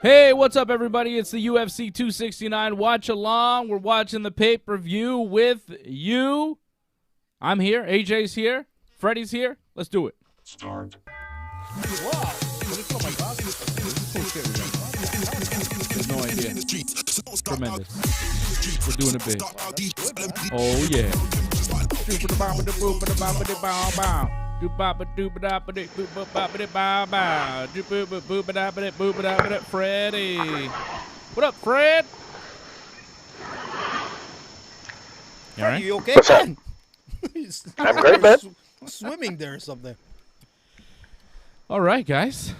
Hey, what's up, everybody? It's the UFC 269 watch along. We're watching the pay-per-view with you. I'm here. AJ's here. Freddie's here. Let's do it. Start. Wow. There's no idea. Tremendous. We're doing it big. Oh, yeah. Freddie. What up, Fred? You all right? You okay, What's up? man? I'm great, man. Swimming there or something. All right, guys.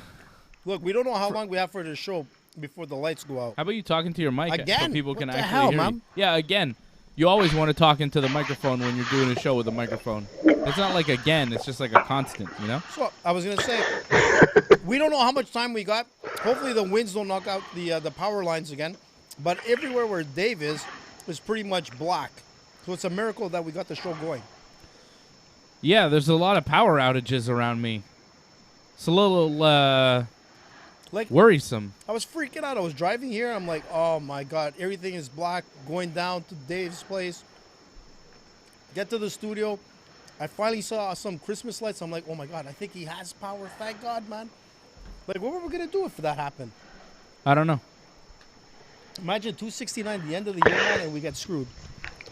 Look, we don't know how long we have for the show before the lights go out. How about you talking to your mic Again? so people can What the actually hell, hear man? you? Yeah, again. You always want to talk into the microphone when you're doing a show with a microphone. It's not like again. It's just like a constant, you know? So I was gonna say, we don't know how much time we got. Hopefully the winds don't knock out the power lines again. But everywhere where Dave is pretty much black. So it's a miracle that we got the show going. Yeah, there's a lot of power outages around me. It's a little worrisome. I was freaking out. I was driving here. I'm like, oh my God, everything is black. Going down to Dave's place. Get to the studio. I finally saw some Christmas lights. I'm like, oh my God, I think he has power. Thank God, man. Like, what were we going to do if that happened? I don't know. Imagine 269 the end of the year, man, and we get screwed.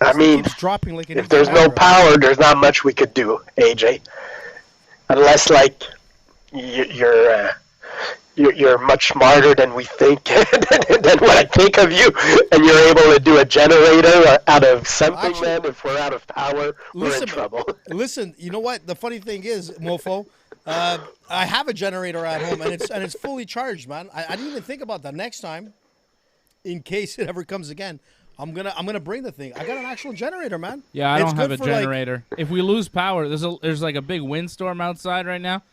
I mean, It's dropping like an if there's no power, there's not much we could do, AJ. Unless, like, you're much smarter than we think, than what I think of you, and you're able to do a generator out of something. Actually, man, if we're out of power, we're in trouble. Listen, you know what? The funny thing is, Mofo, I have a generator at home, and it's fully charged, man. I didn't even think about that. Next time, in case it ever comes again, I'm gonna bring the thing. I got an actual generator, man. Yeah, I It's don't have a good for, like- generator. If we lose power, there's like a big windstorm outside right now.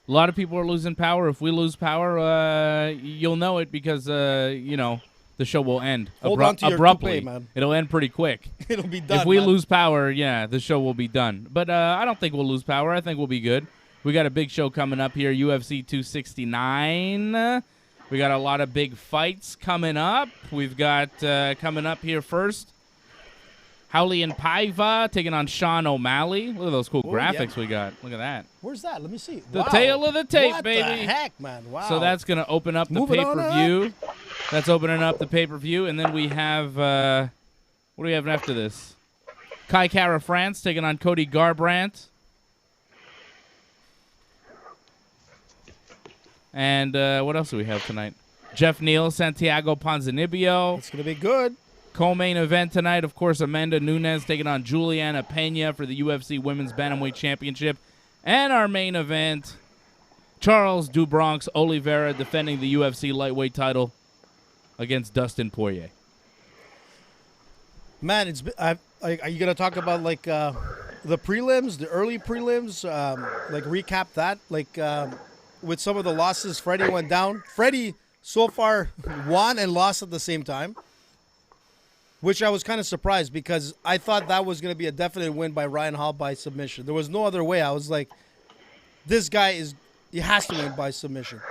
A lot of people are losing power. If we lose power, you'll know it because the show will end Hold on to your abruptly. toupee, man. It'll end pretty quick. It'll be done. If we man. lose power, yeah, the show will be done. But I don't think we'll lose power. I think we'll be good. We got a big show coming up here, UFC 269. We got a lot of big fights coming up. We've got coming up here first, Howley and Paiva taking on Sean O'Malley. Look at those cool graphics we got. Look at that. Where's that? Let me see. The tail of the tape, what baby. What the heck, man? Wow. So that's going to open up the Moving on pay-per-view. That's opening up the pay-per-view. And then we have, what do we have after this? Kai Kara France taking on Cody Garbrandt. And what else do we have tonight? Jeff Neal, Santiago Ponzinibbio. It's gonna be good. Co-main event tonight, of course, Amanda Nunes taking on Juliana Peña for the UFC Women's Bantamweight Championship. And our main event, Charles do Bronx Oliveira defending the UFC lightweight title against Dustin Poirier. Man, are you gonna talk about like the prelims, the early prelims, like recap that, like with some of the losses? Freddie went down. Freddie so far won and lost at the same time, which I was kind of surprised because I thought that was going to be a definite win by Ryan Hall by submission. There was no other way. I was like, this guy he has to win by submission.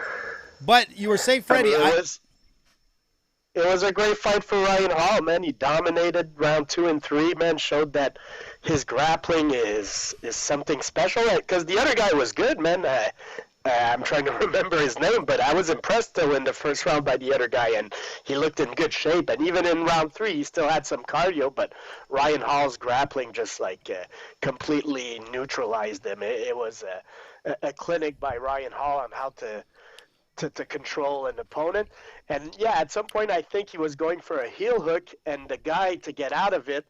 But you were saying, Freddie, It was a great fight for Ryan Hall, man. He dominated round 2 and 3, man. Showed that his grappling is something special. Because the other guy was good, man. I'm trying to remember his name, but I was impressed to win the first round by the other guy, and he looked in good shape. And even in round 3, he still had some cardio, but Ryan Hall's grappling just completely neutralized him. It was a clinic by Ryan Hall on how to control an opponent. And yeah, at some point I think he was going for a heel hook, and the guy, to get out of it,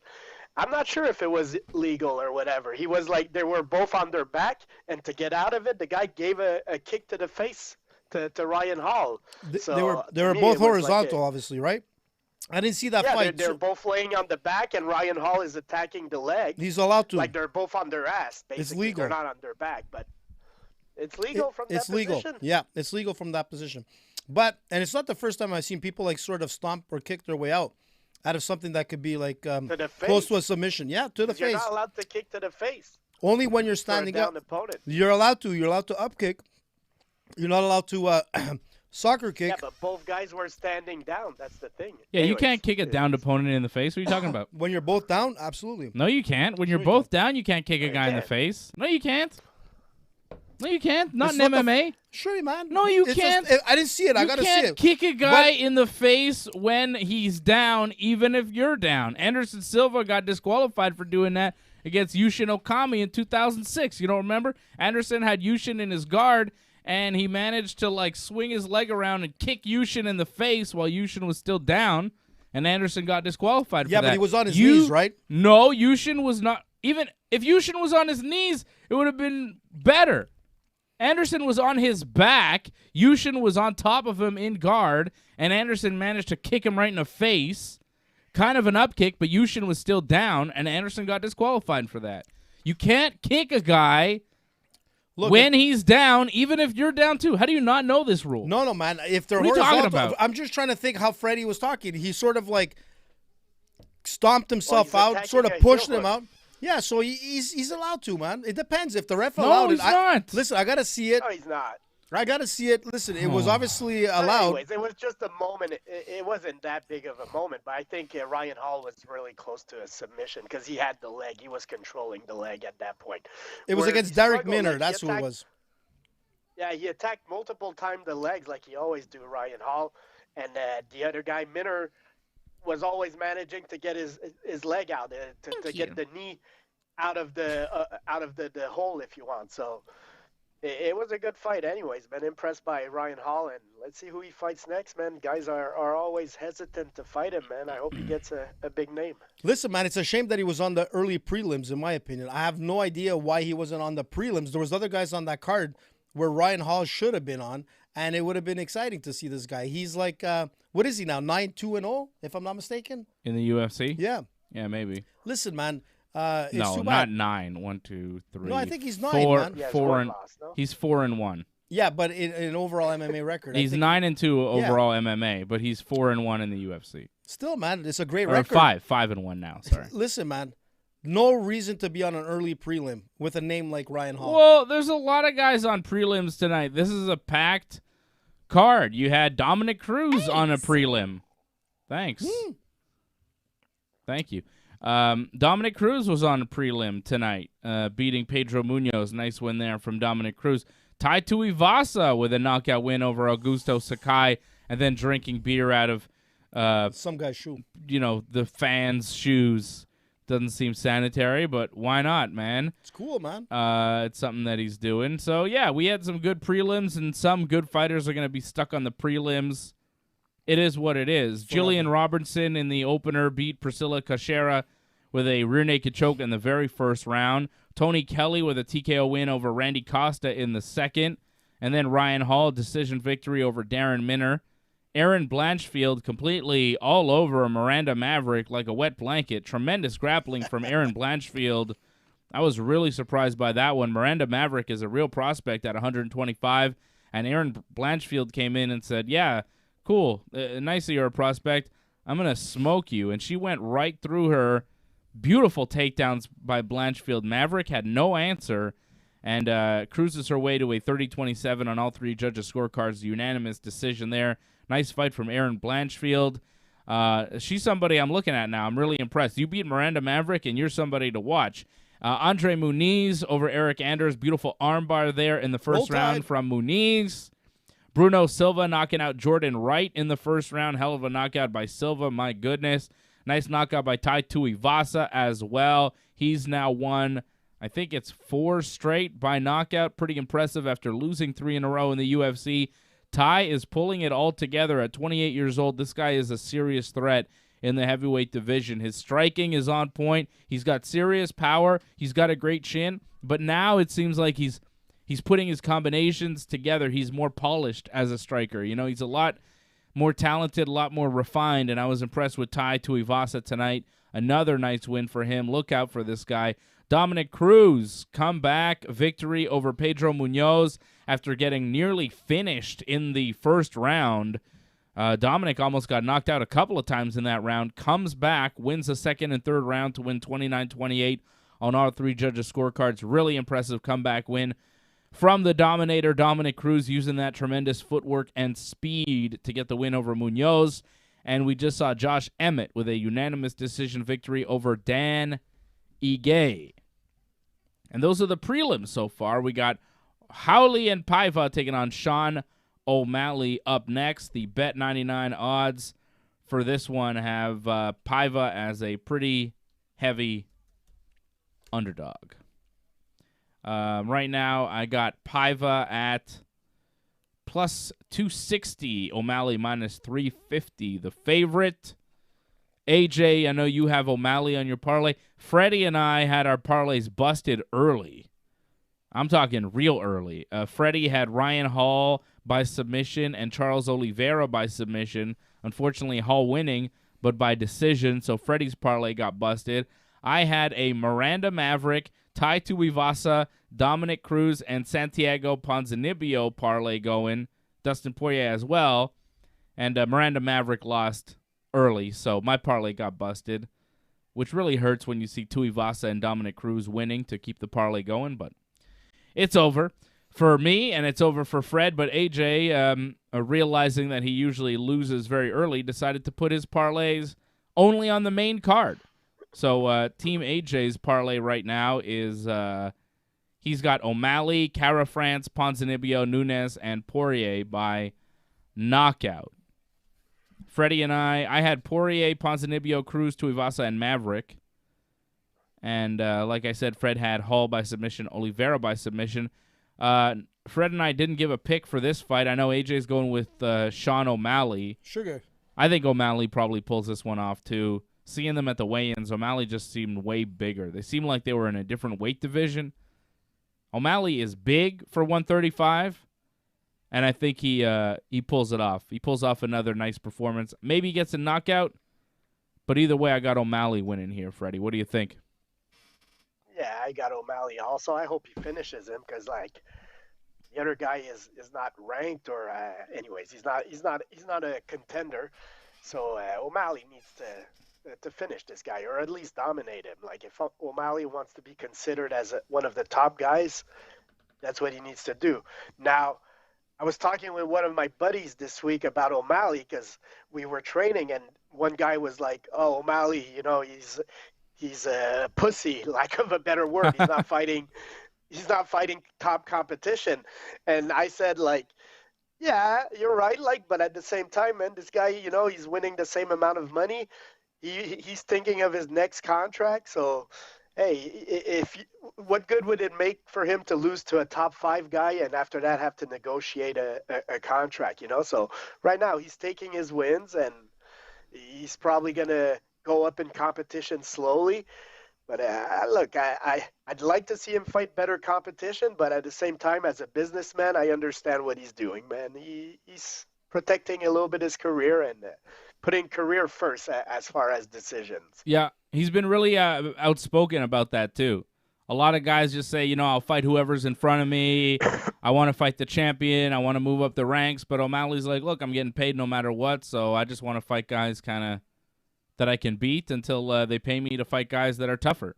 I'm not sure if it was legal or whatever. He was like, they were both on their back, and to get out of it, the guy gave a kick to the face to Ryan Hall. So they were both horizontal, obviously, right? I didn't see that fight. They're both laying on the back, and Ryan Hall is attacking the leg. He's allowed to. Like they're both on their ass, basically. It's legal. They're not on their back, but it's legal from that position. It's legal. Yeah, it's legal from that position. And it's not the first time I've seen people like sort of stomp or kick their way out of something that could be like close to a submission. Yeah, to the face. You're not allowed to kick to the face. Only when you're standing for a up. down opponent. You're allowed to. You're allowed to up kick. You're not allowed to Soccer kick. Yeah, but both guys were standing down. That's the thing. Yeah, you Anyways, can't kick a downed opponent in the face. What are you talking about? When you're both down, absolutely. No, you can't. When you're Sure you both down, you can't kick a guy in the can. face. No, you can't. No, you can't. Not It's in not the MMA. Sure, man. No, you It's can't. Just, I didn't see it. I You gotta see can't it. kick a guy But- in the face when he's down, even if you're down. Anderson Silva got disqualified for doing that against Yushin Okami in 2006. You don't remember? Anderson had Yushin in his guard, and he managed to like swing his leg around and kick Yushin in the face while Yushin was still down, and Anderson got disqualified for that. Yeah, but he was on his knees, right? No, Yushin was not. Even if Yushin was on his knees, it would have been better. Anderson was on his back. Yushin was on top of him in guard, and Anderson managed to kick him right in the face. Kind of an up kick, but Yushin was still down, and Anderson got disqualified for that. You can't kick a guy when he's down, even if you're down too. How do you not know this rule? No, man. If they're What are you talking horizontal, about? I'm just trying to think how Freddie was talking. He sort of like stomped himself he's out, attacking sort of a pushed heel him hook. out. Yeah, so he's allowed to, man. It depends if the ref No, allowed he's it. not. Listen, I gotta see it. No, he's not. I gotta see it. Listen, it was Oh. obviously But allowed. anyways, it was just a moment. It wasn't that big of a moment, but I think Ryan Hall was really close to a submission because he had the leg. He was controlling the leg at that point. It was Where against he Derek struggled, Minner. like, he That's who it attacked- was. Yeah, he attacked multiple times the legs like he always do, Ryan Hall, and the other guy Minner was always managing to get his leg out to get the knee out of the hole, if you want. So it was a good fight, anyways. Been impressed by Ryan Hall, and let's see who he fights next, man. Guys are always hesitant to fight him, man. I hope he gets a big name. Listen, man, it's a shame that he was on the early prelims, in my opinion. I have no idea why he wasn't on the prelims. There was other guys on that card where Ryan Hall should have been on, and it would have been exciting to see this guy. He's like, what is he now, 9-2-0, if I'm not mistaken? In the UFC? Yeah. Yeah, maybe. Listen, man, it's No, too not bad. 9. 1, 2, 3. No, I think he's 9, four, man. He has 4 one and loss, no? he's 4-1. Yeah, but in overall MMA record. I He's think 9-2 Yeah. overall MMA, but he's 4-1 in the UFC. Still, man, it's a great Or record. 5-1 now. Sorry. Listen, man, no reason to be on an early prelim with a name like Ryan Hall. Well, there's a lot of guys on prelims tonight. This is a packed card. You had Dominic Cruz on a prelim. Thanks. Thank you. Dominic Cruz was on a prelim tonight, beating Pedro Munoz. Nice win there from Dominic Cruz. Tai Tuivasa with a knockout win over Augusto Sakai, and then drinking beer out of, Some guy's shoe. the fans' shoes. Doesn't seem sanitary, but why not, man? It's cool, man. It's something that he's doing. So, yeah, we had some good prelims, and some good fighters are going to be stuck on the prelims. It is what it is. Jillian Robertson in the opener beat Priscilla Cachera with a rear naked choke in the very first round. Tony Kelly with a TKO win over Randy Costa in the second. And then Ryan Hall, decision victory over Darren Minner. Aaron Blanchfield completely all over Miranda Maverick like a wet blanket. Tremendous grappling from Aaron Blanchfield. I was really surprised by that one. Miranda Maverick is a real prospect at 125, and Aaron Blanchfield came in and said, yeah, cool, nice that you're a prospect. I'm going to smoke you. And she went right through her. Beautiful takedowns by Blanchfield. Maverick had no answer and cruises her way to a 30-27 on all three judges' scorecards. Unanimous decision there. Nice fight from Aaron Blanchfield. She's somebody I'm looking at now. I'm really impressed. You beat Miranda Maverick, and you're somebody to watch. Andre Muniz over Eric Anders. Beautiful armbar there in the first round from Muniz. Bruno Silva knocking out Jordan Wright in the first round. Hell of a knockout by Silva. My goodness. Nice knockout by Tai Tuivasa as well. He's now won, I think it's 4 straight by knockout. Pretty impressive after losing 3 in a row in the UFC. Tai is pulling it all together at 28 years old. This guy is a serious threat in the heavyweight division. His striking is on point. He's got serious power. He's got a great chin. But now it seems like he's putting his combinations together. He's more polished as a striker. He's a lot more talented, a lot more refined, and I was impressed with Tai Tuivasa tonight. Another nice win for him. Look out for this guy. Dominic Cruz, comeback victory over Pedro Munoz after getting nearly finished in the first round. Dominic almost got knocked out a couple of times in that round. Comes back, wins the second and third round to win 29-28 on all three judges' scorecards. Really impressive comeback win from the Dominator, Dominic Cruz, using that tremendous footwork and speed to get the win over Munoz. And we just saw Josh Emmett with a unanimous decision victory over Dan Ige. And those are the prelims so far. We got Howley and Paiva taking on Sean O'Malley up next. The Bet99 odds for this one have Paiva as a pretty heavy underdog. Right now, I got Paiva at plus 260, O'Malley minus 350. The favorite, AJ, I know you have O'Malley on your parlay. Freddie and I had our parlays busted early. I'm talking real early. Freddie had Ryan Hall by submission and Charles Oliveira by submission. Unfortunately, Hall winning, but by decision, so Freddie's parlay got busted. I had a Miranda Maverick, Tai Tuivasa, Dominic Cruz, and Santiago Ponzinibbio parlay going. Dustin Poirier as well. And Miranda Maverick lost early, so my parlay got busted, which really hurts when you see Tuivasa and Dominic Cruz winning to keep the parlay going, but it's over for me, and it's over for Fred. But AJ, realizing that he usually loses very early, decided to put his parlays only on the main card. So Team AJ's parlay right now is he's got O'Malley, Cara France, Ponzinibbio, Nunes, and Poirier by knockout. Freddie and I had Poirier, Ponzinibbio, Cruz, Tuivasa, and Maverick. And like I said, Fred had Hall by submission, Oliveira by submission. Fred and I didn't give a pick for this fight. I know AJ's going with Sean O'Malley. Sugar. I think O'Malley probably pulls this one off, too. Seeing them at the weigh-ins, O'Malley just seemed way bigger. They seemed like they were in a different weight division. O'Malley is big for 135, and I think he pulls it off. He pulls off another nice performance. Maybe he gets a knockout, but either way, I got O'Malley winning here, Freddie. What do you think? Yeah, I got O'Malley also. I hope he finishes him because, like, the other guy is not ranked or, anyways, he's not a contender. So O'Malley needs to finish this guy or at least dominate him. Like, if O'Malley wants to be considered as one of the top guys, that's what he needs to do. Now, I was talking with one of my buddies this week about O'Malley because we were training, and one guy was like, "Oh, O'Malley, you know, he's a pussy, lack of a better word. He's not fighting. He's not fighting top competition." And I said, like, yeah, you're right. Like, but at the same time, man, this guy, you know, he's winning the same amount of money. He's thinking of his next contract. So, hey, what good would it make for him to lose to a top 5 guy and after that have to negotiate a contract, you know? So right now he's taking his wins and he's probably going to go up in competition slowly. But look, I'd like to see him fight better competition, but at the same time, as a businessman, I understand what he's doing, man. He's protecting a little bit his career and putting career first as far as decisions. Yeah, he's been really outspoken about that, too. A lot of guys just say, you know, I'll fight whoever's in front of me. I want to fight the champion. I want to move up the ranks. But O'Malley's like, look, I'm getting paid no matter what, so I just want to fight guys kind of that I can beat until they pay me to fight guys that are tougher.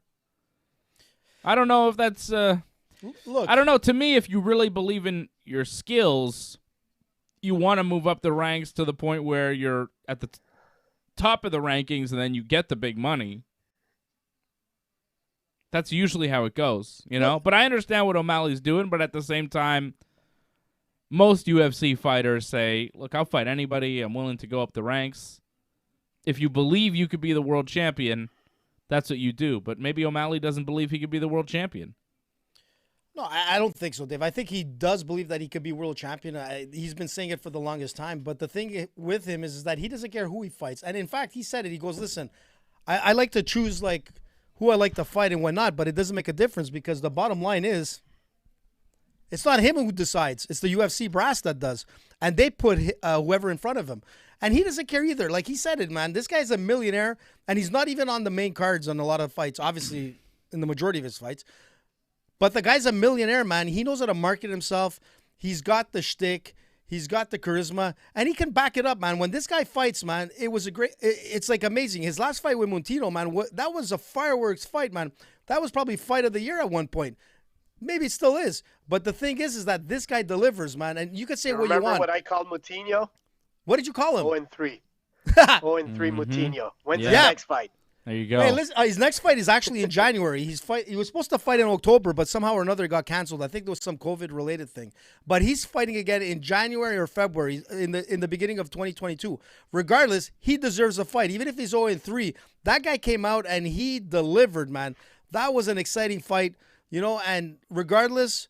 I don't know if that's look. I don't know. To me, if you really believe in your skills, you want to move up the ranks to the point where you're at the top of the rankings and then you get the big money. That's usually how it goes, you know? But I understand what O'Malley's doing, but at the same time, most UFC fighters say, look, I'll fight anybody. I'm willing to go up the ranks. If you believe you could be the world champion, that's what you do. But maybe O'Malley doesn't believe he could be the world champion. No, I don't think so, Dave. I think he does believe that he could be world champion. He's been saying it for the longest time. But the thing with him is that he doesn't care who he fights. And in fact, he said it. He goes, listen, I like to choose like who I like to fight and whatnot, but it doesn't make a difference because the bottom line is it's not him who decides. It's the UFC brass that does. And they put whoever in front of him. And he doesn't care either. Like he said it, man. This guy's a millionaire, and he's not even on the main cards on a lot of fights, obviously in the majority of his fights. But the guy's a millionaire, man. He knows how to market himself. He's got the shtick. He's got the charisma. And he can back it up, man. When this guy fights, man, it's like amazing. His last fight with Montino, man, that was a fireworks fight, man. That was probably fight of the year at one point. Maybe it still is. But the thing is that this guy delivers, man. And you can say what you Remember want. what I called Moutinho? What did you call him? 0-3. 0-3 Moutinho. When's his next fight? There you go. Hey, listen, his next fight is actually in January. He was supposed to fight in October, but somehow or another it got canceled. I think there was some COVID-related thing. But he's fighting again in January or February in the beginning of 2022. Regardless, he deserves a fight. Even if he's 0-3, that guy came out and he delivered, man. That was an exciting fight, and regardless,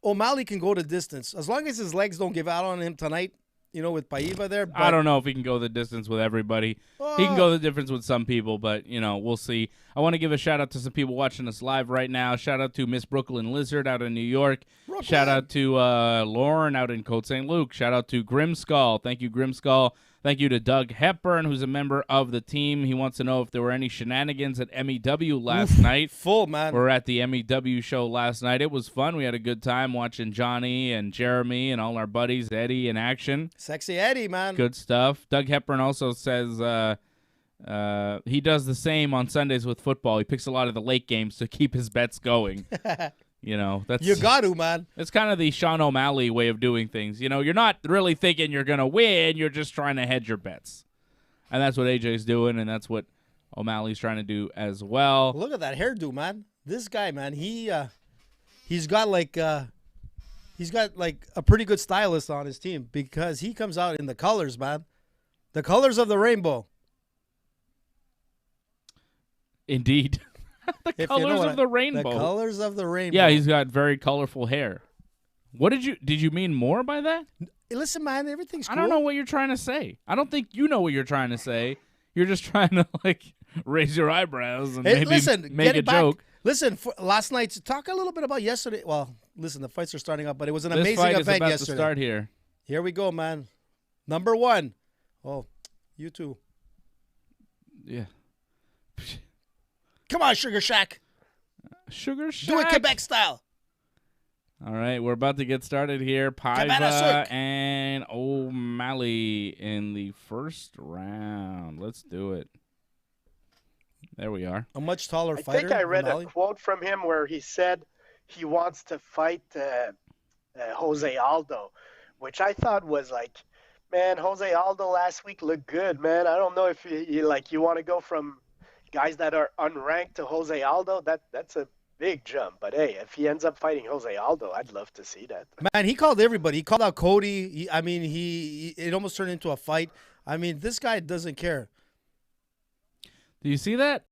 O'Malley can go the distance. As long as his legs don't give out on him tonight, with Paiva there. But I don't know if he can go the distance with everybody. He can go the difference with some people, but, we'll see. I want to give a shout-out to some people watching us live right now. Shout-out to Miss Brooklyn Lizard out in New York. Shout-out to Lauren out in Côte St. Luc. Shout-out to Grimskull. Thank you, Grimskull. Thank you to Doug Hepburn, who's a member of the team. He wants to know if there were any shenanigans at MEW last night. Full, man. We're at the MEW show last night. It was fun. We had a good time watching Johnny and Jeremy and all our buddies, Eddie, in action. Sexy Eddie, man. Good stuff. Doug Hepburn also says he does the same on Sundays with football. He picks a lot of the late games to keep his bets going. That's you got to, man. It's kind of the Sean O'Malley way of doing things. You're not really thinking you're going to win. You're just trying to hedge your bets. And that's what AJ's doing, and that's what O'Malley's trying to do as well. Look at that hairdo, man. This guy, man, he's got like a pretty good stylist on his team because he comes out in the colors, man. The colors of the rainbow. Indeed. The colors of the rainbow. The colors of the rainbow. Yeah, he's got very colorful hair. What did you mean more by that? Listen, man, everything's cool. I don't know what you're trying to say. I don't think you know what you're trying to say. You're just trying to raise your eyebrows and make a joke. Listen, last night, talk a little bit about yesterday. Well, listen, the fights are starting up, but it was an this amazing fight event is about yesterday. To start here. Here we go, man. Number 1. Oh, you too. Yeah. Come on, Sugar Shack. Sugar Shack. Do it Quebec style. All right, we're about to get started here. Paiva and O'Malley in the first round. Let's do it. There we are. A much taller I fighter. think I read O'Malley. a quote from him where he said he wants to fight Jose Aldo, which I thought was man, Jose Aldo last week looked good, man. I don't know if you want to go from guys that are unranked to Jose Aldo. That's a big jump. But hey, if he ends up fighting Jose Aldo, I'd love to see that. Man, he called everybody. He called out Cody. It almost turned into a fight. This guy doesn't care. Do you see that?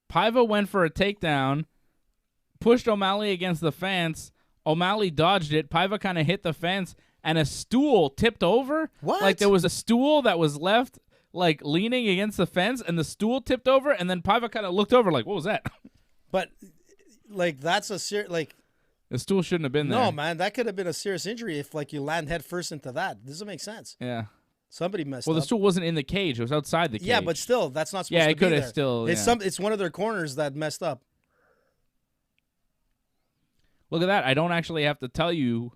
Paiva went for a takedown, pushed O'Malley against the fence. O'Malley dodged it. Paiva kind of hit the fence, and a stool tipped over. What? There was a stool that was left, leaning against the fence, and the stool tipped over, and then Paiva kind of looked over what was that? But, that's a serious, The stool shouldn't have been there. No, man, that could have been a serious injury if, you land head first into that. This doesn't make sense. Yeah. Somebody messed up. Well, the stool wasn't in the cage. It was outside the cage. Yeah, but still, that's not supposed to be there. Yeah, it could have still, It's one of their corners that messed up. Look at that. I don't actually have to tell you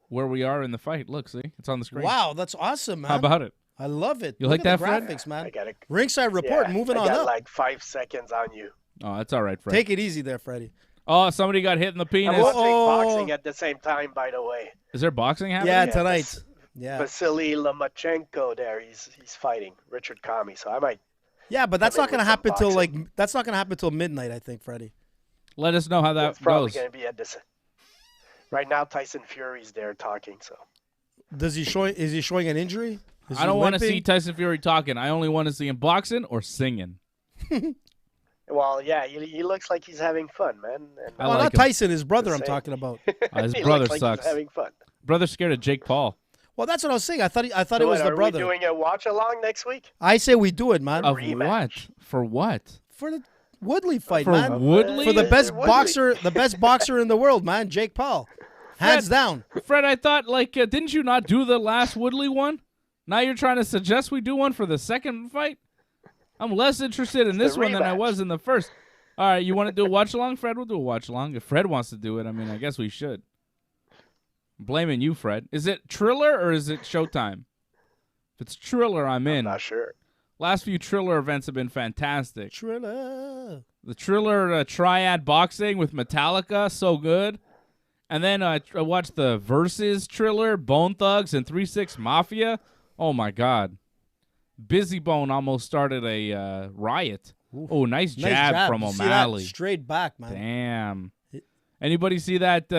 where we are in the fight. Look, see? It's on the screen. Wow, that's awesome, man. How about it? I love it. You Look like at that, the Fred? graphics, man. I got it. Ringside Report, moving on up. I got 5 seconds on you. Oh, that's all right, Fred. Take it easy there, Freddie. Oh, somebody got hit in the penis. I'm watching boxing at the same time, by the way. Is there boxing happening? Yeah, tonight. Yeah. Vasily Lomachenko there, he's fighting Richard Kami, so I might. Yeah, but that's not going to happen till boxing. midnight, I think, Freddie. Let us know how that It's probably goes. going to be at this. Right now, Tyson Fury's there talking, so. Is he showing an injury? I don't want to see Tyson Fury talking. I only want to see him boxing or singing. Well, yeah, he looks like he's having fun, man. And, I like not him. Tyson, his brother I'm talking about. His he brother looks like sucks. He's having fun. Brother's scared of Jake Paul. Well, that's what I was saying. I thought it was the Are brother. we doing a watch along next week? I say we do it, man. Of rematch. what? For what? For the Woodley fight, For man. Woodley? For the best Woodley. boxer in the world, man. Jake Paul. Hands down. Fred, I thought, didn't you not do the last Woodley one? Now you're trying to suggest we do one for the second fight? I'm less interested in this one than I rematch. was in the first. All right, you want to do a watch-along? Fred, we'll do a watch-along. If Fred wants to do it, I guess we should. I'm blaming you, Fred. Is it Triller or is it Showtime? If it's Triller, I'm in. I'm not sure. Last few Triller events have been fantastic. Triller. The Triller Triad Boxing with Metallica, so good. And then I watched the Versus Triller, Bone Thugs, and 3-6 Mafia. Oh, my God. Busy Bone almost started a riot. Oof. Oh, nice jab from You see O'Malley. that? Straight back, man. Damn. Anybody see that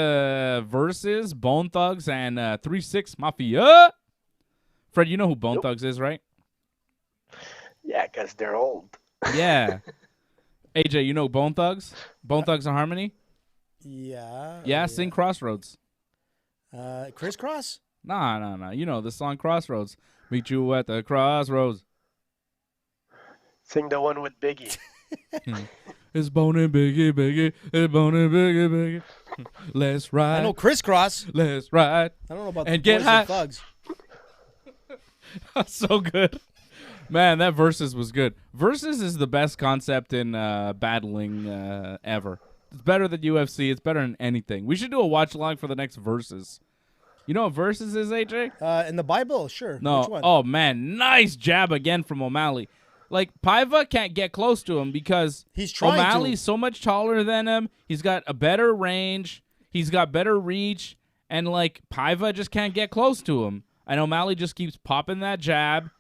Versus, Bone Thugs, and 3-6 Mafia? Fred, you know who Bone Thugs is, right? Yeah, because they're old. Yeah. AJ, you know Bone Thugs? Bone Thugs and Harmony? Yeah. Sing Crossroads. Crisscross? Nah. You know the song Crossroads. Meet you at the crossroads. Sing the one with Biggie. It's Bone and Biggie. It's Bone and Biggie. Let's ride. I know Crisscross. Let's ride. I don't know about And the get Boys high. and Thugs. So good. Man, that Versus was good. Versus is the best concept in battling ever. It's better than UFC. It's better than anything. We should do a watch along for the next Versus. You know what Versus is, AJ? In the Bible, sure. No. Which one? Oh, man. Nice jab again from O'Malley. Like, Paiva can't get close to him because He's trying O'Malley's to. so much taller than him. He's got a better range. He's got better reach. And, like, Paiva just can't get close to him. And O'Malley just keeps popping that jab.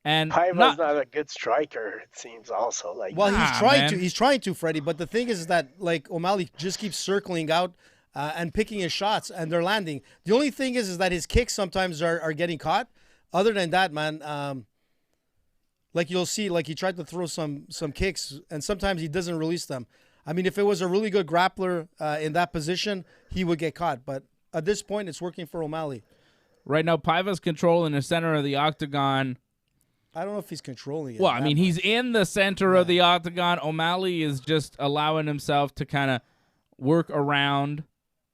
And Paiva's not a good striker, it seems also. Like, Well, Nah, he's trying man. to. He's trying to, Freddie. But the thing is that, like, O'Malley just keeps circling out and picking his shots, and they're landing. The only thing is that his kicks sometimes are getting caught. Other than that, man, like you'll see, like he tried to throw some kicks, and sometimes he doesn't release them. I mean, if it was a really good grappler in that position, he would get caught. But at this point, it's working for O'Malley. right now, Paiva's controlling the center of the octagon. I don't know if he's controlling it. Well, I mean, he's in the center of the octagon. O'Malley is just allowing himself to kind of work around,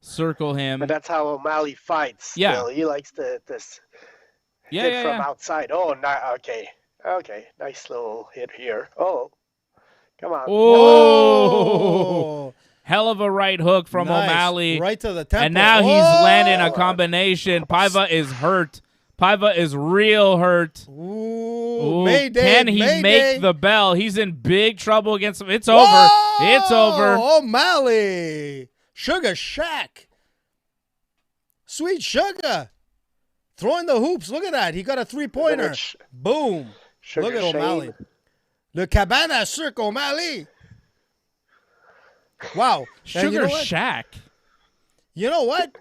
circle him. but that's how O'Malley fights. Yeah. Still. He likes to Yeah, hit yeah, from yeah. outside. Oh, okay. Nice little hit here. Oh, come on. Oh! Hell of a right hook from Nice. O'Malley. Right to the temple. And now he's landing a Oh! combination. Paiva is hurt. Paiva is real hurt. Ooh, Ooh, Mayday, can he Mayday. make the bell? He's in big trouble against him. It's over. Whoa! It's over. O'Malley. Sugar Shack. Sweet Sugar. Throwing the hoops. Look at that. He got a three-pointer. Sh- Boom. Sugar Look at O'Malley. Shane. The Cabana Circle O'Malley. Wow. And Sugar you know what? Shack. You know what?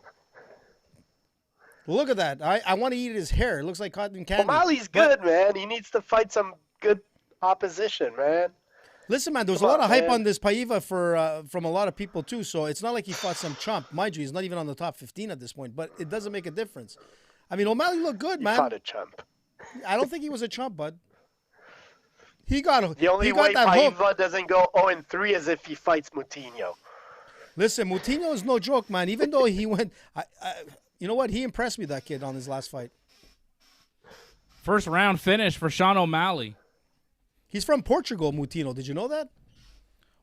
Look at that. I want to eat his hair. It looks like cotton candy. O'Malley's good, man. He needs to fight some good opposition, man. Listen, man, there was Come a lot on, of hype man. on this Paiva from a lot of people, too. So it's not like he fought some chump. Mind you, he's not even on the top 15 at this point. But it doesn't make a difference. I mean, O'Malley looked good, He man. fought a chump. I don't think he was a chump, bud. He got The only he way got that hook. Paiva doesn't go 0-3 is if he fights Moutinho. Listen, Moutinho is no joke, man. Even though he went, you know what? He impressed me, that kid, on his last fight. First round finish for Sean O'Malley. He's from Portugal, Moutinho. Did you know that?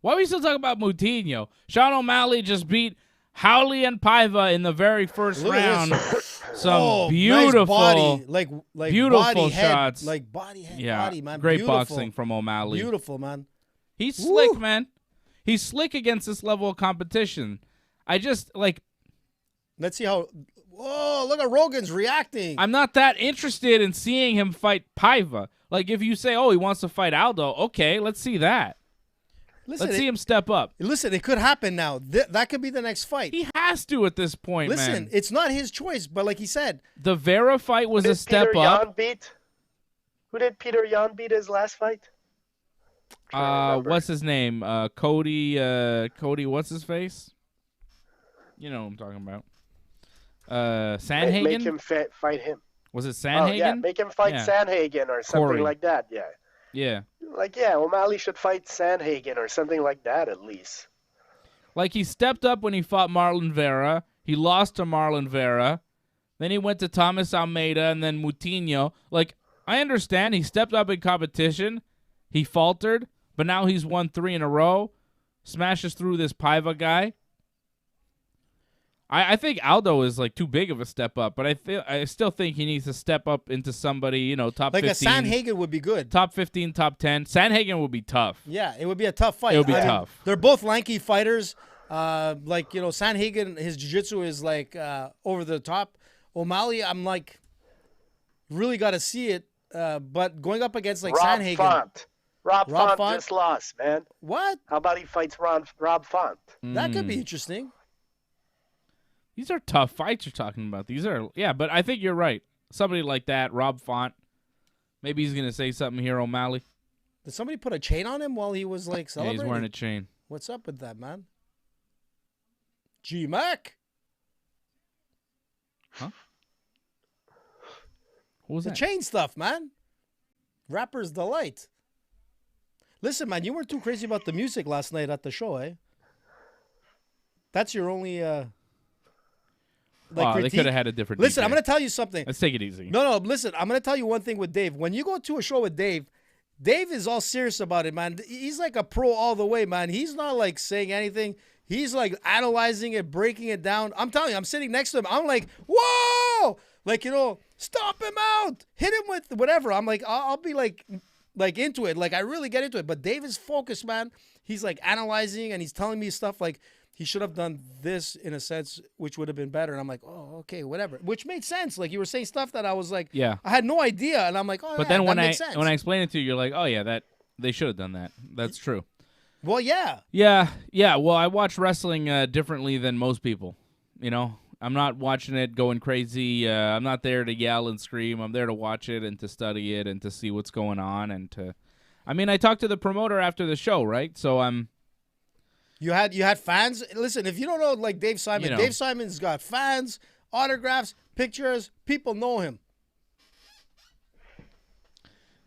Why are we still talking about Moutinho? Sean O'Malley just beat Howley and Paiva in the very first Look at round. this. Some beautiful, nice body, like beautiful body head, shots. like body head, yeah, body, man. great Beautiful. boxing from O'Malley. Beautiful, man. He's Woo. slick, man. He's slick against this level of competition. I just, like, Let's see how. Whoa! Look at Rogan's reacting. I'm not that interested in seeing him fight Paiva. Like, if you say, oh, he wants to fight Aldo, okay, let's see that. Listen, Let's see him step up. Listen, it could happen now. That could be the next fight. He has to at this point, Listen, man. it's not his choice, but like he said, The Vera fight was a step Peter up. Yan beat? Who did Peter Yan beat his last fight? Trying to remember. What's his name? Cody, what's his face? You know what I'm talking about. Sandhagen? Make him fight him. Was it Oh, Sandhagen? yeah, make him fight Yeah. Sandhagen or something Corey. like that, yeah. Yeah. Like, yeah, O'Malley should fight Sandhagen or something like that at least. Like, he stepped up when he fought Marlon Vera. He lost to Marlon Vera. Then he went to Thomas Almeida and then Moutinho. Like, I understand he stepped up in competition. He faltered, but now he's won 3 in a row. Smashes through this Paiva guy. I think Aldo is, like, too big of a step up, but I still think he needs to step up into somebody, you know, top like 15. a Sandhagen would be good. Top 15, top 10. Sandhagen would be tough. Yeah, it would be a tough fight. It would be I mean, tough. they're both lanky fighters. Like, you know, Sanhagen, his jiu-jitsu is like over the top. O'Malley, I'm like, really got to see it. But going up against like Rob Sanhagen. Font. Rob Font Font just lost, man. What? How about he fights Rob Font? That could be interesting. These are tough fights you're talking about. These are, yeah, but I think you're right. Somebody like that, Rob Font. Maybe he's going to say something here, O'Malley. Did somebody put a chain on him while he was like Yeah, celebrating? he's wearing a chain. What's up with that, man? G-Mac. Huh? What was The that? chain stuff, man. Rapper's delight. Listen, man, you weren't too crazy about the music last night at the show, eh? That's your only They critique? could have had a different Listen, DJ. I'm going to tell you something. Let's take it easy. No, listen, I'm going to tell you one thing with Dave. When you go to a show with Dave is all serious about it, man. He's like a pro all the way, man. He's not like saying anything. He's like analyzing it, breaking it down. I'm telling you, I'm sitting next to him. I'm like, whoa! Like, you know, stop him out. Hit him with whatever. I'm like, I'll be like into it. Like, I really get into it. But Dave is focused, man. He's like analyzing and he's telling me stuff like he should have done this in a sense, which would have been better. And I'm like, oh, okay, whatever. Which made sense. Like, you were saying stuff that I was like, Yeah. I had no idea. And I'm like, oh, But yeah, then when that I makes sense. explain it to you, you're like, oh, yeah, that they should have done that. That's true. Well, yeah. Yeah. Well, I watch wrestling differently than most people. You know, I'm not watching it going crazy. I'm not there to yell and scream. I'm there to watch it and to study it and to see what's going on and to. I mean, I talked to the promoter after the show, right? So I'm. You had fans. Listen, if you don't know, like Dave Simon, You know. Dave Simon's got fans, autographs, pictures. People know him.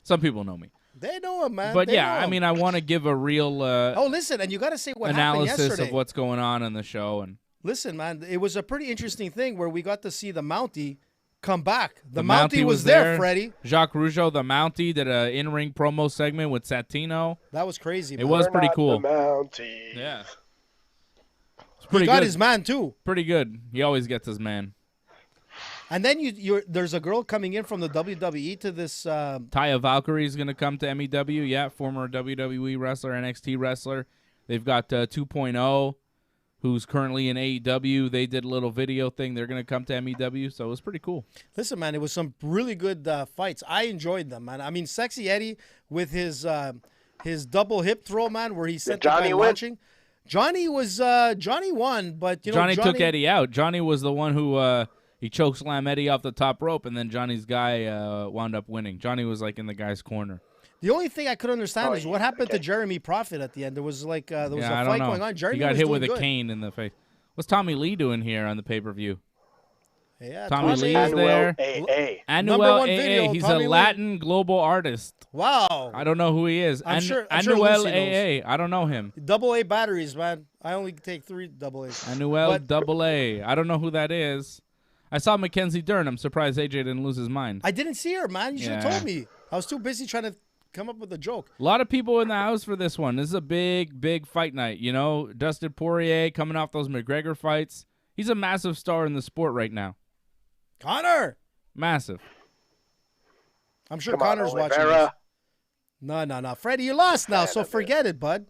Some people know me, They know him, man. but They yeah, know I him. mean, I want to give a real Oh, listen, and you got to say what happened analysis yesterday. of what's going on in the show and. Listen, man, it was a pretty interesting thing where we got to see the Mountie come back. The Mountie Mountie was was there, there. Freddie. Jacques Rougeau, the Mountie, did an in-ring promo segment with Satino. That was crazy. It man. was We're pretty not cool. the Mounties. Yeah. It's He pretty got good. his man too. Pretty good. He always gets his man. And then there's a girl coming in from the WWE to this. Taya Valkyrie is going to come to MEW. Yeah, former WWE wrestler, NXT wrestler. They've got 2.0, who's currently in AEW. They did a little video thing. They're going to come to MEW, so it was pretty cool. Listen, man, it was some really good fights. I enjoyed them, man. I mean, Sexy Eddie with his double hip throw, man, where he sent the Johnny guy win? launching. Johnny won, but you know, Johnny took Eddie out. Johnny was the one who he chokeslammed Eddie off the top rope, and then Johnny's guy wound up winning. Johnny was like in the guy's corner. The only thing I could understand is what happened to Jeremy Prophet at the end. There was like there was I a don't fight know. going on. Jeremy He got was hit doing with a good. cane in the face. What's Tommy Lee doing here on the pay-per-view? Yeah, Tommy Lee is Manuel there. AA. Number Anuel one video, AA. He's Tommy a Lee. Latin global artist. Wow. I don't know who he is. I'm sure Anuel Lucy knows. AA. I don't know him. Double A batteries, man. I only take 3 double A's. Anuel But- double A. I don't know who that is. I saw Mackenzie Dern. I'm surprised AJ didn't lose his mind. I didn't see her, man. You should have Yeah. told me. I was too busy trying to come up with a joke. A lot of people in the house for this one. This is a big fight night. You know, Dustin Poirier coming off those McGregor fights. He's a massive star in the sport right now. Connor. Massive. I'm sure Come on, Connor's watching this. Oliveira. No. Freddie, you lost now, so forget it, bud.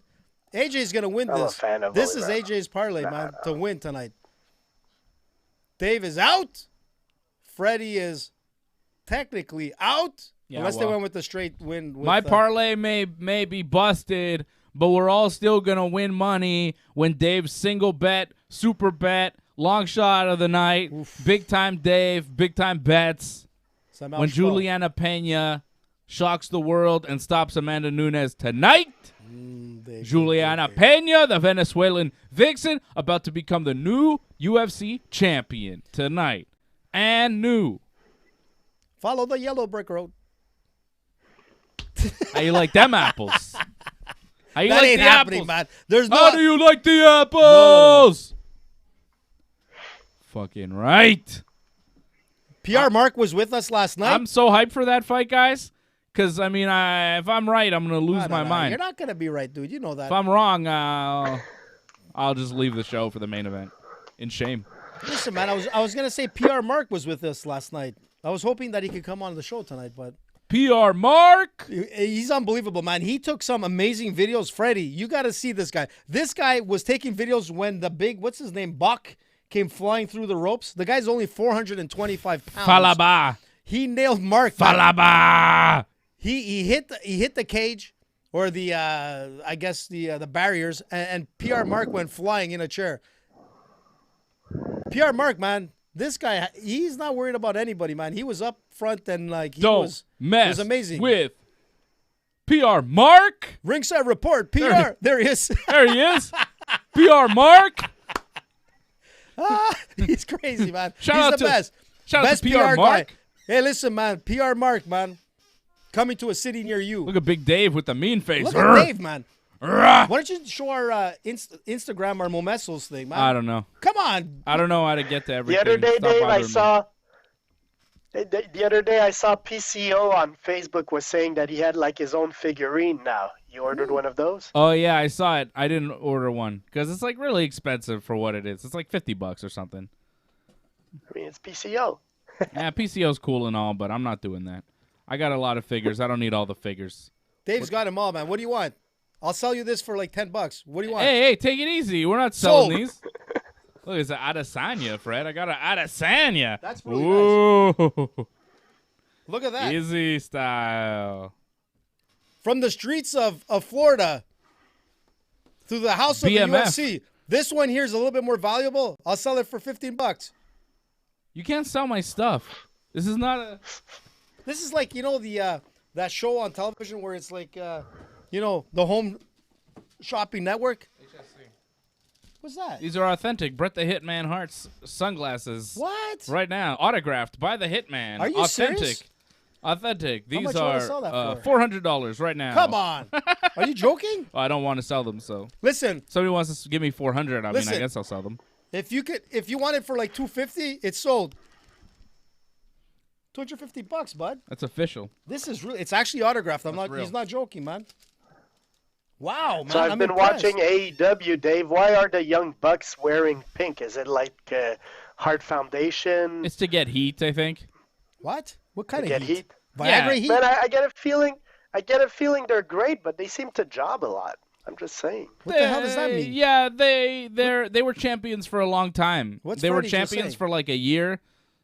AJ's going to win I'm a this. fan of This is Oliveira. AJ's parlay, man, to win tonight. Dave is out. Freddie is technically out. Yeah, unless they well, went with the straight win. With, My parlay may be busted, but we're all still going to win money when Dave's single bet, super bet, long shot of the night, big time Dave, big time bets. When Juliana Peña shocks the world and stops Amanda Nunes tonight. Juliana Peña, the Venezuelan vixen, about to become the new UFC champion tonight. And new. Follow the yellow brick road. How you like them apples? How you That like ain't the happening, apples? man. There's no. How do you like the apples? Fucking right. PR Mark was with us last night. I'm so hyped for that fight, guys. Because, I mean, if I'm right, I'm going to lose No, my mind. You're not going to be right, dude. You know that. If I'm wrong, I'll just leave the show for the main event. In shame. Listen, man, I was going to say PR Mark was with us last night. I was hoping that he could come on the show tonight, but PR Mark. He's unbelievable, man. He took some amazing videos. Freddie, you got to see this guy. This guy was taking videos when the big, what's his name, Buck, came flying through the ropes. The guy's only 425 pounds. Falaba. He nailed Mark. Falaba. He hit the cage or the I guess the barriers, and PR Mark went flying in a chair. PR Mark, man. This guy, he's not worried about anybody, man. He was up front and like he was amazing. With PR Mark. Ringside Report, PR. There he is. There he is. PR Mark. He's crazy, man. Shout he's out the to, best. Shout Best out to PR Mark. guy. Hey, listen, man. PR Mark, man. Coming to a city near you. Look at Big Dave with the mean face. Look at Dave, man. Why don't you show our Instagram, our Momesos thing, man? I don't know. Come on. I don't know how to get to everything. The other day, Stop Dave, bothering me. the other day I saw PCO on Facebook was saying that he had like his own figurine now. You ordered one of those? Oh yeah, I saw it. I didn't order one because it's like really expensive for what it is. It's like $50 or something. I mean, it's PCO. Yeah, PCO's cool and all, but I'm not doing that. I got a lot of figures. I don't need all the figures. Dave's got them all, man. What do you want? I'll sell you this for like $10. What do you want? Hey, take it easy. We're not selling these. Look, it's an Adesanya, Fred. I got an Adesanya. That's really nice. Ooh. Look at that. Easy style. From the streets of Florida through the house of BMF. the UFC. This one here is a little bit more valuable. I'll sell it for $15. You can't sell my stuff. This is not a... This is like, you know, the that show on television where it's like, you know, the Home Shopping Network. What's that? These are authentic Bret the Hitman Hart's sunglasses. What? Right now. Autographed by the Hitman. Are you authentic. serious? Authentic. These much you wanna are sell that for? $400 right now. Come on. Are you joking? I don't want to sell them, so. Listen, Somebody wants to give me $400. I mean, I guess I'll sell them. if you want it for like $250, it's sold. $250, bud. That's official. This is really, it's actually autographed. That's real. He's not joking, man. Wow, man. So I've been impressed. watching AEW, Dave. Why are the Young Bucks wearing pink? Is it like Heart Foundation? It's to get heat, I think. What? What kind to of get heat? heat? Viagra Yeah. heat? Man, I get a feeling they're great, but they seem to job a lot. I'm just saying. What the hell does that mean? Yeah, they were champions for a long time. What's They were Freddie just champions saying? for like a year,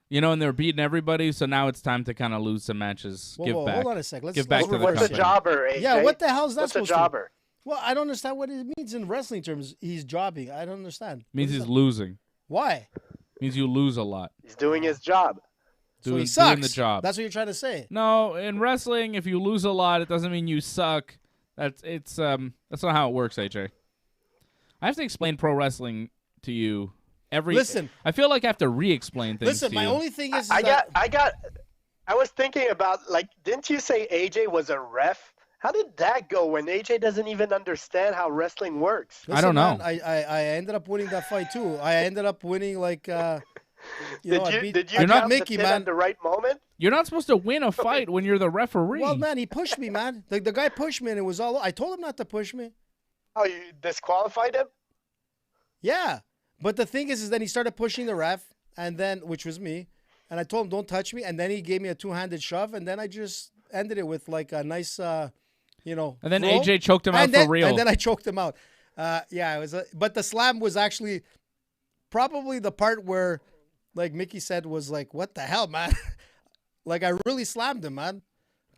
you know, and they were beating everybody. So now it's time to kind of lose some matches. Whoa, give whoa, back. hold on a sec. Let's Give back let's to the reverse What's a company. jobber, AJ? Yeah, what the hell is that What's a supposed to jobber? Well, I don't understand what it means in wrestling terms. He's jobbing. I don't understand. Means What is he's that? losing. Why? Means you lose a lot. He's doing his job. So Doing, he sucks. doing the job. That's what you're trying to say. No, in wrestling, if you lose a lot, it doesn't mean you suck. That's not how it works, AJ. I have to explain pro wrestling to you every. Listen. I feel like I have to re-explain things. Listen, to my you. only thing is I that was thinking about, like, didn't you say AJ was a ref? How did that go when AJ doesn't even understand how wrestling works? I don't know. Man, I ended up winning that fight too. I ended up winning like Did you You're not count Mickey, the pin man. at the right moment? You're not supposed to win a fight when you're the referee. Well, man, he pushed me, man. The guy pushed me, and it was all. I told him not to push me. Oh, you disqualified him? Yeah, but the thing is then he started pushing the ref, and then which was me, and I told him don't touch me, and then he gave me a two-handed shove, and then I just ended it with like a nice, you know. And then throw. AJ choked him out And then, for real. And then I choked him out. Yeah, it was. But the slam was actually probably the part where, like Mickey said, was like, "What the hell, man?" Like I really slammed him, man.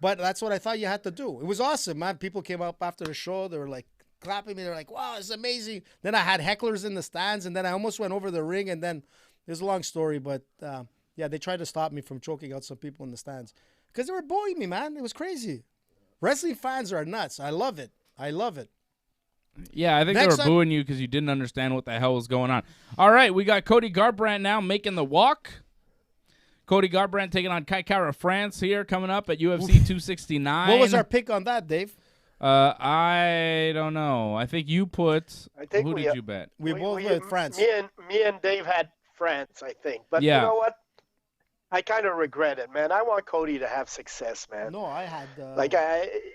But that's what I thought you had to do. It was awesome, man. People came up after the show. They were like clapping me. They're like, "Wow, it's amazing." Then I had hecklers in the stands, and then I almost went over the ring. And then it's a long story, but yeah, they tried to stop me from choking out some people in the stands because they were booing me, man. It was crazy. Wrestling fans are nuts. I love it. I love it. Yeah, I think Next they were time- booing you because you didn't understand what the hell was going on. All right, we got Cody Garbrandt now making the walk. Cody Garbrandt taking on Kai Kara France here coming up at UFC 269. What was our pick on that, Dave? I don't know. I think you put. I think who we, did you bet? We both went France. Me and Dave had France, I think. But Yeah. you know what? I kind of regret it, man. I want Cody to have success, man. No, I had. Like,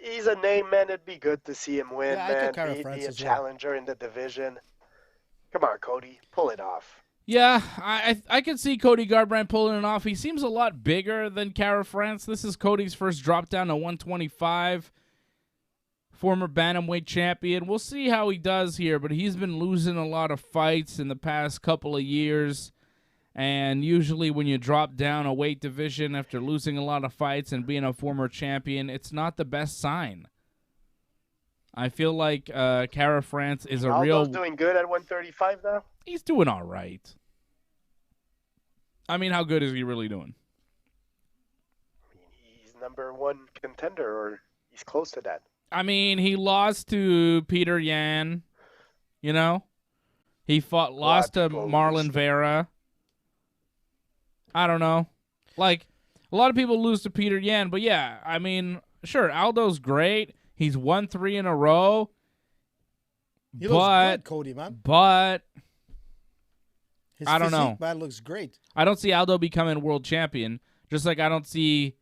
he's a name, man. It'd be good to see him win, Yeah, I took man. Kara Be France a as well. challenger in the division. Come on, Cody. Pull it off. Yeah, I could see Cody Garbrandt pulling it off. He seems a lot bigger than Kara France. This is Cody's first drop down to 125. Former bantamweight champion. We'll see how he does here, but he's been losing a lot of fights in the past couple of years. And usually when you drop down a weight division after losing a lot of fights and being a former champion, it's not the best sign. I feel like Kara France is a real... doing good at 135 now? He's doing all right. I mean, how good is he really doing? I mean, he's number one contender, or he's close to that. I mean, he lost to Peter Yan, you know? He lost to Marlon Vera. I don't know. Like, a lot of people lose to Peter Yan, but yeah, I mean, sure, Aldo's great. He's won 3 in a row. He looks good, Cody, man. But his I don't know. Physique, man, looks great. I don't see Aldo becoming world champion, just like I don't see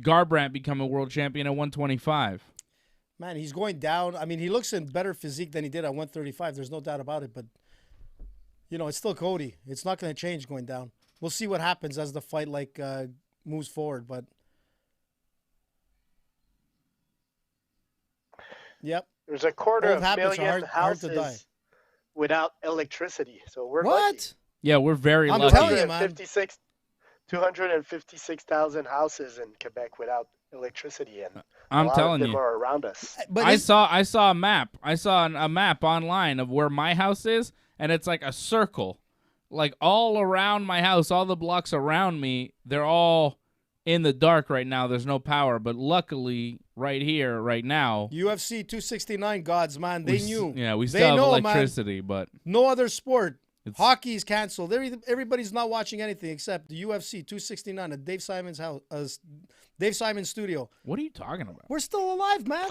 Garbrandt becoming world champion at 125. Man, he's going down. I mean, he looks in better physique than he did at 135. There's no doubt about it. But, you know, it's still Cody. It's not going to change going down. We'll see what happens as the fight, moves forward. But, yep. There's a quarter Old of million hard to die. houses without electricity. So we're What? lucky. Yeah, we're very I'm lucky. telling you, man. 256,000 houses in Quebec without electricity, and I'm a lot telling of them you. are around us. But I saw a map. I saw a map online of where my house is, and it's like a circle. Like all around my house, all the blocks around me, they're all in the dark right now. There's no power, but luckily right here, right now, UFC 269 gods, man. They knew. Yeah, we They still have know, electricity, but No other sport. It's- Hockey's canceled. Everybody's not watching anything except the UFC 269 at Dave Simon's house, Dave Simon's studio. what are you talking about? We're still alive, man.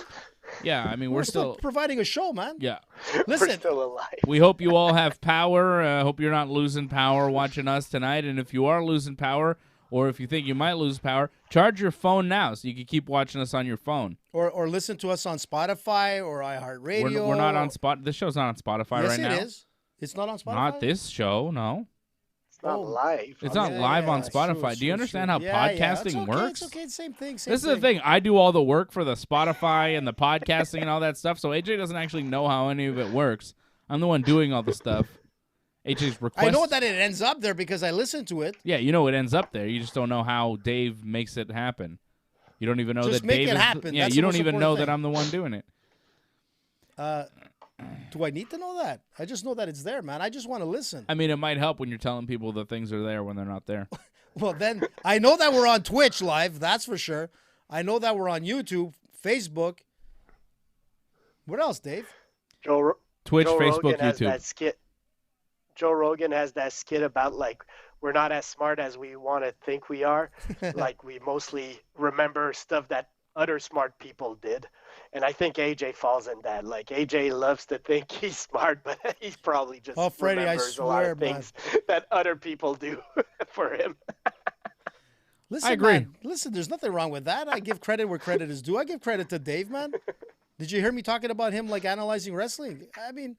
Yeah, I mean, We're we're still still providing a show, man. yeah. We're Listen, still alive. We hope you all have power. Hope you're not losing power watching us tonight. And if you are losing power, or if you think you might lose power, charge your phone now so you can keep watching us on your phone. or listen to us on Spotify or iHeartRadio. We're not on Spot. This show's not on Spotify Yes, right now. it is. It's not on Spotify. Not this show, no. It's not Oh. live. It's not live on Spotify. Do you understand how podcasting It's okay, works? It's okay. Same thing. This is the thing. I do all the work for the Spotify and the podcasting and all that stuff, so AJ doesn't actually know how any of it works. I'm the one doing all the stuff. AJ's request. I know that it ends up there because I listened to it. Yeah, you know it ends up there. You just don't know how Dave makes it happen. You don't even know Just that make Dave it is. happen. Yeah, That's you the don't most even know important that thing. I'm the one doing it. Do I need to know that? I just know that it's there, man. I just want to listen. I mean, it might help when you're telling people that things are there when they're not there. Well, then I know that we're on Twitch live. That's for sure. I know that we're on YouTube, Facebook. What else, Dave? Twitch, Joe Facebook, Rogan has YouTube. that skit. Joe Rogan has that skit about we're not as smart as we want to think we are. Like we mostly remember stuff that other smart people did. And I think AJ falls in that. Like AJ loves to think he's smart, but he probably just Freddie, I remembers a lot swear, of things that other people do for him. Listen, I agree. Man, listen, there's nothing wrong with that. I give credit where credit is due. I give credit to Dave, man. Did you hear me talking about him analyzing wrestling? I mean,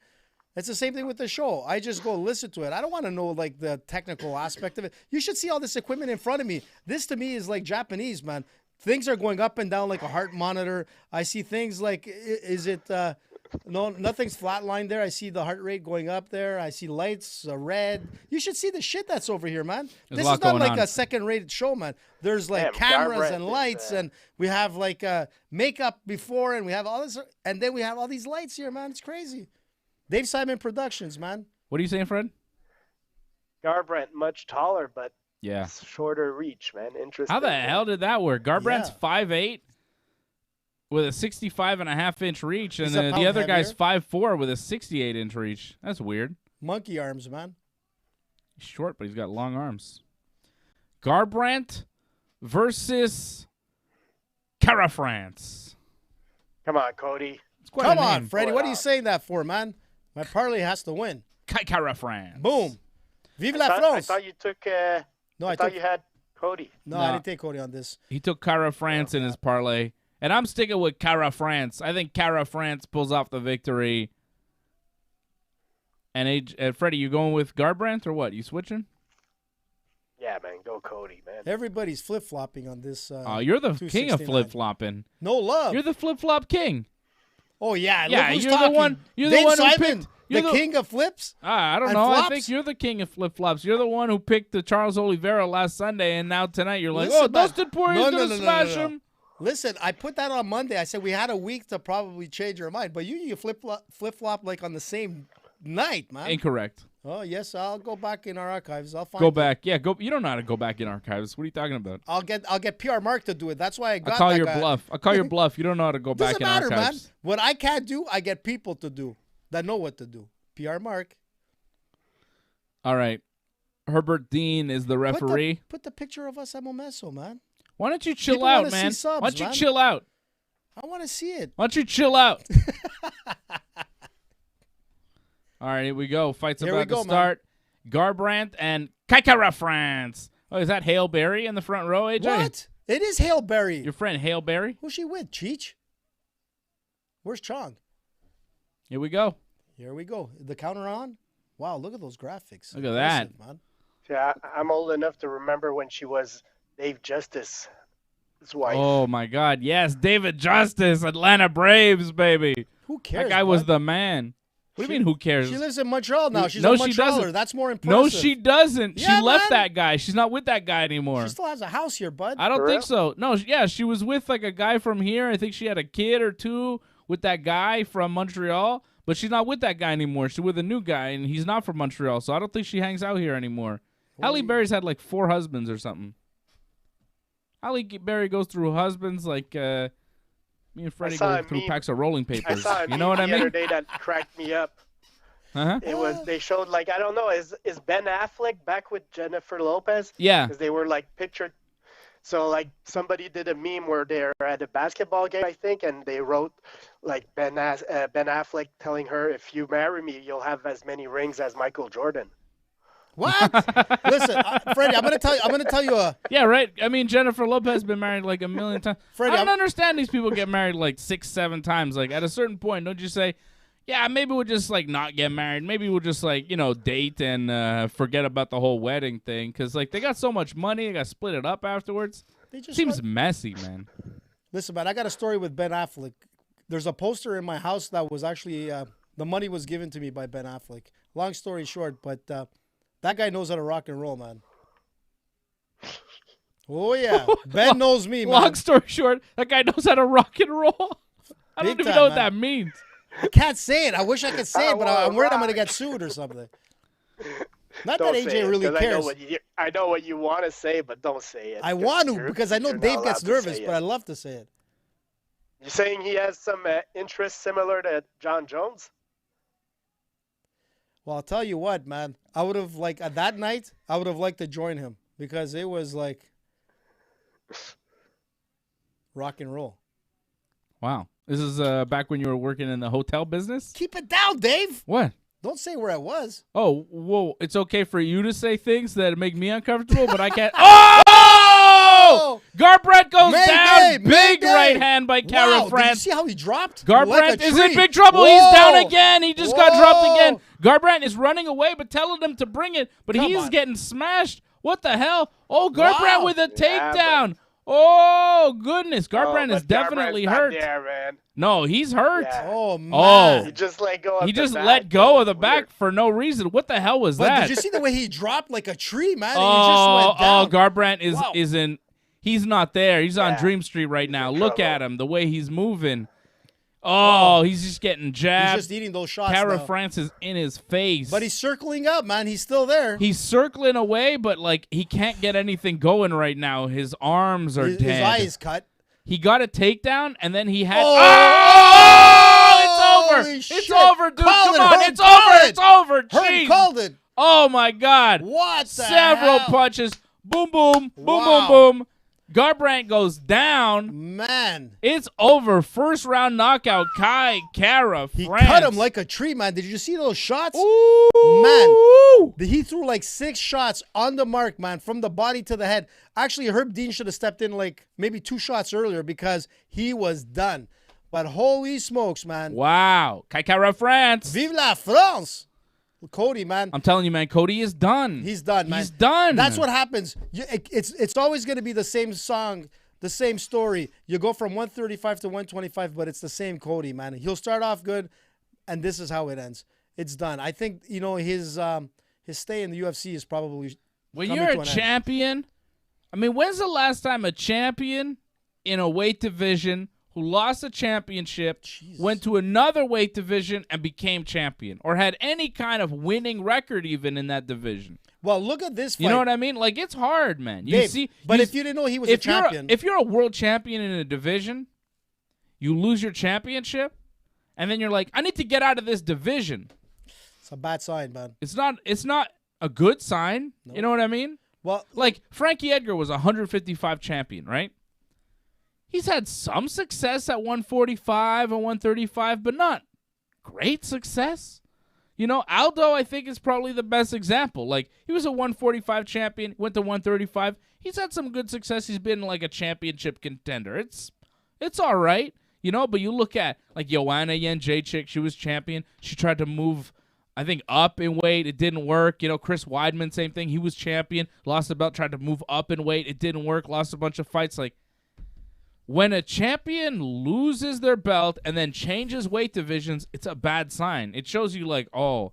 it's the same thing with the show. I just go listen to it. I don't want to know the technical aspect of it. You should see all this equipment in front of me. This to me is like Japanese, man. Things are going up and down like a heart monitor. I see things like, is it, no, nothing's flatlined there. I see the heart rate going up there. I see lights, red. You should see the shit that's over here, man. There's This a lot is not going like on. a second-rated show, man. There's Damn, cameras Garbrandt and is, lights, and we have makeup before, and we have all this, and then we have all these lights here, man. It's crazy. Dave Simon Productions, man. What are you saying, Fred? Garbrandt much taller, but Yeah. shorter reach, man. Interesting. How the hell did that work? Garbrandt's Yeah. 5'8", with a 65.5-inch reach, and He's a the pound other guy's heavier. 5'4" with a 68-inch reach. That's weird. Monkey arms, man. He's short, but he's got long arms. Garbrandt versus Kara France. Come on, Cody. It's quite Come a on, name. Freddie. Pull it What are you off. saying that for, man? My parlay has to win. Kara France. Boom. Vive la I France. thought you took. No, I thought you had Cody. No, No. I didn't take Cody on this. He took Kara France in his parlay, and I'm sticking with Kara France. I think Kara France pulls off the victory. And Freddie, you going with Garbrandt or what? You switching? Yeah, man, go Cody, man. Everybody's flip-flopping on this. You're the king of 269. flip-flopping. No love. You're the flip-flop king. Oh, yeah. Yeah, look who's you're talking. the one. You're Dave the one who Simon, picked. You're the king of flips? I don't and know. flops? I think you're the king of flip-flops. You're the one who picked the Charles Oliveira last Sunday, and now tonight you're like, Listen, oh, Dustin Poirier's going to smash him. Listen, I put that on Monday. I said we had a week to probably change your mind, but you flip-flop like on the same night, man. Incorrect. Oh, yes, I'll go back in our archives. I'll find Go it. back. Yeah, go. You don't know how to go back in archives. What are you talking about? I'll get PR Mark to do it. That's why I got I'll call that your guy. bluff. I'll call your bluff. You don't know how to go back Doesn't in matter, man. archives. What I can't do, I get people to do that know what to do. PR Mark. All right. Herbert Dean is the referee. Put the picture of us at Momesso, man. Why don't you chill People out, wanna see man? subs, Why don't you man. chill out? I want to see it. Why don't you chill out? All right, here we go. Fight's Here we about go, to start. Garbrandt and Kaikara France. Oh, is that Hale Berry in the front row, AJ? What? It is Hale Berry. Your friend Hale Berry? Who's she with? Cheech? Where's Chong? Here we go. Here we go. The counter on? Wow, look at those graphics. Look at that. Impressive, man. Yeah, I'm old enough to remember when she was Dave Justice's wife. Oh, my God. Yes, David Justice, Atlanta Braves, baby. Who cares? That guy was bud? the man. What do you mean, who cares? She lives in Montreal now. She's No, a she Montrealer. doesn't. That's more impressive. No, she doesn't. Yeah, she left man. that guy. She's not with that guy anymore. She still has a house here, bud. I don't For think real? so. No, yeah, she was with like a guy from here. I think she had a kid or two with that guy from Montreal, but she's not with that guy anymore. She's with a new guy, and he's not from Montreal, so I don't think she hangs out here anymore. Halle Berry's had like 4 husbands or something. Halle Berry goes through husbands like me and Freddie saw go a through meme. packs of rolling I papers. saw a You know what I meme the other mean? day that cracked me up. Uh-huh. It was they showed like I don't know is Ben Affleck back with Jennifer Lopez? Yeah. Because they were like pictured. So like somebody did a meme where they're at a basketball game, I think, and they wrote like Ben Affleck telling her, "If you marry me, you'll have as many rings as Michael Jordan." What? Listen, Freddie, I'm gonna tell you a. Yeah, right. I mean, Jennifer Lopez has been married like a million times. Freddie, I don't understand these people get married like 6, 7 times. Like at a certain point, don't you say, yeah, maybe we'll just like not get married. Maybe we'll just like, date and forget about the whole wedding thing. Because like they got so much money, they got to split it up afterwards. They just Seems messy, man. Listen, man, I got a story with Ben Affleck. There's a poster in my house that was actually the money was given to me by Ben Affleck. Long story short, but that guy knows how to rock and roll, man. Oh yeah, Ben knows me, man. Long story short, that guy knows how to rock and roll. I don't Big even time, know what man. that means. I can't say it. I wish I could say it, but I'm worried I'm rock. gonna get sued or something. Not Don't that say AJ it, really 'cause cares. I know what you want to say, but don't say it. I 'cause want to you're- because I know you're not Dave allowed gets to nervous, say but it. I love to say it. You're saying he has some interests similar to John Jones? Well, I'll tell you what, man. I would have at that night. I would have liked to join him because it was like rock and roll. Wow. This is back when you were working in the hotel business? Keep it down, Dave. What? Don't say where I was. Oh, whoa. It's okay for you to say things that make me uncomfortable, but I can't. Oh! Garbrandt goes Mayday, down. Big mayday. right hand by Cara Wow, did you France. see how he dropped? Garbrandt Like a is in tree. big trouble. Whoa. He's down again. He just got dropped Whoa. again. Garbrandt is running away, but telling him to bring it, but Come he's on. getting smashed. What the hell? Oh, Garbrandt Wow. with a Yeah, takedown. Oh, goodness. Garbrandt Oh, is but definitely Garbrandt's hurt. not there, man. No, he's hurt. Yeah. Oh man. Oh. He just let go of He the just back. let go of the Weird. back for no reason. What the hell was But that? did you see the way he dropped like a tree, man? Oh, he just went down. Garbrandt is Wow. is in. He's not there. He's on Yeah. Dream Street right now. in Look trouble. at him, the way he's moving. Oh, he's just getting He's jabbed. just eating those shots Cara now. France is in his face. But he's circling up, man. He's still there. He's circling away, but like he can't get anything going right now. His arms are his dead. eyes cut. He got a takedown, and then he had. Oh! Oh, Holy it's over! It's shit. over, dude! Call Come it, on, Herb, it's call over! it. It's over! Herb Jeez. called it. Oh my God! What the Several hell? punches. Boom, boom, boom, Wow. boom, boom. Garbrandt goes down. Man, It's over. First round knockout. Cara he France. cut him like a tree, man. Did you see those shots? Ooh. He threw like 6 shots on the mark, man, from the body to the head. Actually, Herb Dean should have stepped in like maybe 2 shots earlier because he was done. But holy smokes, man. Wow. Cara France. Vive la France. Cody, man. I'm telling you, man, Cody is done. He's done, man. He's done. That's what happens. It's always going to be the same song, the same story. You go from 135 to 125, but it's the same Cody, man. He'll start off good, and this is how it ends. It's done. I think, his stay in the UFC is probably when you're a champion. I mean, when's the last time a champion in a weight division who lost a championship went to another weight division and became champion or had any kind of winning record even in that division? Well, look at this fight. You know what I mean? Like, it's hard, man. If you didn't know he was a champion. If you're a world champion in a division, you lose your championship, and then you're like, I need to get out of this division. It's a bad sign, man. It's not a good sign. Nope. You know what I mean? Well, like, Frankie Edgar was a 155 champion, right? He's had some success at 145 and 135, but not great success. Aldo, I think, is probably the best example. Like, he was a 145 champion, went to 135. He's had some good success. He's been like a championship contender. It's all right, but you look at, like, Joanna Jędrzejczyk, she was champion. She tried to move, I think, up in weight. It didn't work. Chris Weidman, same thing. He was champion, lost the belt, tried to move up in weight. It didn't work, lost a bunch of fights. Like, when a champion loses their belt and then changes weight divisions, it's a bad sign. It shows you, like, oh,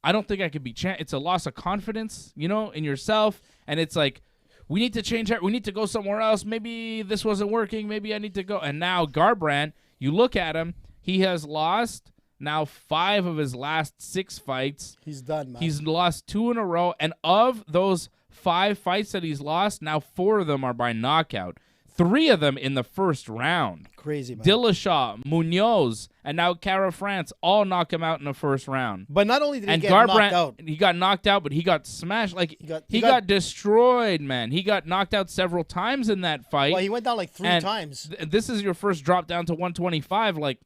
I don't think I could be champ. It's a loss of confidence, in yourself. And it's like, we need to change it. We need to go somewhere else. Maybe this wasn't working. Maybe I need to go. And now Garbrandt, you look at him, he has lost now 5 of his last 6 fights. He's done, man. He's lost 2 in a row. And of those 5 fights that he's lost, now 4 of them are by knockout. 3 of them in the first round. Crazy, man. Dillashaw, Munoz, and now Kara France all knock him out in the first round. But not only did he get Garbrandt, knocked out. he got knocked out, but he got smashed. Like, he got destroyed, man. He got knocked out several times in that fight. Well, he went down like 3 times. This is your first drop down to 125. Like,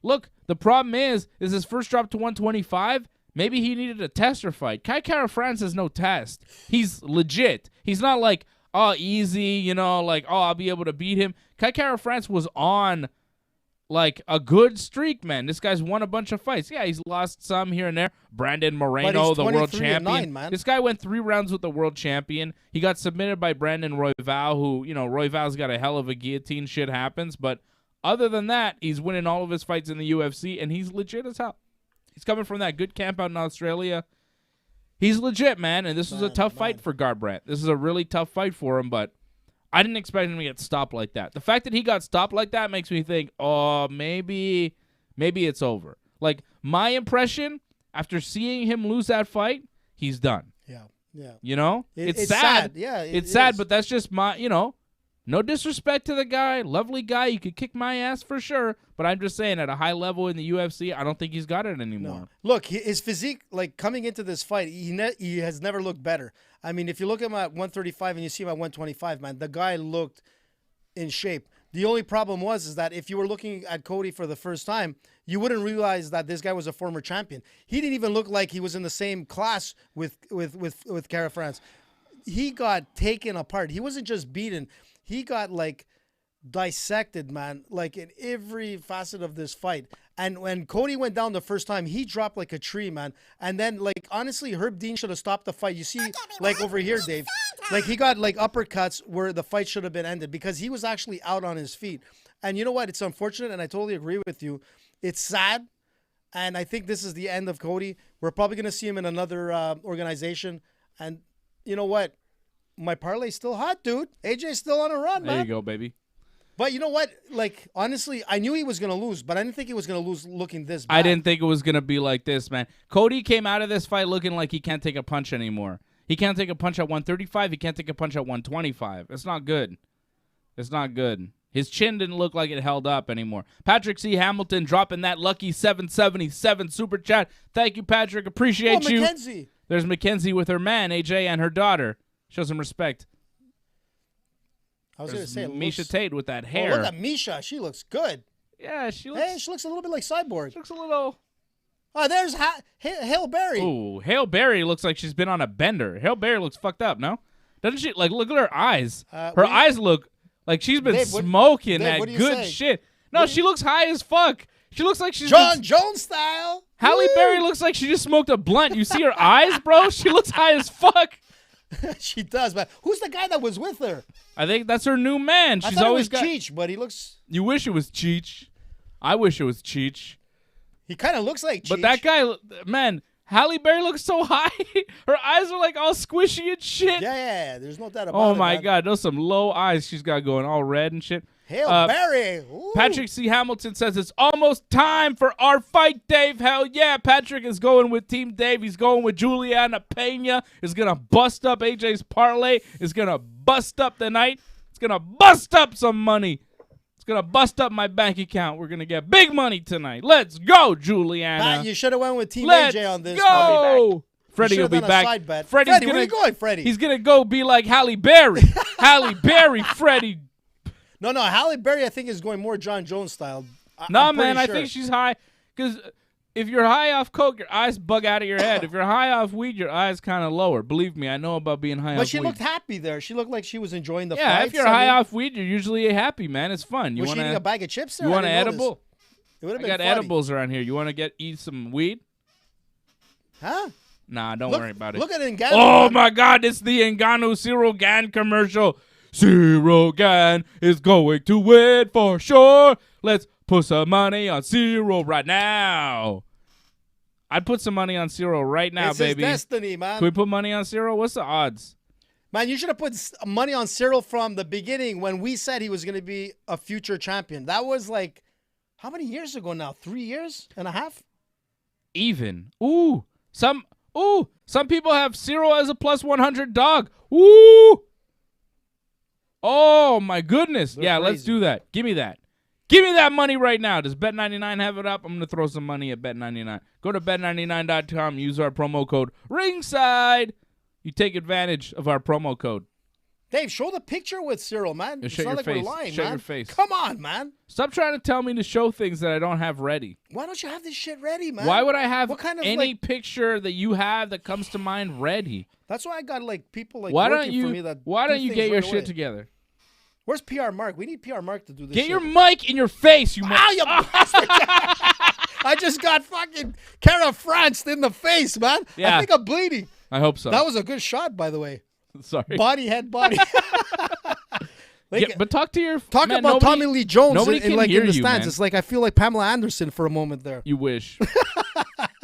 look, the problem is his first drop to 125, maybe he needed a tester fight. Kara France is no test. He's legit. He's not like, oh, easy, like, oh, I'll be able to beat him. Kara France was on, like, a good streak, man. This guy's won a bunch of fights. Yeah, he's lost some here and there. Brandon Moreno, the world champion. This guy went 3 rounds with the world champion. He got submitted by Brandon Royval, who, Royval's got a hell of a guillotine. Shit happens. But other than that, he's winning all of his fights in the UFC, and he's legit as hell. He's coming from that good camp out in Australia. He's legit, man, and this was a tough fight for Garbrandt. This is a really tough fight for him, but I didn't expect him to get stopped like that. The fact that he got stopped like that makes me think, oh, maybe it's over. Like, my impression, after seeing him lose that fight, he's done. Yeah. It's sad. Yeah, it's sad, but that's just my, no disrespect to the guy. Lovely guy. You could kick my ass for sure. But I'm just saying, at a high level in the UFC, I don't think he's got it anymore. No. Look, his physique, like, coming into this fight, he has never looked better. I mean, if you look at him at 135 and you see him at 125, man, the guy looked in shape. The only problem is that if you were looking at Cody for the first time, you wouldn't realize that this guy was a former champion. He didn't even look like he was in the same class with Kara France. He got taken apart. He wasn't just beaten. He got, like, dissected, man, like, in every facet of this fight. And when Cody went down the first time, he dropped like a tree, man. And then, like, honestly, Herb Dean should have stopped the fight. You see, like, over here, Dave, like, he got, like, uppercuts where the fight should have been ended because he was actually out on his feet. And you know what? It's unfortunate, and I totally agree with you. It's sad, and I think this is the end of Cody. We're probably going to see him in another organization. And you know what? My parlay's still hot, dude. AJ's still on a run, man. There you go, baby. But you know what? Like, honestly, I knew he was going to lose, but I didn't think he was going to lose looking this bad. I didn't think it was going to be like this, man. Cody came out of this fight looking like he can't take a punch anymore. He can't take a punch at 135. He can't take a punch at 125. It's not good. It's not good. His chin didn't look like it held up anymore. Patrick C. Hamilton dropping that lucky 777 super chat. Thank you, Patrick. Appreciate you. Mackenzie. There's Mackenzie with her man, AJ, and her daughter. Show some respect. I was going to say, Misha Tate with that hair. Oh, look at Misha. She looks good. Yeah, she looks. Hey, she looks a little bit like Cyborg. She looks a little. Oh, there's Hail Berry. Ooh, Hail Berry looks like she's been on a bender. Hail Berry looks fucked up, no? Doesn't she? Like, look at her eyes. Her eyes look like she's been smoking that good shit. No, she looks high as fuck. She looks like she's John Jones style. Halle Berry looks like she just smoked a blunt. You see her eyes, bro? She looks high as fuck. She does, man. Who's the guy that was with her? I think that's her new man. I She's thought always it was got. Cheech, but he looks. You wish it was Cheech. I wish it was Cheech. He kind of looks like Cheech. But that guy, man, Halle Berry looks so high. Her eyes are like all squishy and shit. Yeah. There's no doubt about it. Oh my man. God, those some low eyes she's got going, all red and shit. Hail Berry. Ooh. Patrick C. Hamilton says it's almost time for our fight, Dave. Hell yeah, Patrick is going with Team Dave. He's going with Juliana Peña. Is gonna bust up AJ's parlay. Is gonna bust up the night. It's gonna bust up some money. It's gonna bust up my bank account. We're gonna get big money tonight. Let's go, Juliana. Pat, you should have went with Team Let's AJ on this. go. Freddie will be done a back. side bet. Freddie's Freddie, gonna, where you going, Freddie? He's gonna go be like Halle Berry. Halle Berry, Freddie. No, Halle Berry, I think, is going more John Jones style. Nah, man, I think she's high. Because if you're high off coke, your eyes bug out of your head. If you're high off weed, your eyes kind of lower. Believe me, I know about being high off weed. But she looked happy there. She looked like she was enjoying the yeah, fights. if you're high off weed, you're usually happy, man. It's fun. Was she eating a bag of chips there? You want an I didn't edible? notice. It would have I been got funny. edibles around here. You want to eat some weed? Huh? Nah, don't worry about it. Look at Ngannou. Oh, my God. It's the Ngannou Cyril Gann commercial. Cyril Gann is going to win for sure. Let's put some money on Cyril right now. I'd put some money on Cyril right now, it's baby. his destiny, man. Can we put money on Cyril? What's the odds? Man, you should have put money on Cyril from the beginning when we said he was going to be a future champion. That was like, how many years ago now? 3 years and a half? Even. Some people have Cyril as a plus 100 dog. Ooh. Oh, my goodness. They're yeah, crazy. Let's do that. Give me that. Give me that money right now. Does Bet99 have it up? I'm going to throw some money at Bet99. Go to Bet99.com. Use our promo code RINGSIDE. You take advantage of our promo code. Dave, show the picture with Cyril, man. It's Show not your like face. we're lying, Show man. your face. Come on, man. Stop trying to tell me to show things that I don't have ready. Why don't you have this shit ready, man? Why would I have What kind of, any like- picture that you have that comes to mind ready? That's why I got like people like Why working don't you? for me that Why do don't you things get your right shit away. together? Where's PR Mark? We need PR Mark to do this Get shit. your mic in your face, you. Ow, you bastard! I just got fucking Cara France in the face, man. Yeah. I think I'm bleeding. I hope so. That was a good shot, by the way. Sorry. Body, head, body. Like, Yeah, but talk to your. talk man, about nobody- Tommy Lee Jones nobody in can like hear in the you, stands. man. It's like I feel like Pamela Anderson for a moment there. You wish.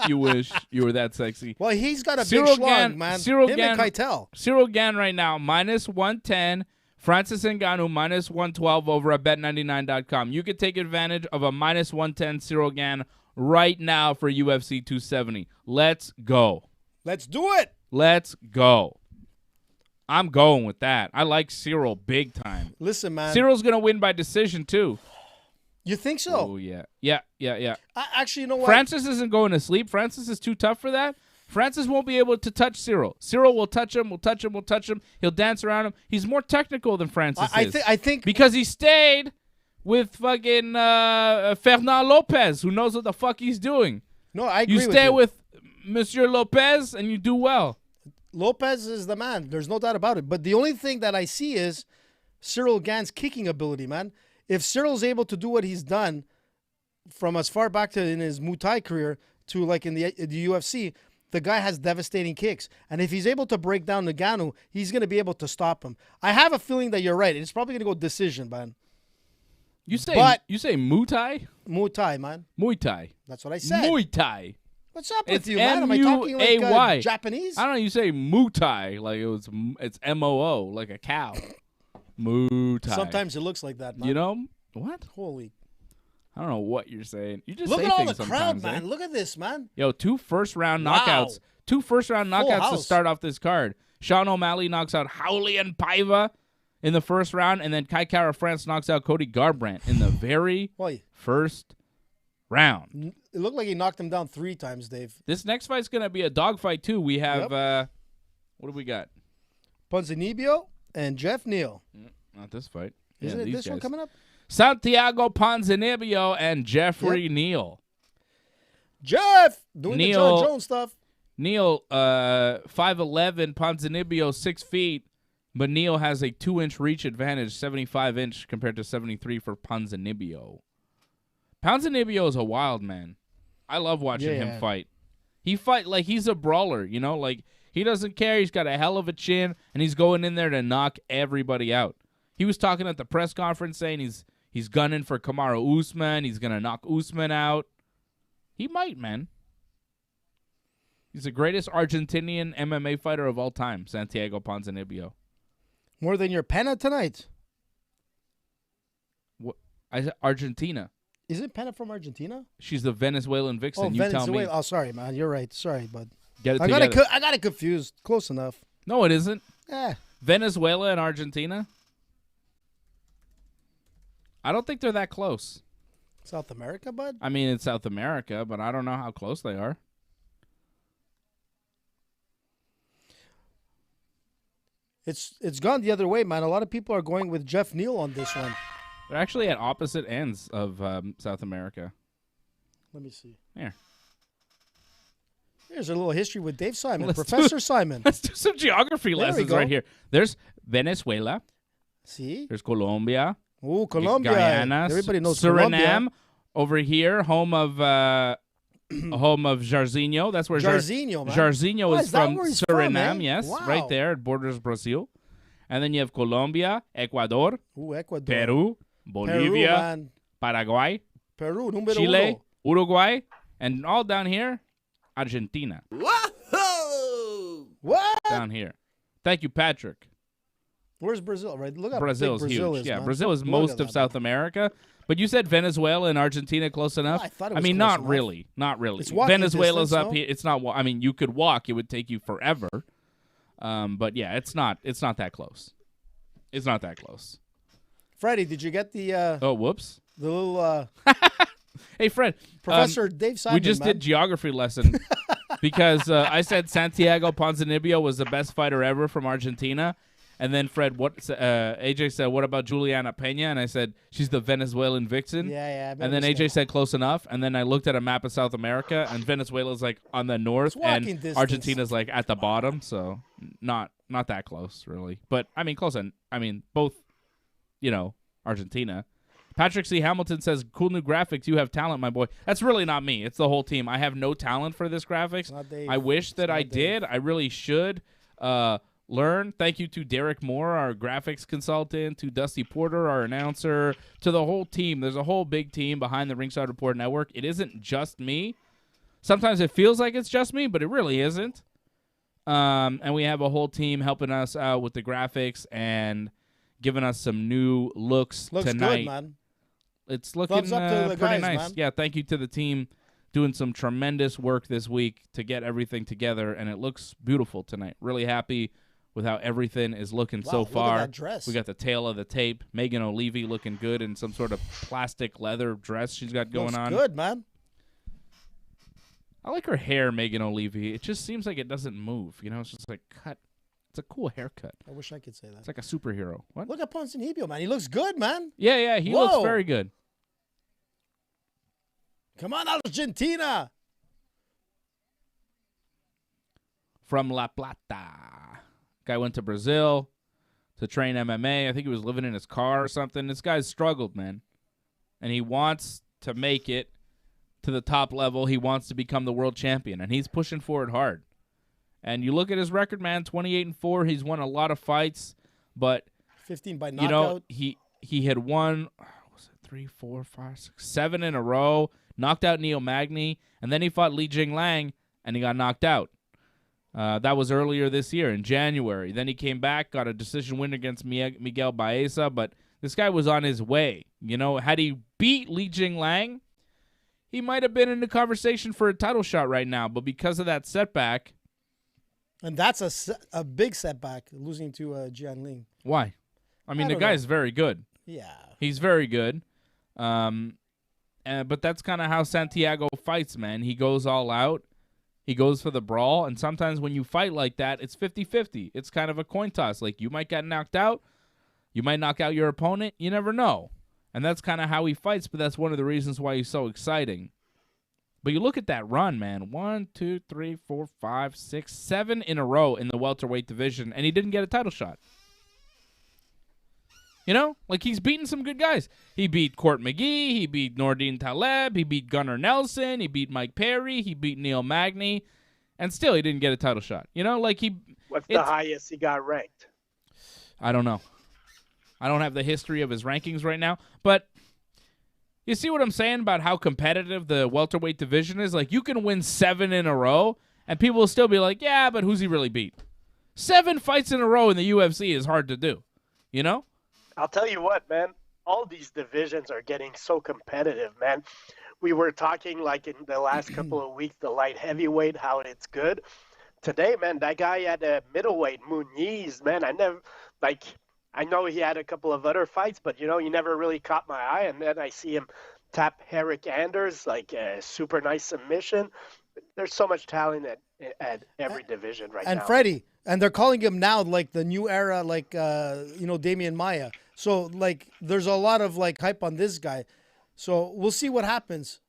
You wish you were that sexy. Well, he's got a Cyril big schlong, Gann- man. Cyril Him Gann- and Keitel. Cyril Gann right now minus 110. Francis Ngannou minus 112 over at Bet99.com. You could take advantage of a minus 110 Cyril Gann right now for UFC 270. Let's go. Let's do it. Let's go. I'm going with that. I like Cyril big time. Listen, man. Cyril's going to win by decision, too. You think so? Oh, yeah. Yeah. Actually, you know what? Francis isn't going to sleep. Francis is too tough for that. Francis won't be able to touch Cyril. Cyril will touch him, will touch him, will touch him. He'll dance around him. He's more technical than Francis is. I think Because he stayed with fucking Fernand Lopez, who knows what the fuck he's doing. no, I agree You with stay you. with Monsieur Lopez, and you do well. Lopez is the man. There's no doubt about it. But the only thing that I see is Cyril Gann's kicking ability, man. If Cyril's able to do what he's done from as far back to in his Muay Thai career to like in the UFC, the guy has devastating kicks. And if he's able to break down Ngannou, he's going to be able to stop him. I have a feeling that you're right. It's probably going to go decision, man. You say Muay Thai? Muay Thai, man. Muay Thai. That's what I said. Muay Thai. What's up with It's you, man? Am I talking like M-U-A-Y. Japanese? I don't know. You say Muay Thai like it's M-O-O, like a cow. Muay Thai. Sometimes it looks like that, man. You know what? Holy. I don't know what you're saying. You just Look say at all things the crowd, sometimes, eh? man. Look at this, man. Yo, 2 first-round Wow. knockouts. 2 first-round Full knockouts to house. start off this card. Sean O'Malley knocks out Howley and Paiva in the first round, and then Kai Kara France knocks out Cody Garbrandt in the very Boy, first round. it looked like he knocked him down 3 times, Dave. This next fight's going to be a dogfight, too. We have, what do we got? Ponzinibbio and Jeff Neal. Not this fight. Isn't it these this one guys. coming up? Santiago Ponzinibbio and Jeffrey Neal. Jeff doing the Neal- John Jones stuff. Neal, 5'11", Ponzinibbio 6 feet, but Neal has a 2-inch reach advantage, 75-inch compared to 73 for Ponzinibbio. Ponzinibbio is a wild man. I love watching him fight. He fight like he's a brawler, you know? Like, he doesn't care. He's got a hell of a chin, and he's going in there to knock everybody out. He was talking at the press conference saying he's gunning for Kamaru Usman. He's going to knock Usman out. He might, man. He's the greatest Argentinian MMA fighter of all time, Santiago Ponzinibbio. More than your Peña tonight. What? I said Argentina. Isn't Peña from Argentina? She's the Venezuelan vixen. Oh, you Venezuela. tell me. Oh, sorry, man. You're right. Sorry, bud. Get it together. I got it confused. Close enough. No, it isn't. Yeah. Venezuela and Argentina? I don't think they're that close. South America, bud? I mean, it's South America, but I don't know how close they are. It's gone the other way, man. A lot of people are going with Jeff Neal on this one. They're actually at opposite ends of South America. Let me see. Here. Here's a little history with Dave Simon, Professor Simon. Let's do some geography lessons right here. There's Venezuela. See? There's Colombia. Oh, Colombia. Guyana. Everybody knows Suriname. Colombia. Over here, home of Jairzinho. That's where Jairzinho, man. Jairzinho is from Suriname. From, eh? Yes, Wow. right there. It borders Brazil. And then you have Colombia, Ecuador, Ecuador. Peru, Bolivia, man. Paraguay, Peru, numero Chile, uno. Uruguay, and all down here, Argentina. Whoa! What? Down here. Thank you, Patrick. Where's Brazil? Right, look how Brazil's big Brazil huge. is, Yeah, man. Brazil is Look most at of that, South man. America. But you said Venezuela and Argentina close enough. Oh, I thought it was mean, close not enough. really. Not really. It's walking Venezuela's distance, up no? here. It's not. I mean, you could walk. It would take you forever. But yeah, it's not. It's not that close. It's not that close. Freddie, did you get the Oh, whoops. the little Hey, Fred. Professor Dave Simon? We just man. did geography lesson because I said Santiago Ponzinibbio was the best fighter ever from Argentina. And then Fred, AJ said, what about Juliana Peña? And I said, she's the Venezuelan vixen. Yeah. And then AJ said close enough. And then I looked at a map of South America, and Venezuela's like on the north, and distance. Argentina's like at the bottom. So not that close, really. But I mean, close. I mean, both, Argentina. Patrick C. Hamilton says, cool new graphics. You have talent, my boy. That's really not me. It's the whole team. I have no talent for this graphics. Not Dave. I wish that I Dave. did. I really should. Learn. Thank you to Derek Moore, our graphics consultant, to Dusty Porter, our announcer, to the whole team. There's a whole big team behind the Ringside Report Network. It isn't just me. Sometimes it feels like it's just me, but it really isn't. And we have a whole team helping us out with the graphics and giving us some new looks Looks tonight. good, man. It's looking Thumbs up to the pretty guys, nice. man. Yeah, thank you to the team doing some tremendous work this week to get everything together, and it looks beautiful tonight. Really happy with how everything is looking so Look at far. that dress. We got the tail of the tape. Megan O'Leary looking good in some sort of plastic leather dress she's got going Looks on. good, man. I like her hair, Megan O'Leary. It just seems like it doesn't move. It's just like cut. It's a cool haircut. I wish I could say that. It's like a superhero. What? Look at Ponzinibbio, man. He looks good, man. Yeah, he Whoa. looks very good. Come on, Argentina. From La Plata. Guy went to Brazil to train MMA. I think he was living in his car or something. This guy's struggled, man. And he wants to make it to the top level. He wants to become the world champion, and he's pushing for it hard. And you look at his record, man, 28-4. He's won a lot of fights, but 15 by knockout. he had won 3, 4, 5, 6, 7 in a row, knocked out Neil Magny, and then he fought Li Jinglang, and he got knocked out. That was earlier this year in January. Then he came back, got a decision win against Miguel Baeza, but this guy was on his way. Had he beat Li Jinglang, he might have been in the conversation for a title shot right now, but because of that setback. And that's a big setback, losing to Jian Ling. Why? I mean, the don't guy's know. very good. Yeah. He's very good. But that's kind of how Santiago fights, man. He goes all out. He goes for the brawl. And sometimes when you fight like that, it's 50-50. It's kind of a coin toss. Like, you might get knocked out. You might knock out your opponent. You never know. And that's kind of how he fights, but that's one of the reasons why he's so exciting. But you look at that run, man. 1, 2, 3, 4, 5, 6, 7 in a row in the welterweight division, and he didn't get a title shot. You know, like he's beaten some good guys. He beat Court McGee. He beat Nordine Taleb. He beat Gunnar Nelson. He beat Mike Perry. He beat Neil Magny. And still, he didn't get a title shot. You know, like What's the highest he got ranked? I don't know. I don't have the history of his rankings right now. But you see what I'm saying about how competitive the welterweight division is? Like, you can win 7 in a row, and people will still be like, yeah, but who's he really beat? 7 fights in a row in the UFC is hard to do. You know? I'll tell you what, man. All these divisions are getting so competitive, man. We were talking, like, in the last couple of weeks, the light heavyweight, how it's good. Today, man, that guy at middleweight, Muniz, man, I know he had a couple of other fights, but, you know, he never really caught my eye. And then I see him tap Eric Anders, like a super nice submission. There's so much talent at every division right now. And Freddie, and they're calling him now like the new era, like, Damian Maia. So, like, there's a lot of, like, hype on this guy. So we'll see what happens.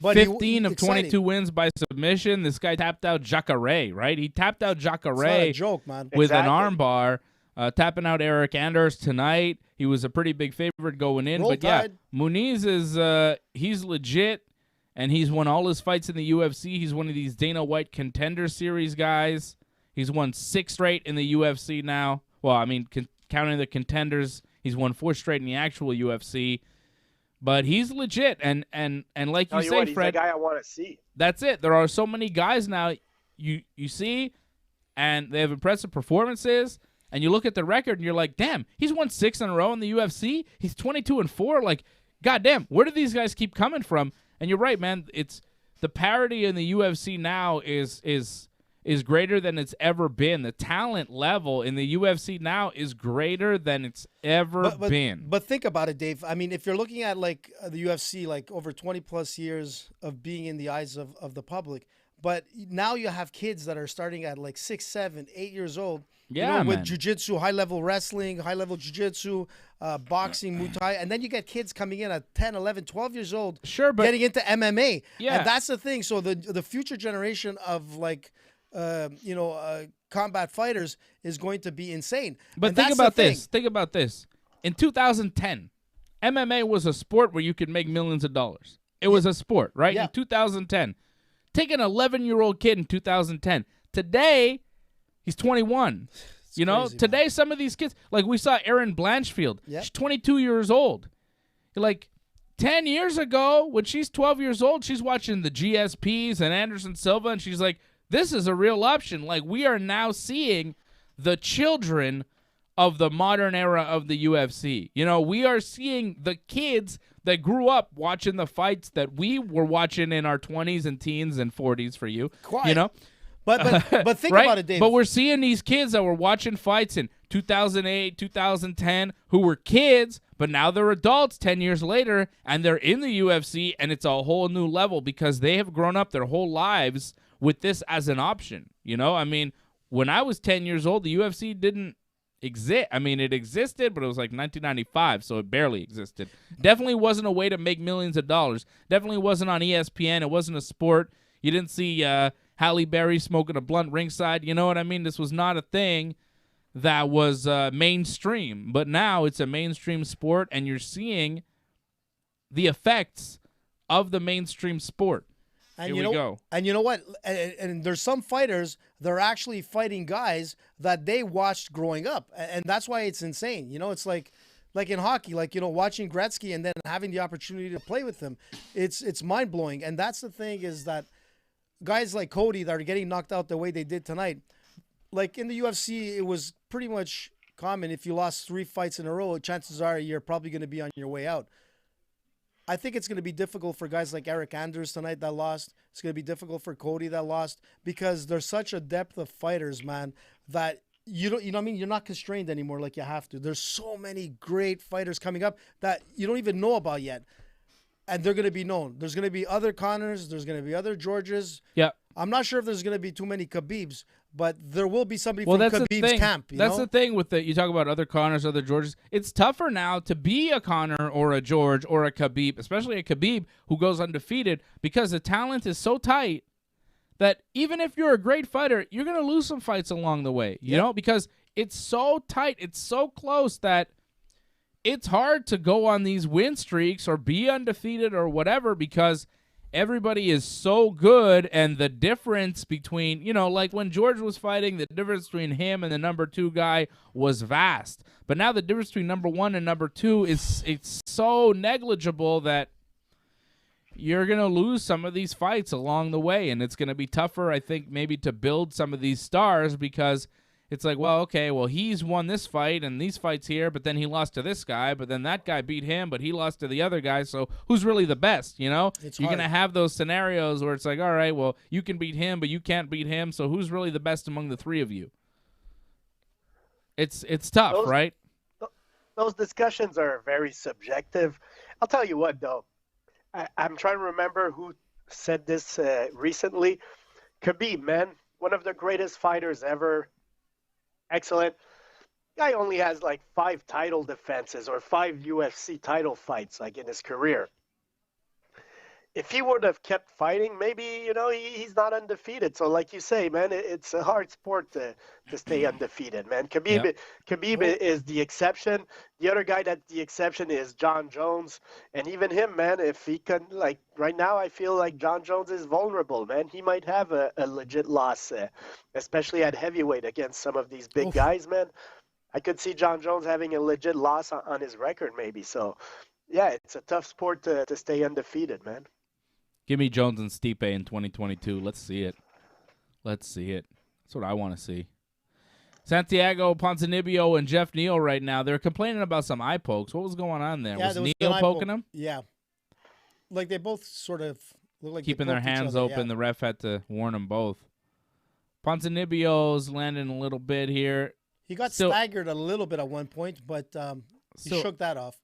But 15 of 22 wins by submission. This guy tapped out Jacare, right? He tapped out Jacare it's not a joke, man. with an armbar, tapping out Eric Anders tonight. He was a pretty big favorite going in. Roll but, Tide. yeah, Muniz is he's legit, and he's won all his fights in the UFC. He's one of these Dana White Contender Series guys. He's won 6 straight in the UFC now. Well, I mean, counting the contenders, he's won 4 straight in the actual UFC. But he's legit, and like you say, he's Fred, the guy I want to see. That's it. There are so many guys now you see, and they have impressive performances, and you look at the record, and you're like, damn, he's won 6 in a row in the UFC. He's 22-4. Like, goddamn, where do these guys keep coming from? And you're right, man. It's the parity in the UFC now is greater than it's ever been. The talent level in the UFC now is greater than it's ever been. But think about it, Dave. I mean, if you're looking at, like, the UFC, like, over 20-plus years of being in the eyes of the public, but now you have kids that are starting at, like, 6, 7, 8 years old. Yeah, with jiu-jitsu, high-level wrestling, high-level jiu-jitsu, boxing, Muay Thai. And then you get kids coming in at 10, 11, 12 years old getting into MMA. Yeah. And that's the thing. So the future generation of, like, combat fighters is going to be insane. But think about this. Think about this. In 2010, MMA was a sport where you could make millions of dollars. It was a sport, right? Yeah. In 2010. Take an 11-year-old kid in 2010. Today, he's 21. It's crazy, today man. some of these kids, like we saw Erin Blanchfield. Yep. She's 22 years old. Like 10 years ago, when she's 12 years old, she's watching the GSPs and Anderson Silva, and she's like, this is a real option. Like, we are now seeing the children of the modern era of the UFC. We are seeing the kids that grew up watching the fights that we were watching in our 20s and teens and 40s for you. Quiet. But think right? about it, Dave. But we're seeing these kids that were watching fights in 2008, 2010, who were kids, but now they're adults 10 years later, and they're in the UFC, and it's a whole new level because they have grown up their whole lives with this as an option. I mean, when I was 10 years old, the UFC didn't exist. I mean, it existed, but it was like 1995, so it barely existed. Definitely wasn't a way to make millions of dollars. Definitely wasn't on ESPN. It wasn't a sport. You didn't see Halle Berry smoking a blunt ringside. You know what I mean? This was not a thing that was mainstream, but now it's a mainstream sport, and you're seeing the effects of the mainstream sport. And Here we go. And you know what? And there's some fighters that are actually fighting guys that they watched growing up. And that's why it's insane. It's like in hockey, watching Gretzky and then having the opportunity to play with him. It's mind-blowing. And that's the thing is that guys like Cody that are getting knocked out the way they did tonight, like in the UFC, it was pretty much common. If you lost 3 fights in a row, chances are you're probably going to be on your way out. I think it's going to be difficult for guys like Eric Anders tonight that lost. It's going to be difficult for Cody that lost because there's such a depth of fighters, man, that you know what I mean? You're not constrained anymore like you have to. There's so many great fighters coming up that you don't even know about yet. And they're going to be known. There's going to be other Connors. There's going to be other Georges. Yeah. I'm not sure if there's going to be too many Khabibs, but there will be somebody Well, from that's the Khabib's thing. camp. That's the thing with you talk about other Connors, other Georges. It's tougher now to be a Connor or a George or a Khabib, especially a Khabib who goes undefeated, because the talent is so tight that even if you're a great fighter, you're going to lose some fights along the way, you know, because it's so tight, it's so close that it's hard to go on these win streaks or be undefeated or whatever because everybody is so good, and the difference between, like when George was fighting, the difference between him and the number 2 guy was vast. But now the difference between number 1 and number 2 it's so negligible that you're going to lose some of these fights along the way, and it's going to be tougher, I think, maybe to build some of these stars because it's like, well, okay, well, he's won this fight and these fights here, but then he lost to this guy, but then that guy beat him, but he lost to the other guy, so who's really the best, You're going to have those scenarios where it's like, all right, well, you can beat him, but you can't beat him, so who's really the best among the 3 of you? It's tough, right? Those discussions are very subjective. I'll tell you what, though. I'm trying to remember who said this recently. Khabib, man, one of the greatest fighters ever. Excellent. Guy only has like 5 title defenses or 5 UFC title fights like in his career. If he would have kept fighting, maybe, he's not undefeated. So like you say, man, it's a hard sport to stay undefeated, man. Khabib is the exception. The other guy that's the exception is John Jones. And even him, man, if he can, like right now, I feel like John Jones is vulnerable, man. He might have a legit loss, especially at heavyweight against some of these big guys, man. I could see John Jones having a legit loss on his record maybe. So, yeah, it's a tough sport to stay undefeated, man. Give me Jones and Stipe in 2022. Let's see it. That's what I want to see. Santiago Ponzinibbio and Jeff Neal right now. They're complaining about some eye pokes. What was going on there? Was Neal poking him? Yeah. Like they both sort of look like keeping their hands open. Yeah. The ref had to warn them both. Ponzinibbio's landing a little bit here. He got staggered a little bit at one point, but he shook that off.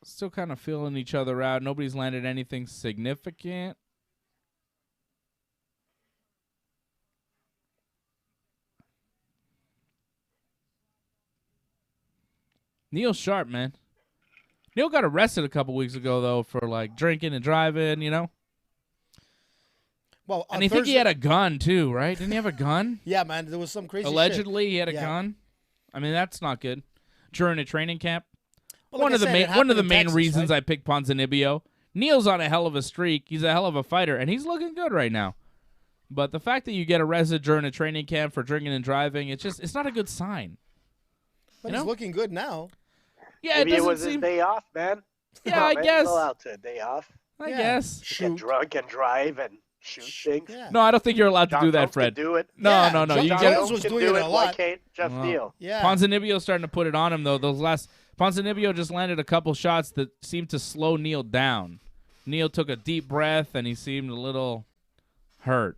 Still kind of feeling each other out. Nobody's landed anything significant. Neal's sharp, man. Neal got arrested a couple weeks ago, though, for, like, drinking and driving, Well, and I think he had a gun, too, right? Didn't he have a gun? Yeah, man. There was some crazy Allegedly, shit. He had a gun. I mean, that's not good. During a training camp. Well, one of the main reasons I picked Ponzinibbio. Neal's on a hell of a streak. He's a hell of a fighter, and he's looking good right now. But the fact that you get arrested during a training camp for drinking and driving, it's not a good sign. But he's looking good now. Yeah, maybe it was his day off, man. Yeah, I guess. Go out to a day off. I guess. Get drunk and drive and shoot things. Yeah. No, I don't think you're allowed to do that, Fred. Do it. No. John Jones was doing it a lot. Jeff Neal. Yeah. Ponzinibbio's starting to put it on him, though. Ponzinibbio just landed a couple shots that seemed to slow Neal down. Neal took a deep breath, and he seemed a little hurt.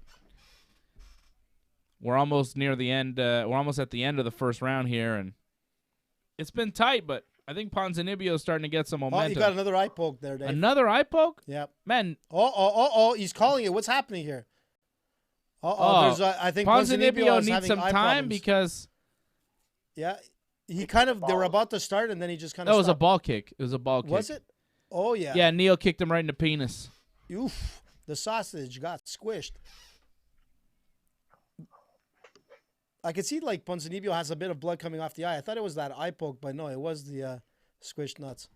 We're almost near the end. We're almost at the end of the first round here, and it's been tight, but I think Ponzinibbio's starting to get some momentum. Oh, he got another eye poke there, Dave. Another eye poke? Yeah. Man. Oh, he's calling it. What's happening here? I think Ponzinibbio needs some time because... Yeah. They were about to start, and then he just kind of That was a ball kick. It was a ball kick. Was it? Oh, yeah. Yeah, Neal kicked him right in the penis. Oof. The sausage got squished. I could see, like, Ponzinibbio has a bit of blood coming off the eye. I thought it was that eye poke, but no, it was the squished nuts.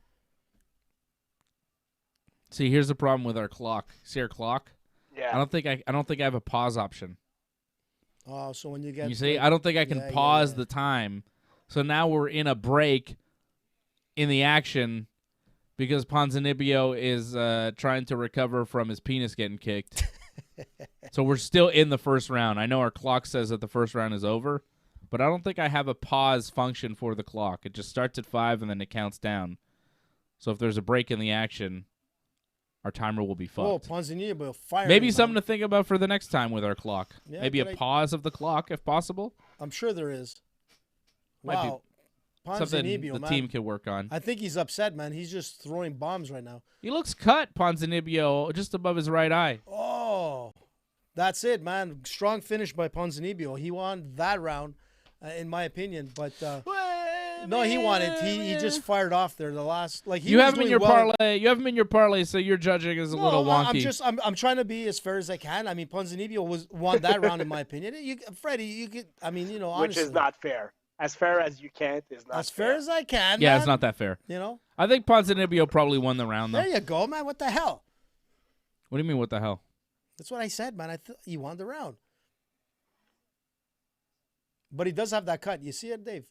See, here's the problem with our clock. See our clock? Yeah. I don't think I have a pause option. Oh, so when you get... You see, I don't think I can pause the time. So now we're in a break in the action because Ponzinibbio is trying to recover from his penis getting kicked. So we're still in the first round. I know our clock says that the first round is over, but I don't think I have a pause function for the clock. It just starts at 5 and then it counts down. So if there's a break in the action, our timer will be fucked. Oh, Ponzinibbio firing. Maybe something to think about for the next time with our clock. Yeah, maybe a pause of the clock if possible. I'm sure there is. Might wow. Something Ponzinibbio, the team could work on. I think he's upset, man. He's just throwing bombs right now. He looks cut, Ponzinibbio, just above his right eye. Oh, that's it, man. Strong finish by Ponzinibbio. He won that round, in my opinion. But no, he won it. He just fired off there. The last, like he you was have him in your parlay. You have him in your parlay, so your judging is a little wonky. I'm trying to be as fair as I can. I mean, Ponzinibbio won that round, in my opinion. Freddie, you could. I mean, honestly, which is not fair. as fair as you can't is not As fair as I can. Yeah, man. it's not that fair. You know. I think Ponzinibbio probably won the round, though. There you go, man. What the hell? What do you mean, what the hell? That's what I said, man. I thought he won the round. But he does have that cut. You see it, Dave?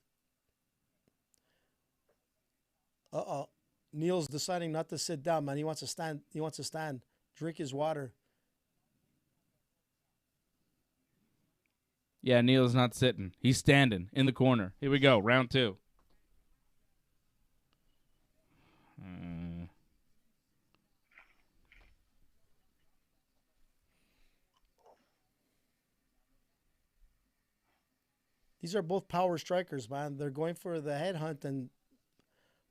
Uh-oh. Neil's deciding not to sit down, man. He wants to stand. He wants to stand. Drink his water. Yeah, Neil's not sitting. He's standing in the corner. Here we go, round 2. These are both power strikers, man. They're going for the headhunt, and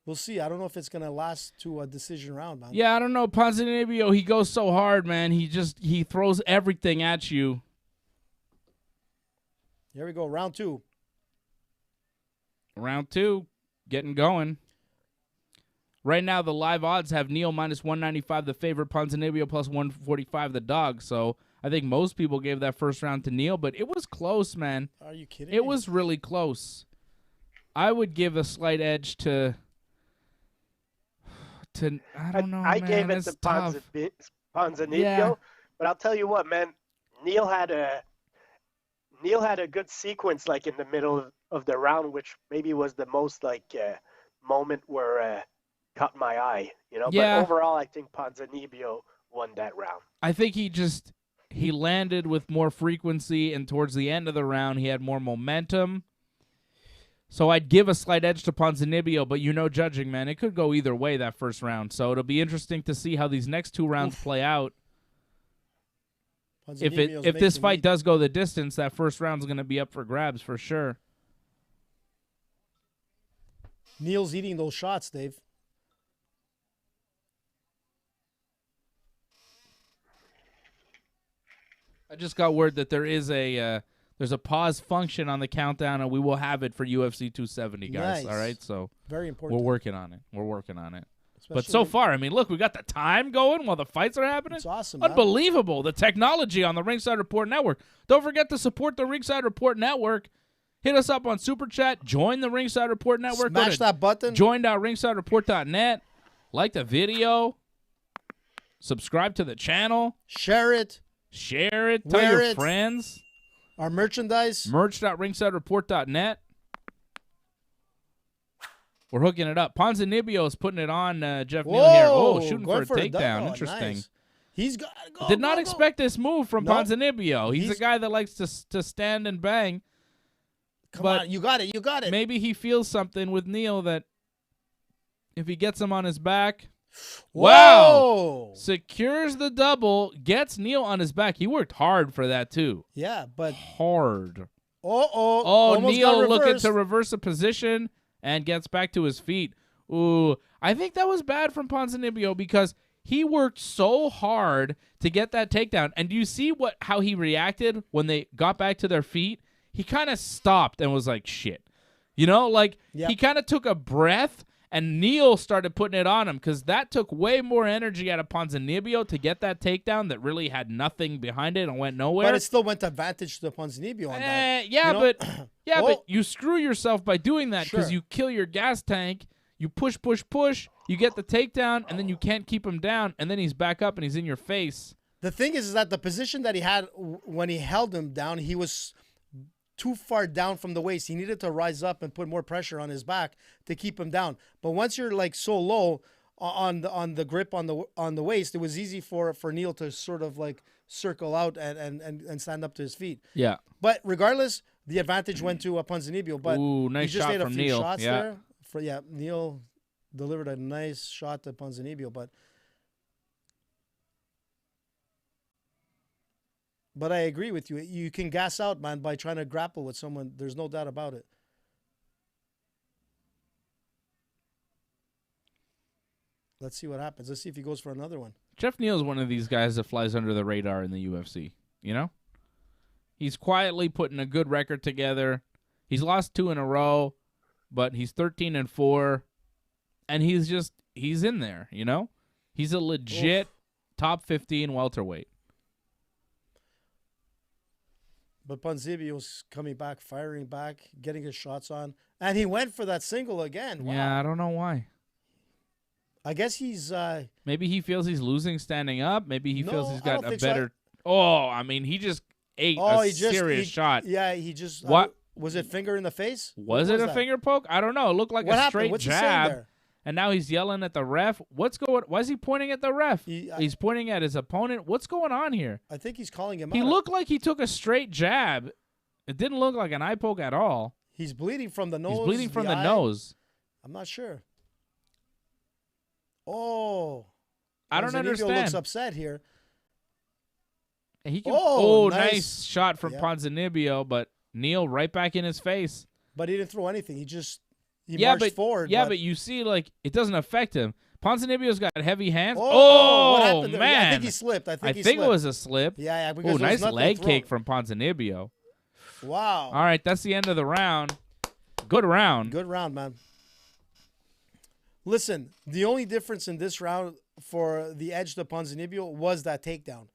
we'll see. I don't know if it's going to last to a decision round, man. Yeah, I don't know. Ponzinibbio, he goes so hard, man. He throws everything at you. Here we go, round 2. Round 2, getting going. Right now, the live odds have Neil minus 195, the favorite, Ponzinibbio plus 145, the dog. So I think most people gave that first round to Neil, but it was close, man. Are you kidding It me? was really close. I would give a slight edge to I don't know, I man. gave it It's to tough. Ponzinibbio, Yeah. but I'll tell you what, man. Neil had a good sequence like in the middle of the round, which maybe was the most moment where caught my eye, you know. Yeah. But overall, I think Ponzinibbio won that round. I think he landed with more frequency, and towards the end of the round, he had more momentum. So I'd give a slight edge to Ponzinibbio, but judging, man, it could go either way that first round. So it'll be interesting to see how these next 2 rounds play out. If this fight does go the distance, that first round's going to be up for grabs for sure. Neil's eating those shots, Dave. I just got word that there's a pause function on the countdown, and we will have it for UFC 270, guys. Nice. All right, so Very important. we're working on it. But Especially so when- far, I mean, look, we got the time going while the fights are happening. It's awesome, man. Unbelievable. The technology on the Ringside Report Network. Don't forget to support the Ringside Report Network. Hit us up on Super Chat. Join the Ringside Report Network. Go Smash to that button. Join.ringsidereport.net. Like the video. Subscribe to the channel. Share it. Share it. Tell Wear your it. friends. Our merchandise. Merch.ringsidereport.net. We're hooking it up. Ponzinibbio is putting it on Jeff Neal here. Oh, shooting for going a takedown. oh, Interesting. nice. He's got to go. Did not go, go. expect this move from Nope. Ponzinibbio. He's a He's- guy that likes to stand and bang. Come but on, you got it. You got it. Maybe he feels something with Neil that if he gets him on his back. Whoa! Wow! Secures the double, gets Neil on his back. He worked hard for that too. Yeah, but Hard. oh, Oh, Neil looking reversed. to reverse a position and gets back to his feet. Ooh, I think that was bad from Ponzinibbio because he worked so hard to get that takedown. And do you see how he reacted when they got back to their feet? He kind of stopped and was like, shit. You know, like Yep. he kind of took a breath and Neil started putting it on him because that took way more energy out of Ponzinibbio to get that takedown that really had nothing behind it and went nowhere. But it still went advantage to Ponzinibbio on that. Yeah, you know? but Oh. but you screw yourself by doing that because Sure. you kill your gas tank. You push, you get the takedown, and then you can't keep him down, and then he's back up and he's in your face. The thing is that the position that he had when he held him down, he was too far down from the waist. He needed to rise up and put more pressure on his back to keep him down. But once you're like so low on the grip on the waist, it was easy for Neil to sort of like circle out and stand up to his feet. Yeah. But regardless, the advantage went to Ponzinibbio. But Ooh, nice he just shot made a from few Neil. shots Yeah. there. Neil delivered a nice shot to Ponzinibbio, but I agree with you. You can gas out, man, by trying to grapple with someone. There's no doubt about it. Let's see what happens. Let's see if he goes for another one. Jeff Neal's one of these guys that flies under the radar in the UFC, you know? He's quietly putting a good record together. He's lost 2 in a row, but he's 13-4, and he's in there, you know? He's a legit top 15 welterweight. But Ponzibbio's coming back, firing back, getting his shots on. And he went for that single again. Wow. Yeah, I don't know why. I guess he's... Maybe he feels he's losing standing up. Maybe he feels he's I got don't a think better... so. Oh, I mean, he just ate a serious shot. Yeah, he just... What? Was it finger in the face? Was it a finger poke? I don't know. It looked like What a happened? straight What's he saying jab. there? And now he's yelling at the ref. Why is he pointing at the ref? He's pointing at his opponent. What's going on here? I think he's calling him out. He looked like he took a straight jab. It didn't look like an eye poke at all. He's bleeding from the nose. He's bleeding from the eye. nose. I'm not sure. Oh. I don't Ponzinibbio understand. looks upset here. He can, Oh, nice shot from Yeah. Ponzinibbio, but Neil right back in his face. But he didn't throw anything. He just marched forward. Yeah, but you see, like, it doesn't affect him. Ponzinibbio's got heavy hands. What happened there? Man. Yeah, I think he slipped. I think it was a slip. Yeah, Oh, because there was nice nothing leg thrown. kick from Ponzinibbio. Wow. All right, that's the end of the round. Good round. Good round, man. Listen, the only difference in this round for the edge to Ponzinibbio was that takedown.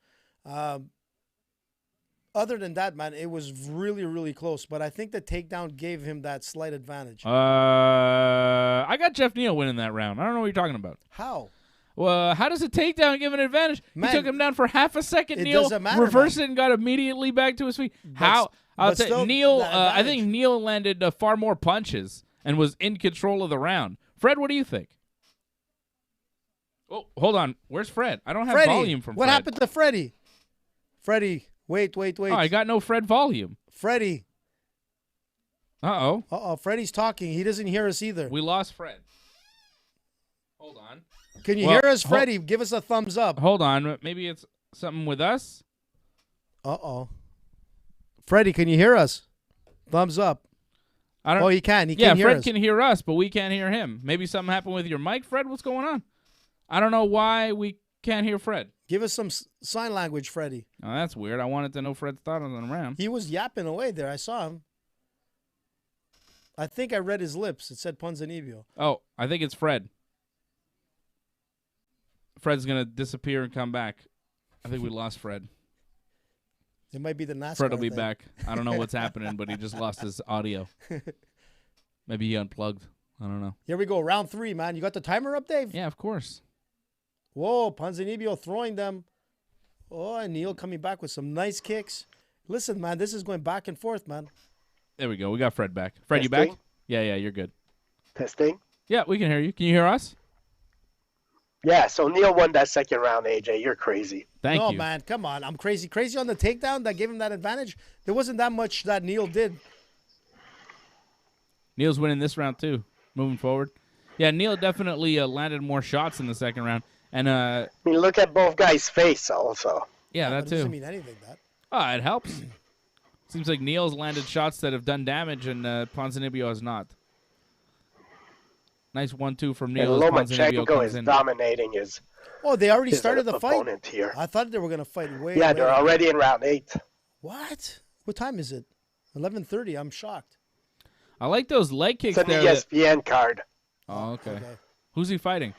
Other than that, man, it was really, really close. But I think the takedown gave him that slight advantage. I got Jeff Neal winning that round. I don't know what you're talking about. How? Well, how does a takedown give an advantage? Man, he took him down for half a second. it Neil doesn't matter, reversed man. it and got immediately back to his feet. But I'll say still, Neil. the I think advantage. Neil landed far more punches and was in control of the round. Fred, what do you think? Oh, hold on. Where's Fred? I don't have Freddie, volume from what Fred. happened to Freddie? Freddie, wait. Oh, I got no Fred volume. Freddie. Uh-oh. Uh-oh, Freddie's talking. He doesn't hear us either. We lost Fred. Hold on. Can you Well, hear us, Freddie? Give us a thumbs up. Hold on. Maybe it's something with us? Uh-oh. Freddie, can you hear us? Thumbs up. I don't. Oh, he can. He Yeah, can hear Fred us. can hear us, but we can't hear him. Maybe something happened with your mic, Fred. What's going on? I don't know why we can't hear Fred. Give us some sign language, Freddie. Oh, that's weird. I wanted to know Fred's thought on the round. He was yapping away there. I saw him. I think I read his lips. It said Ponzinibbio. Oh, I think it's Fred. Fred's going to disappear and come back. I think we lost Fred. It might be the NASCAR Fred will be thing. back. I don't know what's happening, but he just lost his audio. Maybe he unplugged. I don't know. Here we go. Round 3, man. You got the timer up, Dave? Yeah, of course. Whoa, Ponzinibbio throwing them. Oh, and Neil coming back with some nice kicks. Listen, man, this is going back and forth, man. There we go. We got Fred back. Fred, you back? Testing. Yeah, you're good. Testing. Yeah, we can hear you. Can you hear us? Yeah, so Neil won that second round, AJ. You're crazy. Thank No, you. man, come on. I'm crazy. Crazy on the takedown that gave him that advantage. There wasn't that much that Neil did. Neil's winning this round, too, moving forward. Yeah, Neil definitely landed more shots in the second round. And, I mean, look at both guys' face also. yeah, that But it doesn't too. mean anything, that. Oh, it helps. Seems like Neil's landed shots that have done damage, and Ponzinibbio has not. Nice 1-2 from Neil. And as Ponzinibbio Lomachenko comes is in. dominating his Oh, they already his started the fight? opponent here. I thought they were going to fight way Yeah, way they're later. already in round 8. What? What time is it? 11:30. I'm shocked. I like those leg kicks It's an there. that- ESPN card. Oh, okay. Okay. Who's he fighting?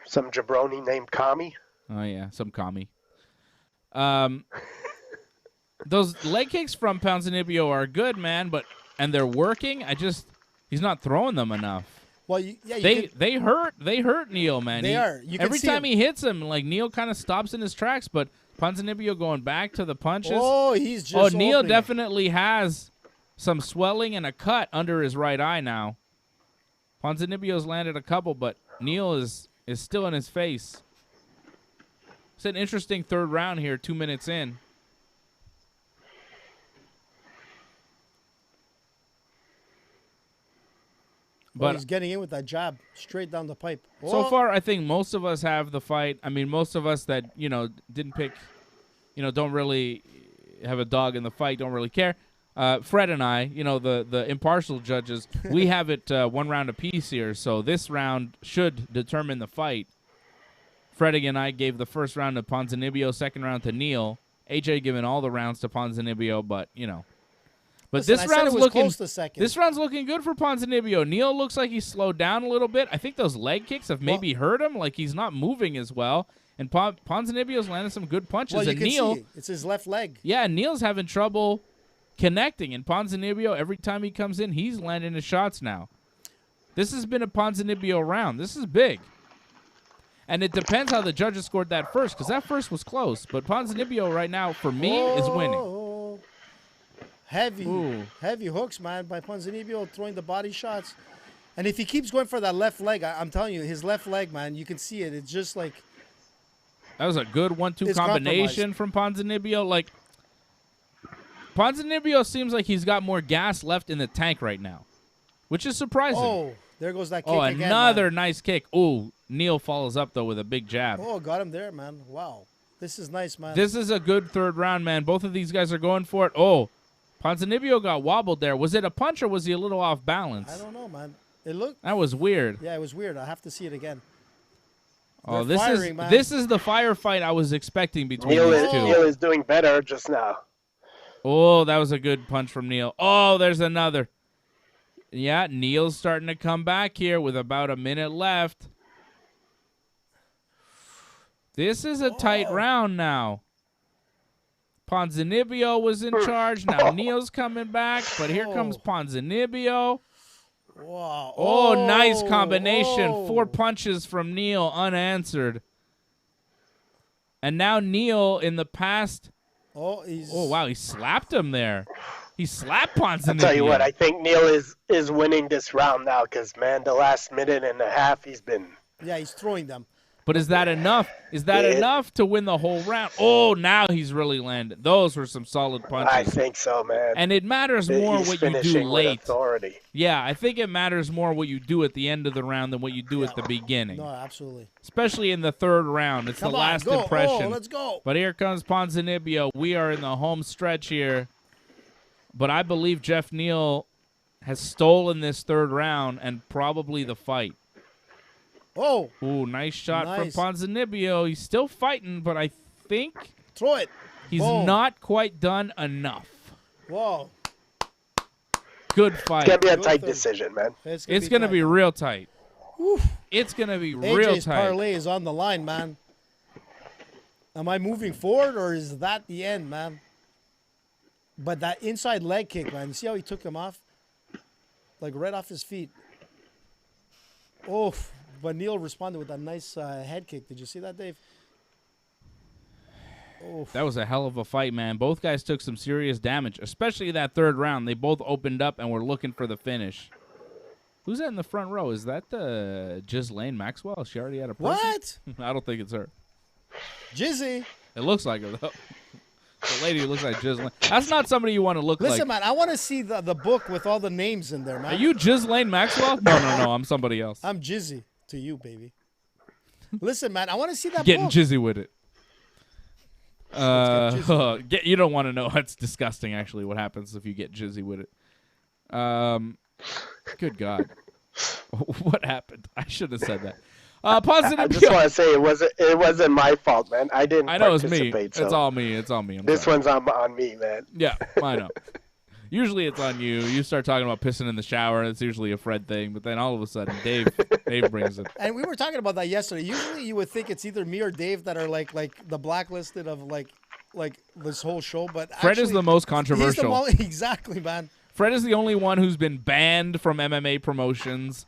Some jabroni named Kami. Oh, yeah, some commie. Those leg kicks from Ponzinibbio are good, man, and they're working. He's not throwing them enough. Well, you can, They hurt Neil, man. They are. You can every see time him. he hits him, like Neil kind of stops in his tracks, but Ponzinibbio going back to the punches. Oh, he's just Neil opening. definitely has some swelling and a cut under his right eye now. Ponzinibbio's landed a couple, but Neil is still in his face. It's an interesting third round here, 2 minutes in. But he's getting in with that jab straight down the pipe. so Oh, far, I think most of us have the fight. I mean, most of us that, didn't pick, don't really have a dog in the fight, don't really care. Fred and I, the impartial judges, we have it 1 round apiece here. So this round should determine the fight. Fred and I gave the first round to Ponzinibbio, second round to Neil. AJ giving all the rounds to Ponzinibbio, but But listen, this I said it round's was looking close to second. This round's looking good for Ponzinibbio. Neil looks like he's slowed down a little bit. I think those leg kicks have maybe hurt him, like he's not moving as well. And Ponzinibbio's landing some good punches. Well, you and can Neil, see it's his left leg. yeah, Neil's having trouble connecting. And Ponzinibbio, every time he comes in, he's landing his shots now. This has been a Ponzinibbio round. This is big. And it depends how the judges scored that first, because that first was close. But Ponzinibbio right now, for me, is winning. Heavy hooks, man, by Ponzinibbio, throwing the body shots. And if he keeps going for that left leg, I'm telling you, his left leg, man, you can see it. It's just like... That was a good 1-2 combination from Ponzinibbio. Like, Ponzinibbio seems like he's got more gas left in the tank right now, which is surprising. Oh, there goes that kick again, another man. nice kick. Oh, Neil follows up, though, with a big jab. Oh, got him there, man. Wow. This is nice, man. This is a good third round, man. Both of these guys are going for it. Oh, Ponzinibbio got wobbled there. Was it a punch or was he a little off balance? I don't know, man. It looked... That was weird. Yeah, it was weird. I have to see it again. Oh, They're firing, man. This is the firefight I was expecting between Neil these two. Neil is doing better just now. Oh, that was a good punch from Neil. Oh, there's another. Yeah, Neil's starting to come back here with about a minute left. This is a tight round now. Ponzinibbio was in charge. Now Neil's coming back, but here comes Ponzinibbio. Wow. Oh, nice combination. 4 punches from Neil unanswered. And now Neil in the past. Oh, wow, he slapped him there. He slapped Ponzinibbio. I'll tell you what, I think Neil is winning this round now because, man, the last minute and a half he's been... Yeah, he's throwing them. But is that enough? Is that enough to win the whole round? Oh, now he's really landed. Those were some solid punches. I think so, man. And it matters more what you do late. Authority. Yeah, I think it matters more what you do at the end of the round than what you do at the beginning. No, absolutely. Especially in the third round. It's the last impression. Oh, let's go. But here comes Ponzinibbio. We are in the home stretch here. But I believe Jeff Neal has stolen this third round and probably the fight. Oh. Ooh, nice shot from Ponzinibbio. He's still fighting, but I think throw it. He's not quite done enough. Whoa. Good fight. It's going to be a tight decision, man. It's going to be real tight. Oof. It's going to be real AJ's tight. parlay is on the line, man. Am I moving forward or is that the end, man? But that inside leg kick, man. You see how he took him off? Like right off his feet. Oh, but Neil responded with a nice head kick. Did you see that, Dave? Oh. That was a hell of a fight, man. Both guys took some serious damage, especially that third round. They both opened up and were looking for the finish. Who's that in the front row? Is that Ghislaine Maxwell? Is she already had a person? What? I don't think it's her. Jizzy. It looks like her, though. The lady who looks like Ghislaine. That's not somebody you want to look like. Listen, man, I want to see the book with all the names in there, man. Are you Ghislaine Maxwell? No, I'm somebody else. I'm Jizzy to you, baby. Listen, man, I want to see that Getting book. jizzy with it. You don't want to know. It's disgusting, actually, what happens if you get jizzy with it. Good God. What happened? I should have said that. Positive. I just want to say it wasn't my fault, man. I didn't. I know it's me. So it's all me. It's on me. This sorry. one's on me, man. Yeah, I know. Usually it's on you. You start talking about pissing in the shower, and it's usually a Fred thing. But then all of a sudden, Dave brings it. And we were talking about that yesterday. Usually you would think it's either me or Dave that are like the blacklisted of like this whole show. But Fred actually, is the most controversial. Exactly, man. Fred is the only one who's been banned from MMA promotions.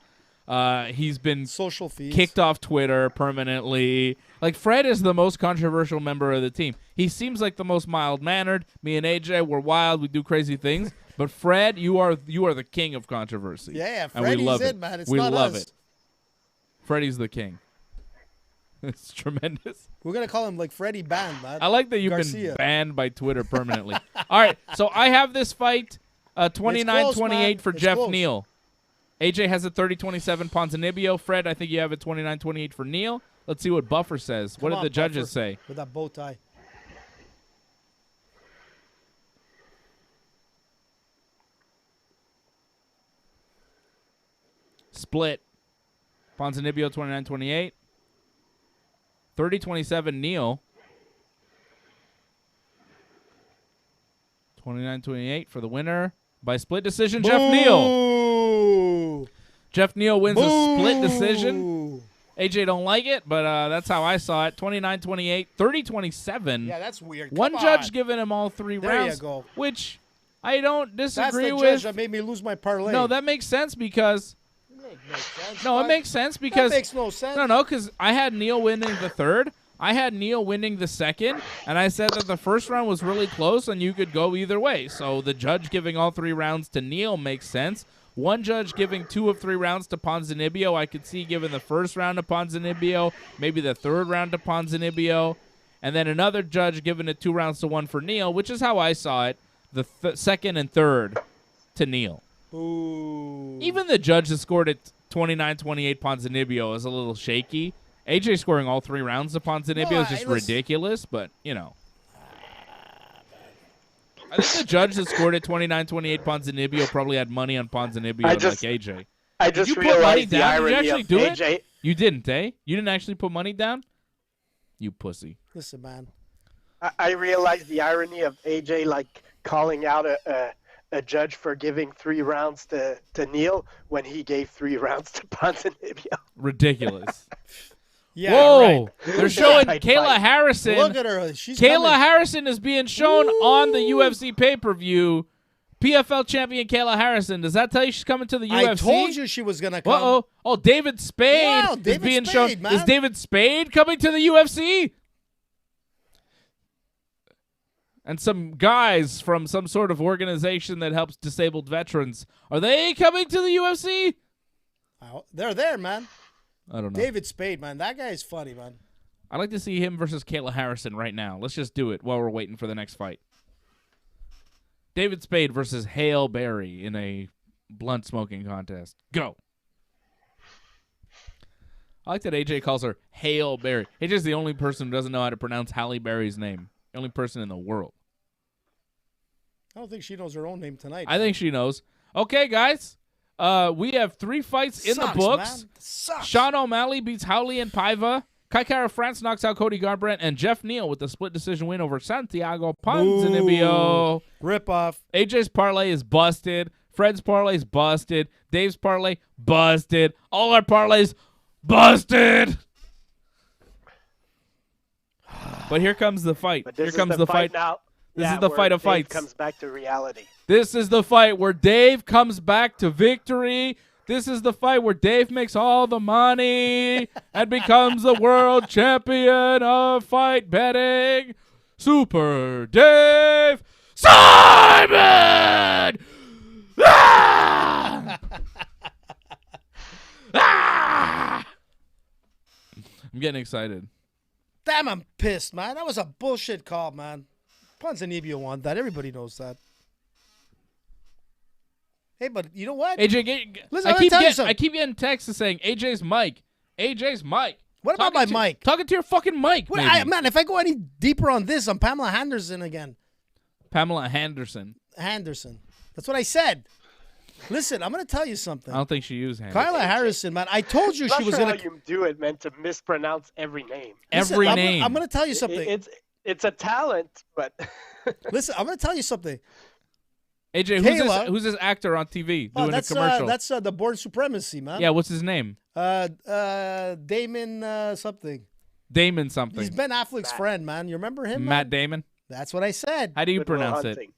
He's been social feeds, kicked off Twitter permanently. Like, Fred is the most controversial member of the team. He seems like the most mild-mannered. Me and AJ, we're wild. We do crazy things. But Fred, you are the king of controversy. Yeah, and we love it, man. It's we not love us. it. Freddie's the king. It's tremendous. We're gonna call him like Freddie Banned, man. I like that you've been banned by Twitter permanently. All right, so I have this fight 29-28 for Jeff Neal. AJ has a 30-27 Ponzinibbio. Fred, I think you have a 29-28 for Neal. Let's see what Buffer says. What did the judges say? With that bow tie. Split. Ponzinibbio 29-28. 30-27 Neal. 29-28 for the winner by split decision, Jeff Neal. Jeff Neal wins a split decision. AJ don't like it, but that's how I saw it. 29-28, 30-27. Yeah, that's weird. One Come judge on. giving him all 3 There rounds, you go. which I don't That's disagree the with. judge that made me lose my parlay. No, that makes sense because makes sense. no, it bud. makes sense because That makes no sense. no, because I had Neil winning the third. I had Neil winning the second, and I said that the first round was really close and you could go either way. So the judge giving all 3 rounds to Neil makes sense. One judge giving 2 of 3 rounds to Ponzinibbio. I could see giving the first round to Ponzinibbio, maybe the third round to Ponzinibbio, and then another judge giving it 2 rounds to 1 for Neil, which is how I saw it, the second and third to Neil. Ooh. Even the judge that scored it 29-28 Ponzinibbio is a little shaky. AJ scoring all 3 rounds to Ponzinibbio is just ridiculous, but, you know. I think the judge that scored it 29-28 Ponzinibbio probably had money on Ponzinibbio like AJ. I just Did you put money realized the down? Did you irony actually of do AJ. it? You didn't, eh? You didn't actually put money down? You pussy. Listen, man. I realized the irony of AJ like calling out a judge for giving 3 rounds to Neil when he gave 3 rounds to Ponzinibbio. Ridiculous. Yeah, Whoa! right. They're showing Right, Kayla right. Harrison. Look at her. She's Kayla coming. Harrison is being shown on the UFC pay-per-view. PFL champion Kayla Harrison. Does that tell you she's coming to the UFC? I told you she was gonna come. Uh-oh. Oh, David Spade Wow, is David being Spade, shown. man. Is David Spade coming to the UFC? And some guys from some sort of organization that helps disabled veterans. Are they coming to the UFC? They're there, man. I don't know. David Spade, man. That guy is funny, man. I'd like to see him versus Kayla Harrison right now. Let's just do it while we're waiting for the next fight. David Spade versus Hale Berry in a blunt smoking contest. Go. I like that AJ calls her Hale Berry. AJ's the only person who doesn't know how to pronounce Halle Berry's name. The only person in the world. I don't think she knows her own name tonight. I think she knows. Okay, guys. We have 3 fights in the books. Man. Sucks. Sean O'Malley beats Howley and Paiva. Kai Kara France knocks out Cody Garbrandt. And Jeff Neal with the split decision win over Santiago Ponzinibbio. Rip off. AJ's parlay is busted. Fred's parlay is busted. Dave's parlay, busted. All our parlays, busted. But here comes the fight. But this Here comes is the fight. Now. This Yeah, is the where fight of Dave fights. Comes back to reality. This is the fight where Dave comes back to victory. This is the fight where Dave makes all the money and becomes the world champion of fight betting. Super Dave Simon! Ah! Ah! I'm getting excited. Damn, I'm pissed, man. That was a bullshit call, man. Ponzinibbio won that. Everybody knows that. Hey, but you know what? AJ, Listen, I'm gonna tell you something. I keep getting texts saying AJ's mic. AJ's mic. What about my mic? Talking to your fucking mic, What, maybe. man, if I go any deeper on this, I'm Pamela Henderson again. Pamela Henderson. Henderson. That's what I said. Listen, I'm going to tell you something. I don't think she used Henderson. Kyla Harrison, man, I told you I'm not she was sure going how you do it, man, to mispronounce every name. Every name. I'm going to tell you something. It's a talent, but Listen, I'm going to tell you something. AJ, Kayla- who's this actor on TV doing that's a commercial? that's the Born Supremacy, man. Yeah, what's his name? Damon something. Damon something. He's Ben Affleck's friend, man. You remember him? Matt man? Damon. That's what I said. How do you Good Will pronounce it? Hunting.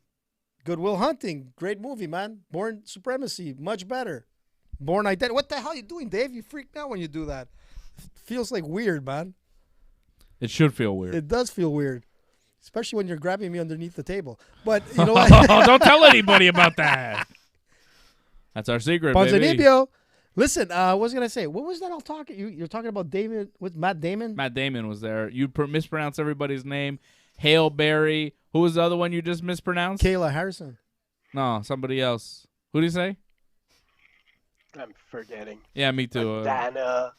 Good Will Hunting. Great movie, man. Born Supremacy. Much better. Born Identity. What the hell are you doing, Dave? You freak out when you do that. Feels like weird, man. It should feel weird. It does feel weird. Especially when you're grabbing me underneath the table. But you know what? Oh, don't tell anybody about that. That's our secret, baby. Ponzinibbio. Listen, what was I gonna say? What was that all talking? You're talking about David with Matt Damon? Matt Damon was there. You mispronounce everybody's name. Hale Berry. Who was the other one you just mispronounced? Kayla Harrison. No, somebody else. Who did he say? I'm forgetting. Yeah, me too. Dana.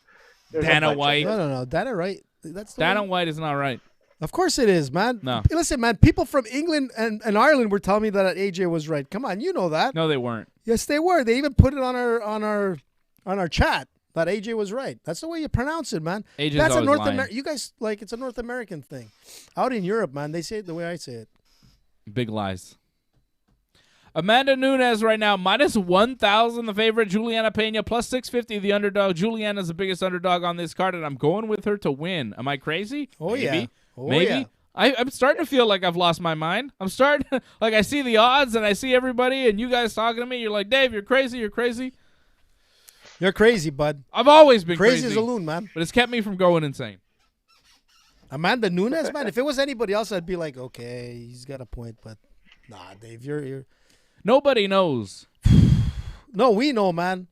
There's a Dana bunch of White. them. No. Dana, right? That's the Dana one? White is not right. Of course it is, man. No. Listen, man, people from England and Ireland were telling me that AJ was right. Come on, you know that. No, they weren't. Yes, they were. They even put it on our chat that AJ was right. That's the way you pronounce it, man. AJ's That's a always North lying. American. You guys it's a North American thing. Out in Europe, man, they say it the way I say it. Big lies. Amanda Nunes right now, minus 1,000 the favorite. Juliana Peña, plus 650 the underdog. Juliana's the biggest underdog on this card, and I'm going with her to win. Am I crazy? Oh, Maybe. yeah. Oh, Maybe. yeah. I'm starting to feel like I've lost my mind. I'm starting, like I see the odds, and I see everybody, and you guys talking to me. You're like, Dave, you're crazy, you're crazy. You're crazy, bud. I've always been crazy. Crazy as a loon, man. But it's kept me from going insane. Amanda Nunes, man. If it was anybody else, I'd be like, okay, he's got a point. But nah, Dave, you're. Nobody knows No, we know, man.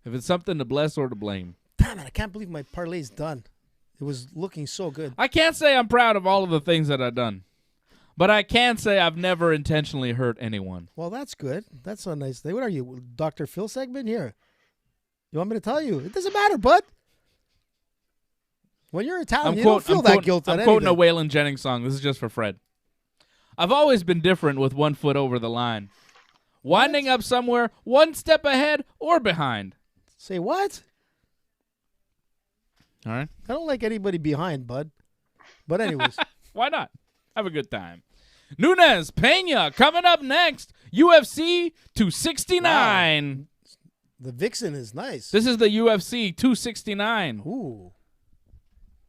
if it's something to bless or to blame. Damn it, I can't believe my parlay's done. It was looking so good. I can't say I'm proud of all of the things that I've done, but I can say I've never intentionally hurt anyone. Well, that's good. That's a nice thing. What are you, Dr. Phil segment here? You want me to tell you? It doesn't matter, bud. When you're Italian, you don't feel that guilt on I'm quoting a anything. Waylon Jennings song. This is just for Fred. I've always been different with 1 foot over the line. Winding up somewhere, one step ahead or behind. Say what? All right. I don't like anybody behind, bud. But anyways. Why not? Have a good time. Nunes, Peña, coming up next. UFC 269. The Vixen is nice. This is the UFC 269. Ooh.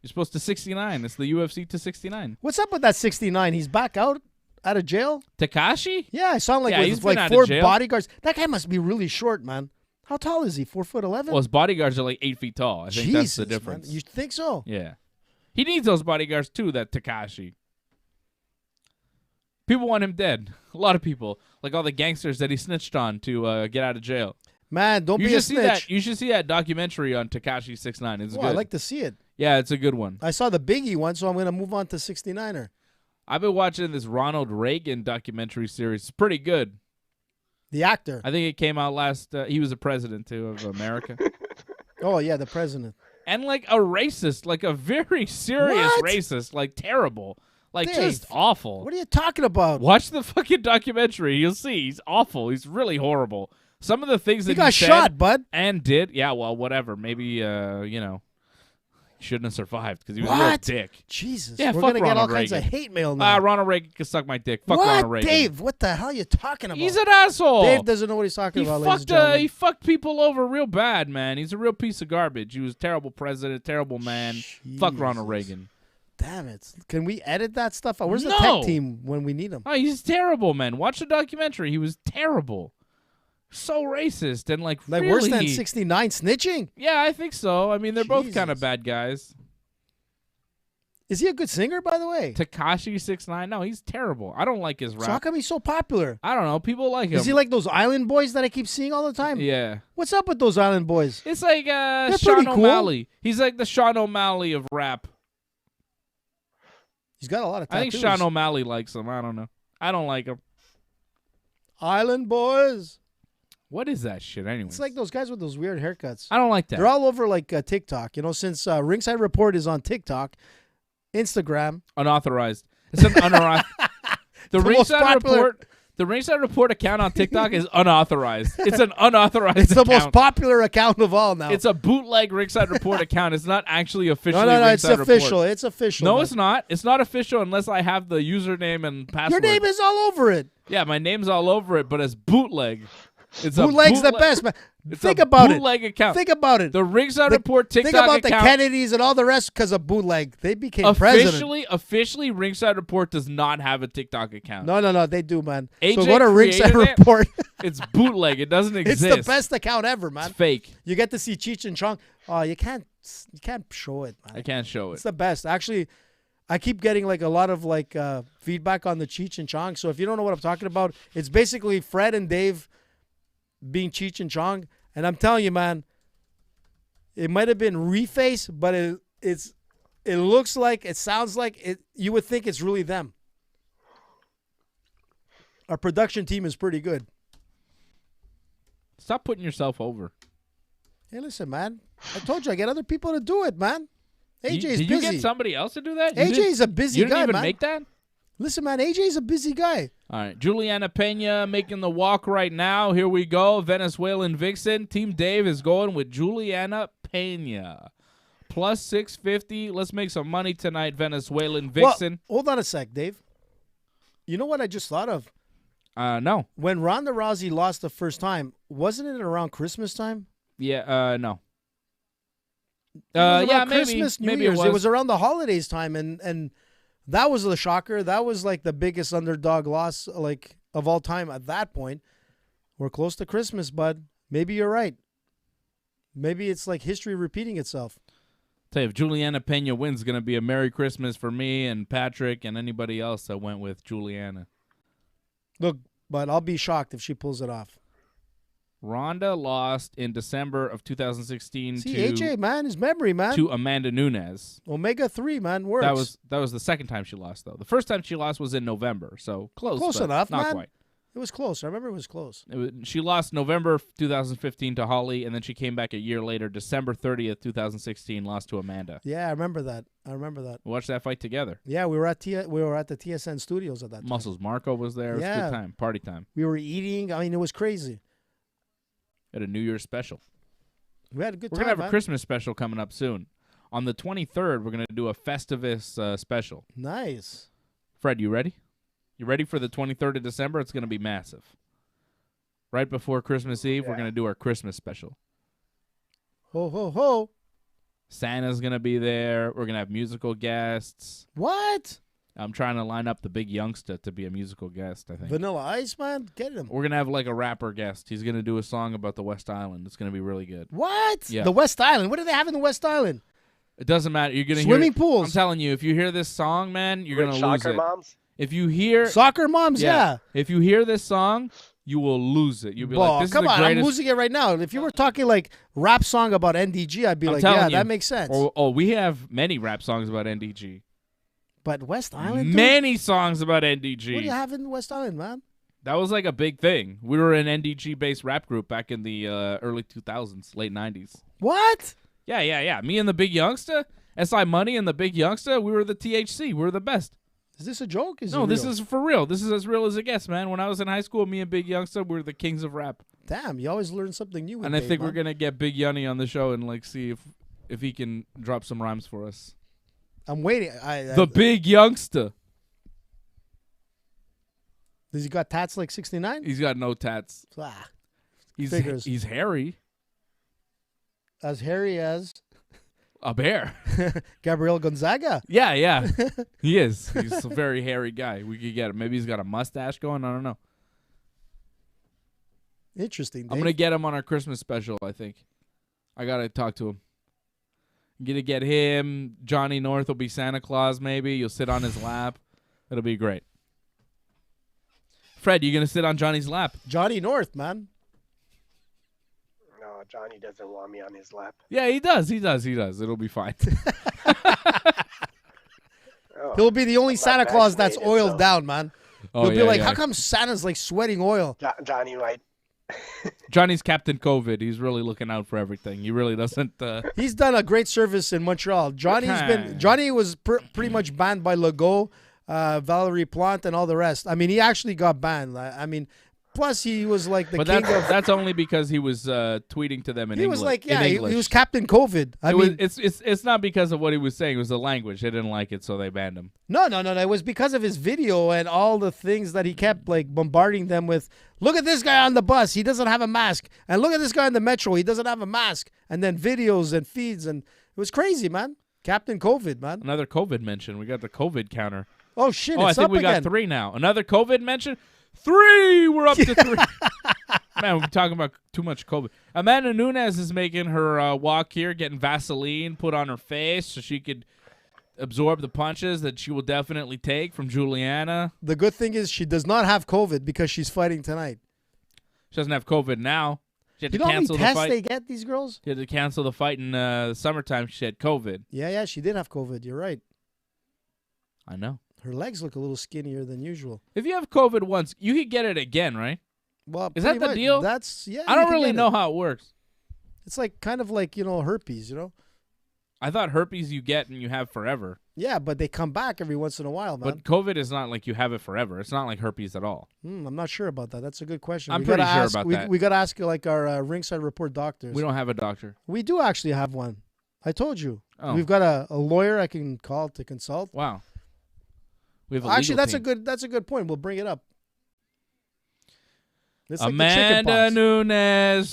You're supposed to 69. It's the UFC 269. What's up with that 69? He's back out of jail? Takashi? Yeah, I saw him Yeah, he's with been like out of 4 jail. bodyguards. That guy must be really short, man. How tall is he? 4'11"? Well, his bodyguards are like 8 feet tall. I think that's the Jesus, difference. man. You think so? Yeah. He needs those bodyguards too, that Takashi. People want him dead. A lot of people. Like all the gangsters that he snitched on to get out of jail. Man, don't You be a should see that. snitch. You should see that documentary on Tekashi 6ix9ine. It's Oh, good. I like to see it. Yeah, it's a good one. I saw the Biggie one, so I'm going to move on to 69er. I've been watching this Ronald Reagan documentary series. It's pretty good. The actor. I think it came out last. He was a president too of America, Oh, yeah, the president. and like a racist, like a very serious What? racist, like terrible, like Dave, just awful. What are you talking about? Watch the fucking documentary. You'll see. He's awful. He's really horrible. Some of the things He that got said shot, bud. and did. Yeah, well, whatever. Maybe he shouldn't have survived because he was a real What? dick. Jesus. Yeah, We're fuck going to get all Ronald kinds of Reagan. hate mail now. Ronald Reagan can suck my dick. Fuck what? Ronald Reagan. Dave, what the hell are you talking about? He's an asshole. Dave doesn't know what he's talking about, ladies and gentlemen. He fucked people over real bad, man. He's a real piece of garbage. He was a terrible president, terrible man. Fuck Ronald Jesus. Reagan. Damn it. Can we edit that stuff out? Where's the No. tech team when we need them? Oh, he's terrible, man. Watch the documentary. He was terrible. So racist and like Like really, worse than 69 snitching? Yeah, I think so. I mean, they're both kind of Jesus. bad guys. Is he a good singer, by the way? Tekashi 6ix9ine, no, he's terrible. I don't like his So how rap. come he's so popular? I don't know. People like him. Is he like those Island Boys that I keep seeing all the time? Yeah. What's up with those Island Boys? It's like pretty Sean cool. O'Malley. He's like the Sean O'Malley of rap. He's got a lot of I tattoos. think Sean O'Malley likes him. I don't know. I don't like him. Island Boys. What is that shit anyway? It's like those guys with those weird haircuts. I don't like that. They're all over like TikTok. You know, since Ringside Report is on TikTok, Instagram. Unauthorized. It's an unauthorized. The The most Ringside popular- Report. The Ringside Report account on TikTok is unauthorized. It's an unauthorized It's the account. most popular account of all now. It's a bootleg Ringside Report account. It's not actually officially no, it's Ringside official. Report. It's official. No, man. it's not. It's not official unless I have the username and password. Your name is all over it. Yeah, my name's all over it, but it's bootleg. It's Bootleg's a the bootleg- best, man. It's Think a about bootleg it. account. Think about it. The Ringside Report TikTok Think about account. the Kennedys and all the rest because of bootleg. They became president. Officially, Ringside Report does not have a TikTok account. No, they do, man. AJ So go to Ringside created it. Report. It's bootleg. It doesn't It's exist. the best account ever, man. It's fake. You get to see Cheech and Chong. Oh, you can't show it, man. I can't show it. It's the best. Actually, I keep getting like a lot of like feedback on the Cheech and Chong. So if you don't know what I'm talking about, it's basically Fred and Dave being Cheech and Chong. And I'm telling you, man, it might have been reface, but it looks like, it sounds like it. You would think it's really them. Our production team is pretty good. Stop putting yourself over. Hey, listen, man. I told you I get other people to do it, man. AJ's Did busy. you get somebody else to do that? You AJ's a busy You didn't guy, even man. make that? Listen, man, AJ's a busy guy. All right. Juliana Peña making the walk right now. Here we go. Venezuelan Vixen. Team Dave is going with Juliana Peña. Plus 650. Let's make some money tonight, Venezuelan Vixen. Well, hold on a sec, Dave. You know what I just thought of? No. When Ronda Rousey lost the first time, wasn't it around Christmas time? Yeah. No. Maybe Christmas, New maybe Year's. it was. It was around the holidays time, and that was the shocker. That was like the biggest underdog loss like of all time at that point. We're close to Christmas, bud. Maybe you're right. Maybe it's like history repeating itself. Tell you, if Juliana Peña wins, it's going to be a Merry Christmas for me and Patrick and anybody else that went with Juliana. Look, but I'll be shocked if she pulls it off. Ronda lost in December of 2016 See, AJ, man, his memory, man. to Amanda Nunes. Omega 3, man, works. That was the second time she lost, though. The first time she lost was in November, so close. Close but enough, not man. quite. It was close. I remember it was close. She lost November 2015 to Holly, and then she came back a year later, December 30th, 2016, lost to Amanda. Yeah, I remember that. We Watched that fight together. Yeah, we were at the TSN studios at that time. Muscles Marco was there. It was a good time. Party time. We were eating. I mean, it was crazy. At a New Year's special. We had a good We're time, going to have man. a Christmas special coming up soon. On the 23rd, we're going to do a Festivus special. Nice. Fred, you ready? You ready for the 23rd of December? It's going to be massive. Right before Christmas Eve, we're going to do our Christmas special. Ho, ho, ho. Santa's going to be there. We're going to have musical guests. What? I'm trying to line up the big youngster to be a musical guest, I think. Vanilla Ice, man? Get him. We're going to have like a rapper guest. He's going to do a song about the West Island. It's going to be really good. What? Yeah. The West Island. What do they have in the West Island? It doesn't matter. You're going to Swimming hear pools. I'm telling you, if you hear this song, man, you're going to lose it. Moms? If you hear Soccer moms, yeah. If you hear this song, you will lose it. You'll be like, this come is the on, greatest. I'm losing it right now. If you were talking like rap song about NDG, I'd be I'm like, telling yeah, you. that makes sense. Oh, we have many rap songs about NDG. But West Island, dude? Many songs about NDG. What do you have in West Island, man? That was like a big thing. We were an NDG-based rap group back in the early 2000s, late 90s. What? Yeah. Me and the Big Youngster, SI Money and the Big Youngster, we were the THC. We were the best. Is this a joke? No, this is for real. This is as real as it gets, man. When I was in high school, me and Big Youngster, we were the kings of rap. Damn, you always learn something new. And I think we're going to get Big Yunny on the show and like see if he can drop some rhymes for us. I'm waiting. The Big Youngster. Does he got tats like 69? He's got no tats. Figures. He's hairy. As hairy as A bear. Gabriel Gonzaga. Yeah. He is. He's a very hairy guy. We could get him. Maybe he's got a mustache going. I don't know. Interesting. Dave. I'm going to get him on our Christmas special, I think. I got to talk to him. I'm going to get him. Johnny North will be Santa Claus, maybe. You'll sit on his lap. It'll be great. Fred, you going to sit on Johnny's lap? Johnny North, man. No, Johnny doesn't want me on his lap. Yeah, he does. It'll be fine. Oh, He'll be the only I'm Santa not Claus that's vaccinated, oiled so- down, man. Oh, He'll be yeah, like, yeah. how come Santa's like sweating oil? Johnny might. Johnny's Captain COVID. He's really looking out for everything. He really doesn't. He's done a great service in Montreal. Johnny was pretty much banned by Legault, Valerie Plante, and all the rest. I mean, he actually got banned. I mean, plus he was like the but king that's only because he was tweeting to them in He English. was like, in he English. was Captain COVID. It's not because of what he was saying. It was the language. They didn't like it, so they banned him. No. It was because of his video and all the things that he kept like bombarding them with. Look at this guy on the bus. He doesn't have a mask. And look at this guy in the metro. He doesn't have a mask. And then videos and feeds. And it was crazy, man. Captain COVID, man. Another COVID mention. We got the COVID counter. Oh, shit. I It's think up we again. got 3 now. Another COVID mention. 3. We're up to 3. Man, we're talking about too much COVID. Amanda Nunes is making her walk here, getting Vaseline put on her face so she could absorb the punches that she will definitely take from Juliana. The good thing is she does not have COVID because she's fighting tonight. She doesn't have COVID now. She had You to know how many cancel the tests fight. they get, these girls? She had to cancel the fight in the summertime. She had COVID. Yeah, she did have COVID. You're right. I know. Her legs look a little skinnier than usual. If you have COVID once, you could get it again, right? Well, Is that pretty the much. deal? That's yeah. I you don't can really get know it. how it works. It's like kind of like herpes. I thought herpes you get and you have forever. Yeah, but they come back every once in a while, man. But COVID is not like you have it forever. It's not like herpes at all. I'm not sure about that. That's a good question. I'm We pretty gotta sure ask, about we, that. We got to ask like our Ringside Report doctors. We don't have a doctor. We do actually have one. I told you. Oh. We've got a lawyer I can call to consult. Wow. We have a Actually, legal team. that's a good point. We'll bring it up. It's like the chicken Amanda pox.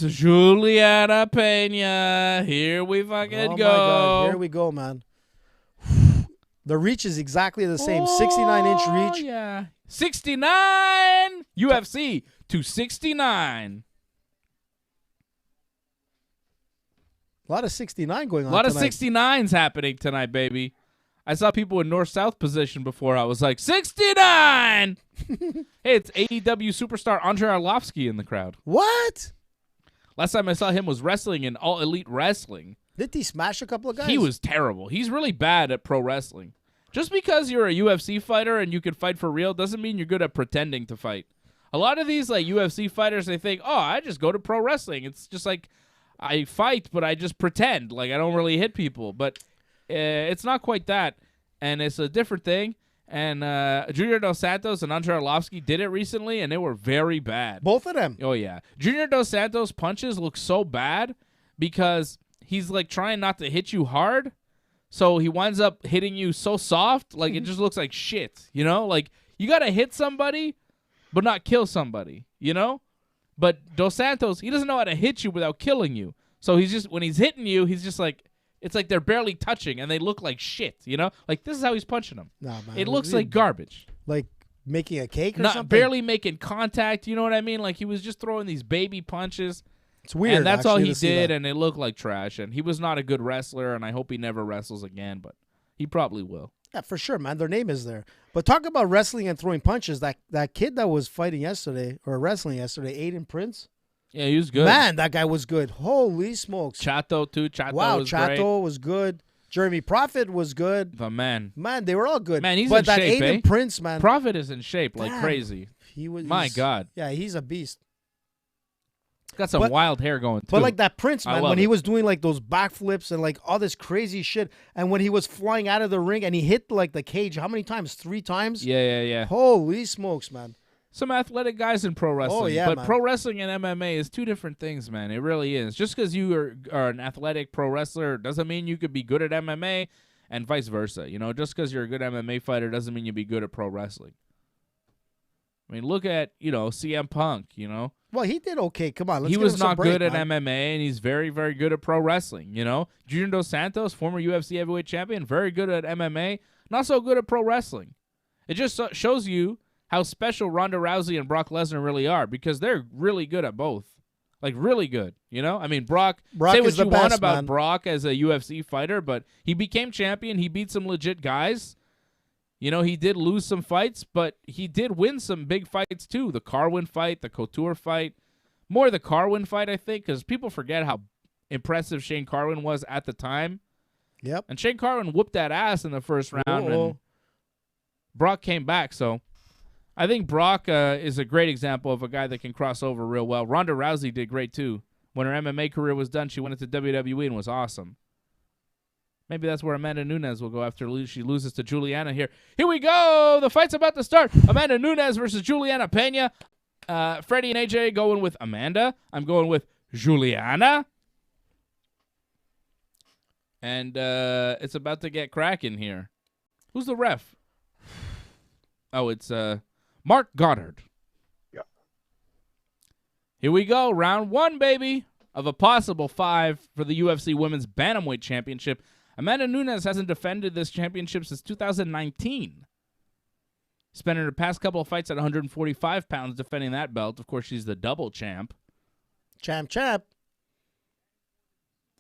Nunes, Juliana Peña. Here we fucking Oh go. my God, here we go, man. The reach is exactly the same. 69-inch reach. Yeah. 69 UFC to 69. A lot of 69 going on A lot of tonight. 69s happening tonight, baby. I saw people in north-south position before. I was like, 69! Hey, it's AEW superstar Andrei Arlovsky in the crowd. What? Last time I saw him was wrestling in All Elite Wrestling. Did he smash a couple of guys? He was terrible. He's really bad at pro wrestling. Just because you're a UFC fighter and you can fight for real doesn't mean you're good at pretending to fight. A lot of these like UFC fighters, they think, oh, I just go to pro wrestling. It's just like I fight, but I just pretend. Like I don't really hit people. But it's not quite that. And it's a different thing. And Junior Dos Santos and Andrei Arlovsky did it recently, and they were very bad. Both of them. Oh, yeah. Junior Dos Santos' punches look so bad because he's like trying not to hit you hard. So he winds up hitting you so soft, like it just looks like shit, you know? Like you got to hit somebody, but not kill somebody, you know? But Dos Santos, he doesn't know how to hit you without killing you. So he's just, when he's hitting you, he's just like, it's like they're barely touching and they look like shit, you know? Like this is how he's punching them. Nah, man. It looks like garbage. Like making a cake or Not something? barely making contact, you know what I mean? Like he was just throwing these baby punches. It's weird. And that's all actually, he to see did, that. and it looked like trash. And he was not a good wrestler, and I hope he never wrestles again, but he probably will. Yeah, for sure, man. Their name is there. But talk about wrestling and throwing punches. That kid that was fighting yesterday, or wrestling yesterday, Aiden Prince. Yeah, he was good. Man, that guy was good. Holy smokes. Chato, too. Chato Wow, was Chato was good. Jeremy Prophet was good. great. But, man, They were all good. Man, he's but in that shape, Aiden eh? Prince, man. Prophet is in shape like Damn. crazy. My He's- God. Yeah, he's a beast. Got some But- wild hair going, too. But like that Prince, I man, love when he it. was doing like those backflips and like all this crazy shit, and when he was flying out of the ring and he hit like the cage, how many times? 3 times? Yeah. Holy smokes, man. Some athletic guys in pro wrestling. yeah, but man. pro wrestling and MMA is two different things, man. It really is. Just because you are an athletic pro wrestler doesn't mean you could be good at MMA and vice versa. You know, just because you're a good MMA fighter doesn't mean you'll be good at pro wrestling. I mean, look at, CM Punk, Well, he did okay. Come on, let's he give was him some not break, good at man. MMA, and he's very, very good at pro wrestling, Junior Dos Santos, former UFC heavyweight champion, very good at MMA, not so good at pro wrestling. It just shows you how special Ronda Rousey and Brock Lesnar really are, because they're really good at both. Like, really good, I mean, Brock say is what the you want best, about man. Brock as a UFC fighter, but he became champion. He beat some legit guys. He did lose some fights, but he did win some big fights, too. The Carwin fight, the Couture fight. More the Carwin fight, I think, because people forget how impressive Shane Carwin was at the time. Yep. And Shane Carwin whooped that ass in the first round, and Brock came back. So I think Brock is a great example of a guy that can cross over real well. Ronda Rousey did great, too. When her MMA career was done, she went into WWE and was awesome. Maybe that's where Amanda Nunes will go after she loses to Juliana here. Here we go. The fight's about to start. Amanda Nunes versus Juliana Peña. Freddie and AJ going with Amanda. I'm going with Juliana. And it's about to get cracking here. Who's the ref? Oh, it's Mark Goddard. Yeah. Here we go. Round 1, baby, of a possible 5 for the UFC Women's Bantamweight Championship. Amanda Nunes hasn't defended this championship since 2019. Spending her past couple of fights at 145 pounds defending that belt. Of course, she's the double champ. Champ.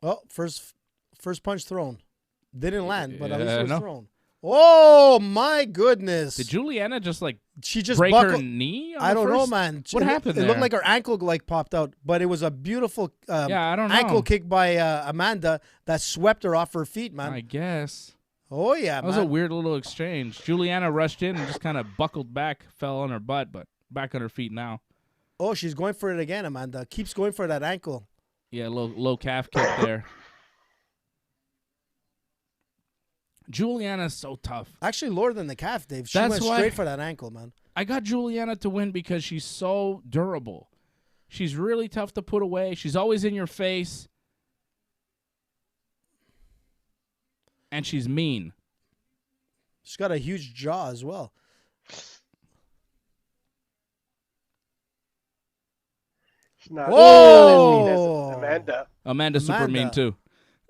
Oh, first punch thrown. Didn't land, but at least it was thrown. Oh, my goodness. Did Juliana just, She just break buckled. her knee? I don't know, man. What happened It there? looked like her ankle popped out, but it was a beautiful I don't know. ankle kick by Amanda that swept her off her feet, man. I guess. Oh, yeah, That man. was a weird little exchange. Juliana rushed in and just kind of buckled back, fell on her butt, but back on her feet now. Oh, she's going for it again, Amanda. Keeps going for that ankle. Yeah, low calf kick there. Juliana's so tough. Actually, lower than the calf, Dave. She That's went why- straight for that ankle, man. I got Juliana to win because she's so durable. She's really tough to put away. She's always in your face. And she's mean. She's got a huge jaw as well. She's not Whoa! as mean as Amanda. Amanda's super mean Amanda. too.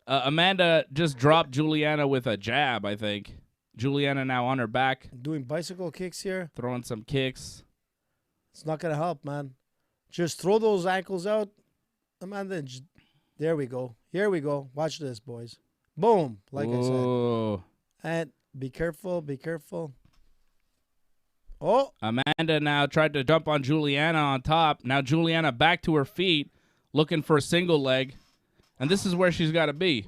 Amanda just dropped Juliana with a jab, I think. Juliana now on her back, Doing bicycle kicks here. throwing some kicks. It's not going to help, man. Just throw those ankles out. Amanda, there we go. Here we go. Watch this, boys. Boom. Like I said. Ooh. And be careful. Be careful. Oh. Amanda now tried to jump on Juliana on top. Now Juliana back to her feet, looking for a single leg. And this is where she's got to be.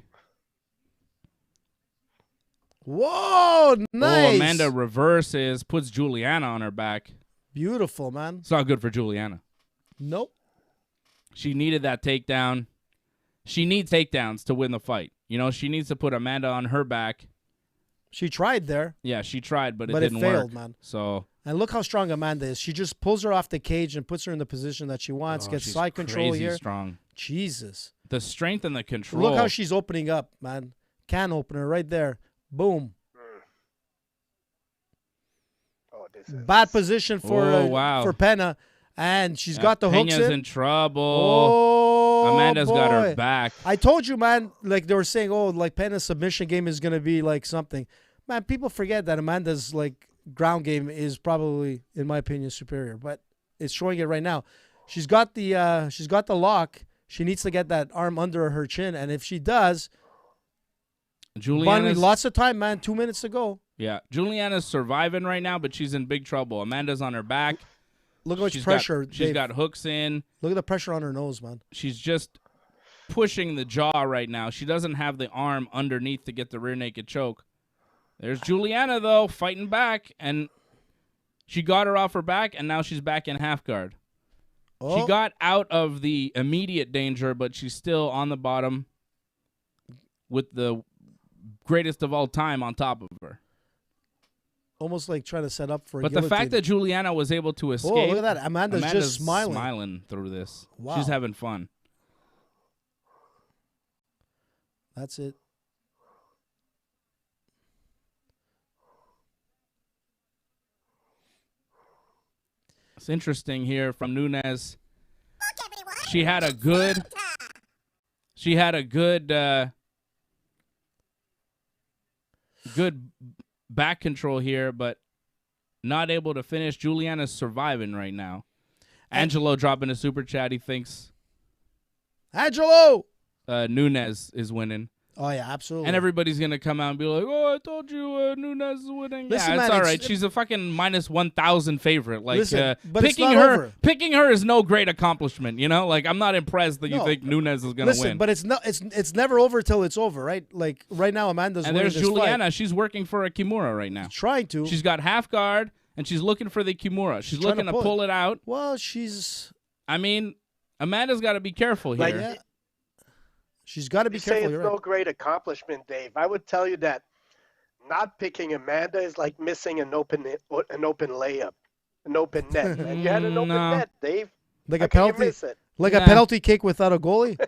Whoa. Nice. Oh, Amanda reverses, puts Juliana on her back. Beautiful, man. It's not good for Juliana. Nope. She needed that takedown. She needs takedowns to win the fight. You know, she needs to put Amanda on her back. She tried there. Yeah, she tried, but it But didn't it failed, work. man. So And look how strong Amanda is. She just pulls her off the cage and puts her in the position that she wants. Gets she's side control crazy here. strong. Jesus. The strength and the control. Look how she's opening up, man. Can opener right there. Boom. Oh, this is Bad position for wow. for Peña. And she's got the hooks Peña's in. in trouble. Oh, Amanda's got her boy. back. I told you, man, like they were saying, oh, like Peña's submission game is going to be like something. Man, people forget that Amanda's like ground game is probably, in my opinion, superior. But it's showing it right now. She's got the lock. She needs to get that arm under her chin. And if she does, Juliana's lots of time, man. 2 minutes to go. Yeah, Juliana's surviving right now, but she's in big trouble. Amanda's on her back. Look how much She's pressure. She's Dave. got hooks in. Look at the pressure on her nose, man. She's just pushing the jaw right now. She doesn't have the arm underneath to get the rear naked choke. There's Juliana, though, fighting back, and she got her off her back, and now she's back in half guard. Oh, She got out of the immediate danger, but she's still on the bottom with the greatest of all time on top of her. almost like trying to set up for a But the fact guillotine. that Juliana was able to escape. Oh, look at that. Amanda's just smiling. smiling through this. Wow. She's having fun. That's it. It's interesting here from Nunes. She had a good good back control here, but not able to finish. Juliana's surviving right now. Angelo dropping a super chat. He thinks Angelo! Nunes is winning. Oh, yeah, absolutely. And everybody's going to come out and be like, oh, I told you Nunes is winning. Listen, yeah, man, it's all it's- right. She's a fucking minus 1,000 favorite. Like, Listen, but it's picking not her over. picking her is no great accomplishment, you know? Like, I'm not impressed that you No. think Nunes is going to Listen, win. but it's never over till it's over, right? Like, right now, Amanda's And winning there's this Juliana. fight. She's working for a Kimura right now. Trying to. She's got half guard, and she's looking for the Kimura. She's trying looking to to pull pull it out. Well, she's... I mean, Amanda's got to be careful here. Like, Yeah. She's got to be You say careful. it's You're no right. great accomplishment, Dave. I would tell you that not picking Amanda is like missing an open layup, an open net. Man. You had an open No. net, Dave. Like How a can you penalty, miss it? like Nah. a penalty kick without a goalie,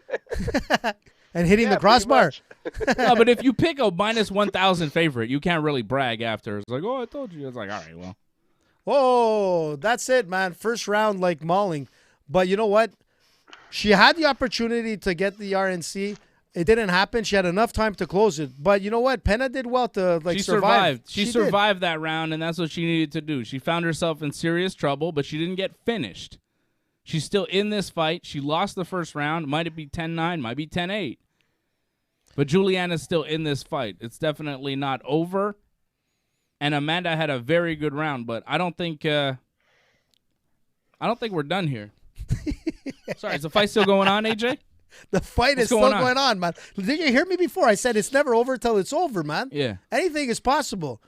and hitting Yeah, the crossbar. pretty much. No, but if you pick a minus 1,000 favorite, you can't really brag after. It's like, oh, I told you. It's like, all right, well. Oh, that's it, man. First round, like mauling. But you know what? She had the opportunity to get the RNC. It didn't happen. She had enough time to close it. But you know what? Peña did well to She survive. survived. She did. survived that round, and that's what she needed to do. She found herself in serious trouble, but she didn't get finished. She's still in this fight. She lost the first round. Might it be 10-9, might be 10-8. But Juliana's still in this fight. It's definitely not over. And Amanda had a very good round, but I don't think we're done here. Sorry, is the fight still going on, AJ? The fight What's is still going on? going on, man. Did you hear me before? I said it's never over till it's over, man. Yeah. Anything is possible.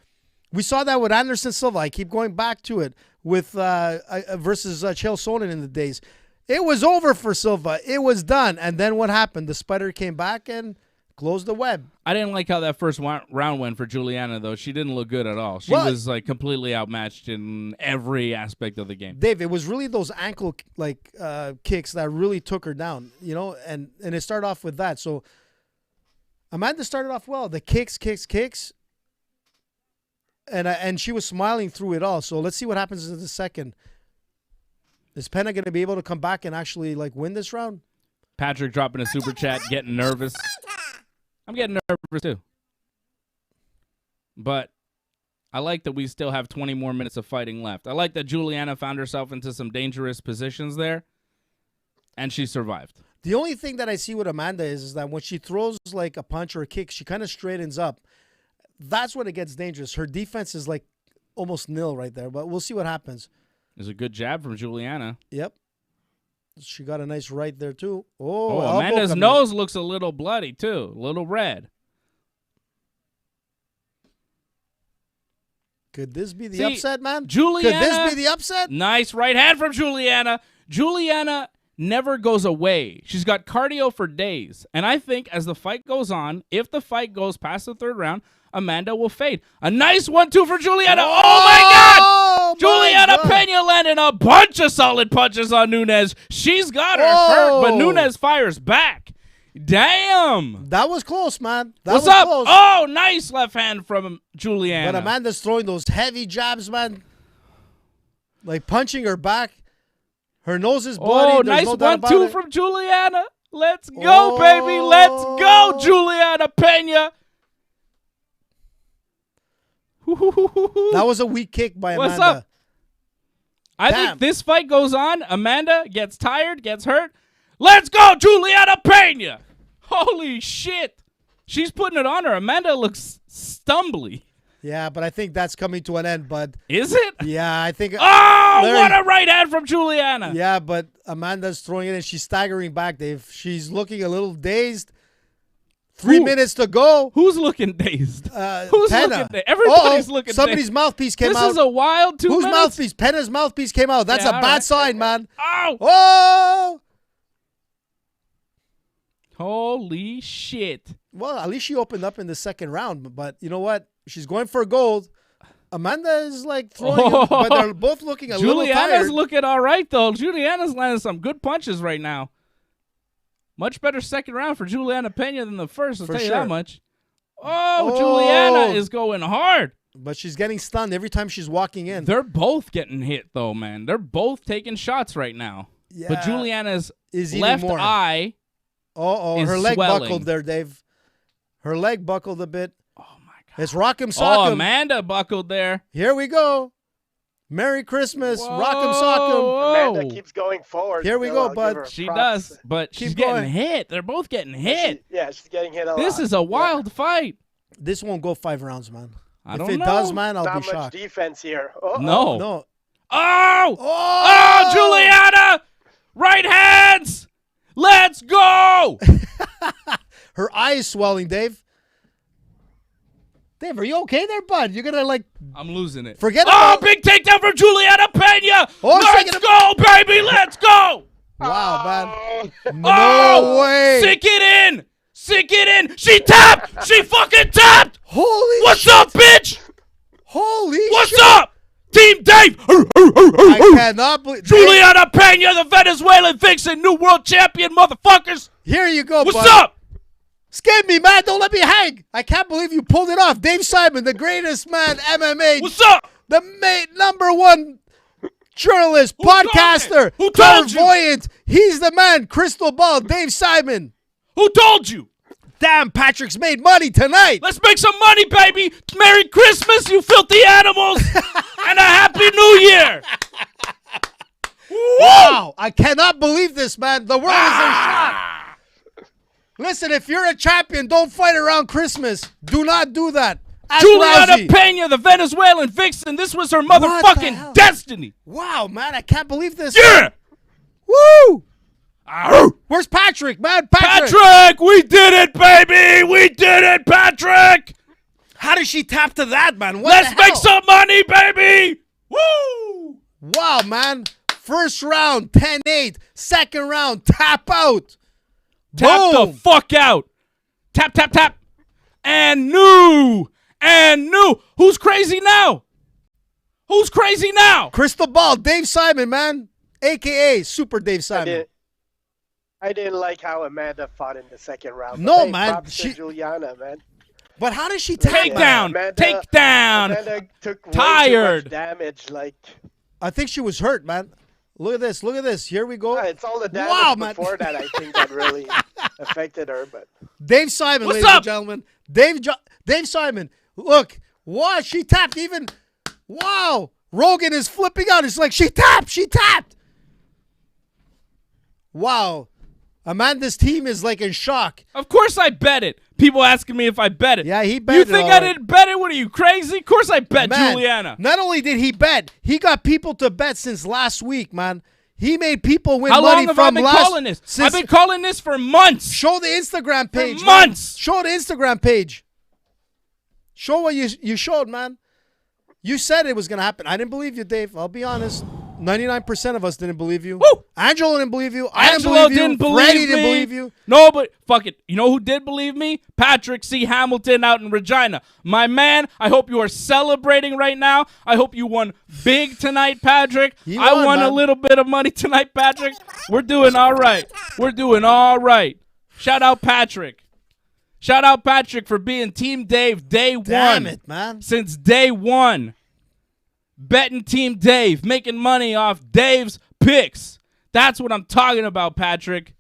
We saw that with Anderson Silva. I keep going back to it with versus Chael Sonnen in the days. It was over for Silva. It was done. And then what happened? The spider came back and closed the web. I didn't like how that first round went for Juliana, though. She didn't look good at all. She Well- was like completely outmatched in every aspect of the game. Dave, it was really those ankle kicks that really took her down, you know, and it started off with that. So Amanda started off well. The kicks, and she was smiling through it all. So let's see what happens in the second. Is Peña going to be able to come back and actually like win this round? Patrick dropping a super chat, getting nervous. I'm getting nervous too. But I like that we still have 20 more minutes of fighting left. I like that Juliana found herself into some dangerous positions there, and she survived. The only thing that I see with Amanda is that when she throws like a punch or a kick, she kind of straightens up. That's when it gets dangerous. Her defense is like almost nil right there, but we'll see what happens. There's a good jab from Juliana. Yep. She got a nice right there, too. Oh, Amanda's nose looks a little bloody, too. A little red. Could this be the upset, man? Juliana, could this be the upset? Nice right hand from Juliana. Juliana never goes away. She's got cardio for days. And I think as the fight goes on, if the fight goes past the third round, Amanda will fade. A nice 1-2 for Juliana. Oh my God! Juliana Peña landing a bunch of solid punches on Nunes. She's got her hurt, but Nunes fires back. Damn. That was close, man. What's up? Close. Oh, nice left hand from Juliana. But Amanda's throwing those heavy jabs, man. Like punching her back. Her nose is bloody. Oh, nice 1-2 from Juliana. Let's go, baby. Let's go, Juliana Peña. That was a weak kick by Amanda. What's up? I think this fight goes on. Amanda gets tired, gets hurt. Let's go, Juliana Peña. Holy shit. She's putting it on her. Amanda looks stumbly. Yeah, but I think that's coming to an end, bud. Is it? Yeah, I think. Oh, what a right hand from Juliana. Yeah, but Amanda's throwing it and she's staggering back, Dave. She's looking a little dazed. 3 minutes to go. Who's looking dazed? Who's Peña. looking dazed? Everybody's looking Somebody's dazed. Mouthpiece came out. This is a wild 2 minutes. Whose mouthpiece? Peña's mouthpiece came out. That's a bad sign, man. Oh! Oh! Holy shit. Well, at least she opened up in the second round. But you know what? She's going for gold. Amanda is like throwing it, but they're both looking a little tired. Juliana's looking all right, though. Juliana's landing some good punches right now. Much better second round for Juliana Peña than the first, I'll tell you that much. Oh, Juliana is going hard. But she's getting stunned every time she's walking in. They're both getting hit, though, man. They're both taking shots right now. Yeah. But Juliana's is left eye is her leg swelling. buckled there, Dave. Her leg buckled a bit. Oh, my God. It's rock'em sock'em. Oh, Amanda buckled there. Here we go. Merry Christmas. Rock'em sock'em. Amanda keeps going forward. Here we go, bud. She does, but she's getting hit. They're both getting hit. She's getting hit a lot. This is a wild fight. This won't go 5 rounds, man. If it does, man, I'll be shocked. shocked. Not much defense here. No. Oh, Juliana! Right hands! Let's go! Her eye is swelling, Dave. Dave, are you okay there, bud? You're going to, I'm losing it. Forget about... big takedown from Juliana Peña! Let's go, baby! Let's go! Wow, man. No way! Sink it in! Sink it in! She tapped! She fucking tapped! Holy What's up, bitch? Holy What's up? Team Dave! I cannot believe... Juliana Peña, the Venezuelan vixen, new world champion, motherfuckers! Here you go, What's bud. up? Scared me, man. Don't let me hang. I can't believe you pulled it off. Dave Simon, the greatest man, MMA. What's up? The #1 journalist, podcaster, Who told you? clairvoyant. He's the man. Crystal ball, Dave Simon. Who told you? Damn, Patrick's made money tonight. Let's make some money, baby. Merry Christmas, you filthy animals. And a Happy New Year. Wow. I cannot believe this, man. The world is in shock. Listen, if you're a champion, don't fight around Christmas. Do not do that. Juliana Peña, the Venezuelan vixen. This was her motherfucking destiny. Wow, man. I can't believe this. Yeah. Woo. Where's Patrick, man? Patrick, we did it, baby. We did it, Patrick. How did she tap to that, man? Let's make some money, baby. Woo. Wow, man. First round, 10-8. Second round, tap out. Tap the fuck out. Tap, tap, tap. And new. Who's crazy now? Who's crazy now? Crystal ball, Dave Simon, man. A.K.A. Super Dave Simon. I didn't like how Amanda fought in the second round. No, man. Juliana, man. But how does she tap? Take down. Take down. Amanda took way tired. too much damage. I think she was hurt, man. Look at this. Look at this. Here we go. It's all the damage before that, I think, that really affected her. But Dave Simon, ladies and gentlemen. Dave Simon. Look. Wow, she tapped even. Wow. Rogan is flipping out. It's like, she tapped. She tapped. Wow. Amanda's team is like in shock. Of course I bet it. People asking me if I bet it. Yeah, he bet You it. think I didn't bet it? What are you, crazy? Of course I bet Juliana. Not only did he bet, he got people to bet since last week, man. He made people win How money long have from I been last. calling this? I've been calling this for months. Show the Instagram page. For months. Man. Show the Instagram page. Show what you showed, man. You said it was going to happen. I didn't believe you, Dave. I'll be honest. 99% of us didn't believe you. Woo! Angelo didn't believe you. Angelo didn't believe Freddie me. didn't believe you. No, but fuck it. You know who did believe me? Patrick C. Hamilton out in Regina. My man, I hope you are celebrating right now. I hope you won big tonight, Patrick. I won a little bit of money tonight, Patrick. We're doing all right. We're doing all right. Shout out Patrick. Shout out Patrick for being Team Dave day one. Damn it, man. Since day one. Betting Team Dave, making money off Dave's picks. That's what I'm talking about, Patrick.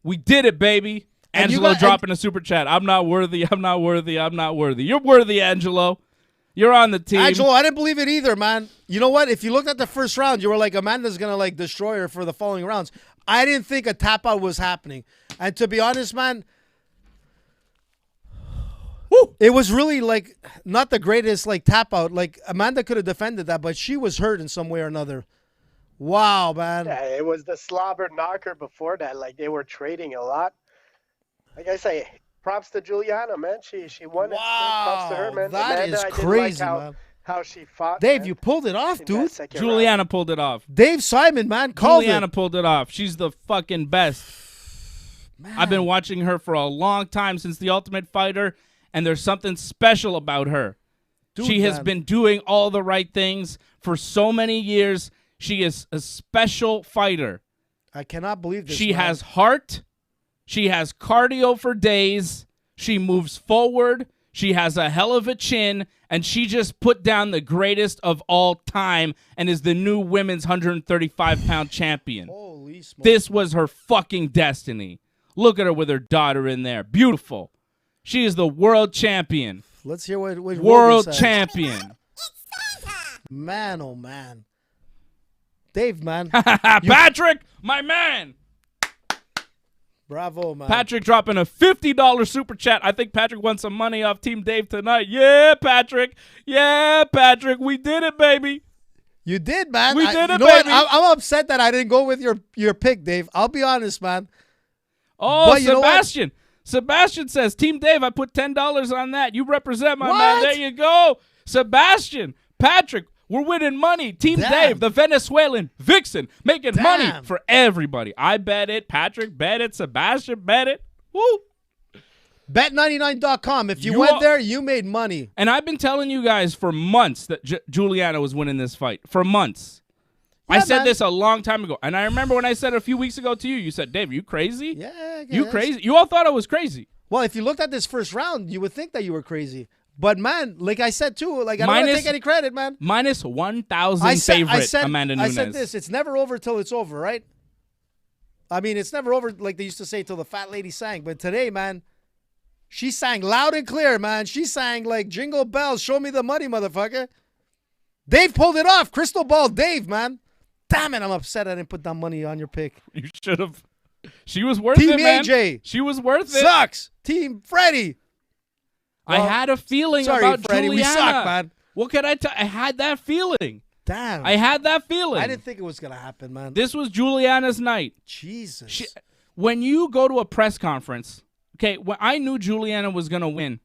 We did it, baby. Angelo dropping a super chat. I'm not worthy. I'm not worthy. I'm not worthy. You're worthy, Angelo. You're on the team. Angelo, I didn't believe it either, man. You know what? If you looked at the first round, you were like, Amanda's going to like destroy her for the following rounds. I didn't think a tap out was happening. And to be honest, man, it was really like not the greatest like tap out. Like Amanda could have defended that, but she was hurt in some way or another. Wow, man. Yeah, it was the slobber knocker before that. Like they were trading a lot. Like I say, props to Juliana, man. She won it. Props to her, man. That Amanda, is I did crazy, like man. how she fought. Dave, man, you pulled it off, dude. Juliana pulled it off. Dave Simon, man, called Juliana it. pulled it off. She's the fucking best. Man. I've been watching her for a long time, since The Ultimate Fighter, and there's something special about her. Dude, she has been doing all the right things for so many years. She is a special fighter. I cannot believe this. She has heart. She has cardio for days. She moves forward. She has a hell of a chin, and she just put down the greatest of all time and is the new women's 135-pound champion. Holy smokes. This was her fucking destiny. Look at her with her daughter in there. Beautiful. She is the world champion. Let's hear what world champion. Man, oh man. Dave, man. Patrick, my man. Bravo, man. Patrick dropping a $50 super chat. I think Patrick won some money off Team Dave tonight. Yeah, Patrick. Yeah, Patrick. We did it, baby. You did, man. We did it, baby. baby. I'm upset that I didn't go with your pick, Dave. I'll be honest, man. Oh, but Sebastian. Sebastian says, Team Dave, I put $10 on that. You represent my man. There you go. Sebastian, Patrick, we're winning money. Team Dave, the Venezuelan vixen, making money for everybody. I bet it. Patrick bet it. Sebastian bet it. Woo. Bet99.com. If you went there, you made money. And I've been telling you guys for months that Juliana was winning this fight. For months. Yeah, I said this a long time ago. And I remember when I said it a few weeks ago to you, you said, Dave, are you crazy? Yeah. You crazy? You all thought I was crazy. Well, if you looked at this first round, you would think that you were crazy. But, man, like I said, too, like I don't want to take any credit, man. Minus 1,000 favorite Amanda Nunes. I said this. It's never over till it's over, right? I mean, it's never over like they used to say till the fat lady sang. But today, man, she sang loud and clear, man. She sang like Jingle Bells, show me the money, motherfucker. Dave pulled it off. Crystal Ball Dave, man. Damn it, I'm upset I didn't put that money on your pick. You should have. She was worth it, man. Team AJ. She was worth it. Sucks. Team Freddie. Well, I had a feeling about Freddie, Juliana. We suck, man. What could I tell? I had that feeling. Damn. I had that feeling. I didn't think it was going to happen, man. This was Juliana's night. Jesus. When you go to a press conference, okay, when I knew Juliana was going to win.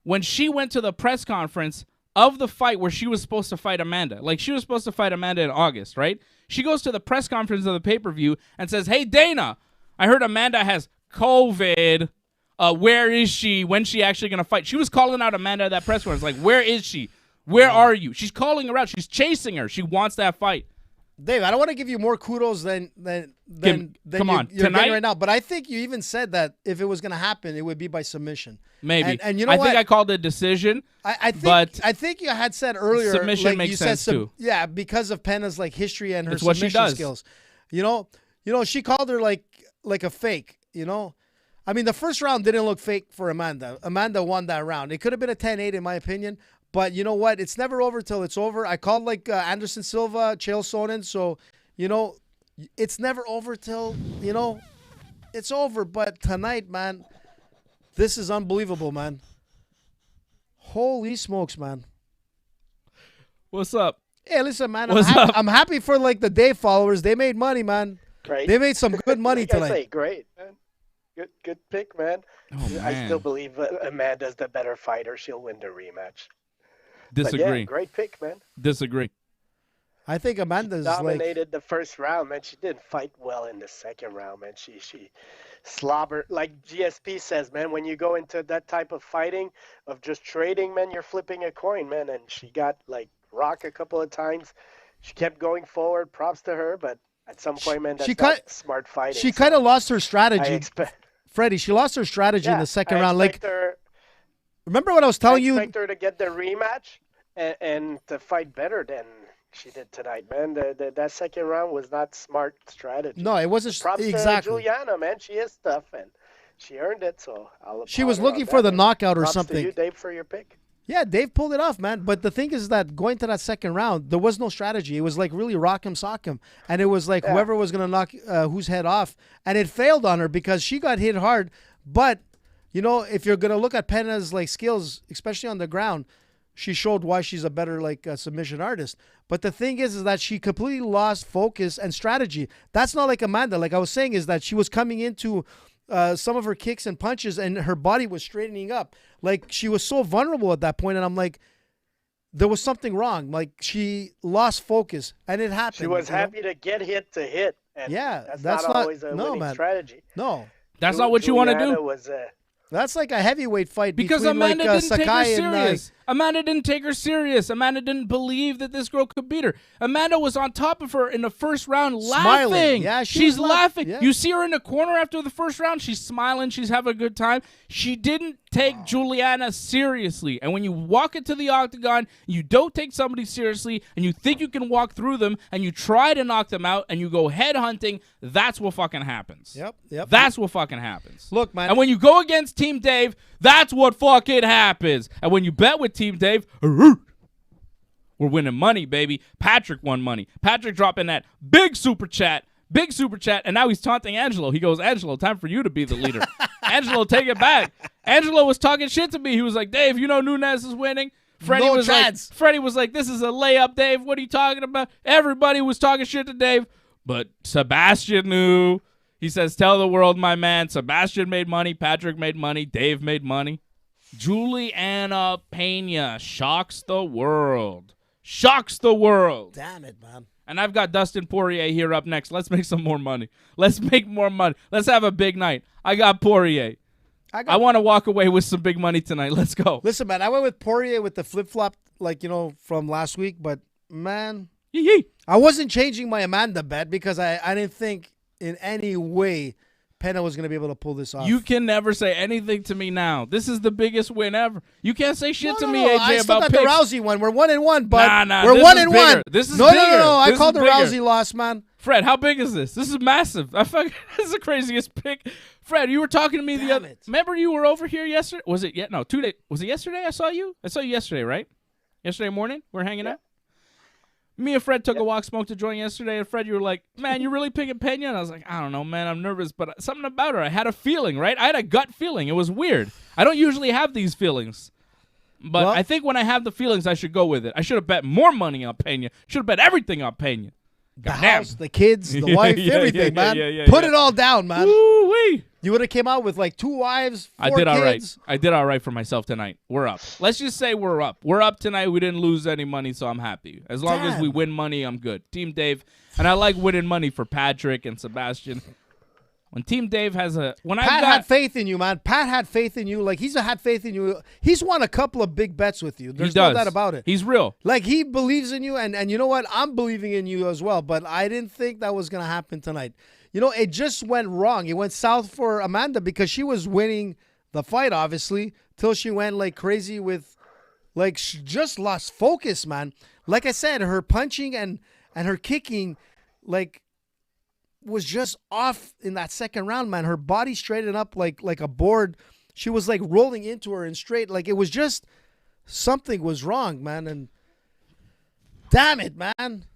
When she went to the press conference of the fight where she was supposed to fight Amanda, like she was supposed to fight Amanda in August, right? She goes to the press conference of the pay-per-view and says, hey, Dana, I heard Amanda has COVID. Where is she? When's she actually going to fight? She was calling out Amanda at that press conference. Like, where is she? Where are you? She's calling her out. She's chasing her. She wants that fight. Dave, I don't want to give you more kudos than Come on, you're tonight getting right now. But I think you even said that if it was going to happen, it would be by submission. Maybe. And you know I what? think I called it a decision. I think you had said earlier submission like, makes you sense said too. Yeah, because of Peña's like history and her It's what she submission does. skills. You know, she called her like a fake. You know, I mean, the first round didn't look fake for Amanda. Amanda won that round. It could have been a 10-8 in my opinion. But you know what? It's never over till it's over. I called like Anderson Silva, Chael Sonnen. So, you know, it's never over till, you know, it's over. But tonight, man, this is unbelievable, man. Holy smokes, man. What's up? Hey, listen, man. What's up? I'm happy for like the Dave followers. They made money, man. Great. They made some good money Like I tonight. say, great, man. Good pick, man. Oh, man. I still believe Amanda's the better fighter. She'll win the rematch. Disagree. But yeah, great pick, man. Disagree. I think Amanda's Dominated the first round, man. She didn't fight well in the second round, man. She slobbered. Like GSP says, man, when you go into that type of fighting, of just trading, man, you're flipping a coin, man. And she got, like, rocked a couple of times. She kept going forward. Props to her, but at some point, man, that's not smart fighting. She kind of lost her strategy. I Freddie, she lost her strategy in the second round. Like, remember what I was telling you? I expect her to get the rematch and to fight better than she did tonight, man. That second round was not smart strategy. No, it wasn't. Props Exactly. to Juliana, man. She is tough, and she earned it, so I'll She was applaud her looking on for that, the man. knockout or Props something. to you, Dave, for your pick. Yeah, Dave pulled it off, man. But the thing is that going to that second round, there was no strategy. It was like really rock him, sock him. And it was like whoever was going to knock whose head off. And it failed on her because she got hit hard. But, you know, if you're going to look at Peña's like skills, especially on the ground, she showed why she's a better like submission artist. But the thing is that she completely lost focus and strategy. That's not like Amanda. Like I was saying is that she was coming into some of her kicks and punches and her body was straightening up. Like she was so vulnerable at that point, and I'm like, there was something wrong. Like she lost focus, and it happened. She was happy to get hit to hit. And yeah, that's not always a winning strategy. No, that's not what you want to do. Was, that's like a heavyweight fight because between Amanda like, didn't take her Sakai serious. Amanda didn't take her serious. Amanda didn't believe that this girl could beat her. Amanda was on top of her in the first round, laughing. Smiling. Yeah, she's laughing. Yeah. You see her in the corner after the first round. She's smiling. She's having a good time. She didn't take Juliana seriously. And when you walk into the octagon, you don't take somebody seriously, and you think you can walk through them, and you try to knock them out, and you go head hunting. That's what fucking happens. Yep. That's what fucking happens. Look, man. And when you go against Team Dave, that's what fucking happens. And when you bet with Team Dave, we're winning money, baby. Patrick won money. Patrick dropping that big super chat, and now he's taunting Angelo. He goes, Angelo, time for you to be the leader. Angelo, take it back. Angelo was talking shit to me. He was like, Dave, you know Nunes is winning. Freddie was like, this is a layup, Dave. What are you talking about? Everybody was talking shit to Dave, but Sebastian knew. He says, tell the world, my man. Sebastian made money. Patrick made money. Dave made money. Juliana Peña shocks the world. Shocks the world. Damn it, man. And I've got Dustin Poirier here up next. Let's make some more money. Let's make more money. Let's have a big night. I got Poirier. I want to walk away with some big money tonight. Let's go. Listen, man, I went with Poirier with the flip-flop, like, you know, from last week. But, man, I wasn't changing my Amanda bet because I didn't think in any way Peña was going to be able to pull this off. You can never say anything to me now. This is the biggest win ever. You can't say shit to me, AJ, I still about got picks. the Rousey one. We're 1-1, but nah, we're 1-1. This is no, bigger. No. I This called is the bigger. Rousey loss, man. Fred, how big is this? This is massive. This is the craziest pick. Fred, you were talking to me the other. Remember you were over here yesterday? Was it yet? No, 2 days. Was it yesterday? I saw you. I saw you yesterday, right? Yesterday morning, we're hanging out. Me and Fred took a walk, smoked a joint yesterday, and Fred, you were like, man, you really picking Peña? And I was like, I don't know, man, I'm nervous, but something about her. I had a feeling, right? I had a gut feeling. It was weird. I don't usually have these feelings. But I think when I have the feelings, I should go with it. I should have bet more money on Peña. Should have bet everything on Peña. The house, the kids, the wife, everything, man. Put it all down, man. Woo-wee. You would have came out with like 2 wives, 4 I did all right. kids. I did all right for myself tonight. We're up. Let's just say we're up. We're up tonight. We didn't lose any money, so I'm happy. As long as we win money, I'm good. Team Dave. And I like winning money for Patrick and Sebastian. When Team Dave has a Pat had faith in you, man. Pat had faith in you. Like, he's had faith in you. He's won a couple of big bets with you. There's no doubt about it. He's real. Like, he believes in you, and you know what? I'm believing in you as well, but I didn't think that was going to happen tonight. You know, it just went wrong. It went south for Amanda because she was winning the fight, obviously, till she went, like, crazy with, like, she just lost focus, man. Like I said, her punching and her kicking, like, was just off in that second round, man. Her body straightened up like a board. She was like rolling into her and straight. Like, it was just something was wrong, man. And damn it, man.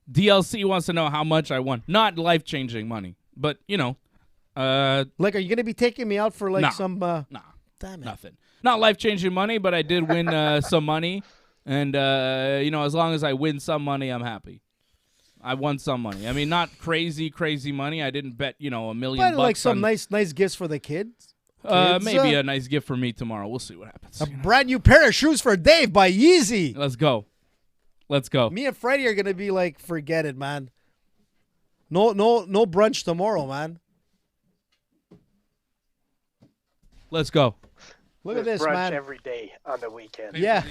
DLC wants to know how much I won. Not life-changing money, but, you know. Like, are you going to be taking me out for like some... Nah, damn it. Nothing. Not life-changing money, but I did win some money. And, you know, as long as I win some money, I'm happy. I won some money. I mean, not crazy money. I didn't bet, you know, $1 million. But like some nice gifts for the kids. Maybe a nice gift for me tomorrow. We'll see what happens. A brand new pair of shoes for Dave by Yeezy. Let's go. Me and Freddie are gonna be like, forget it, man. No brunch tomorrow, man. Let's go. Look at this, brunch man. Every day on the weekend. Yeah.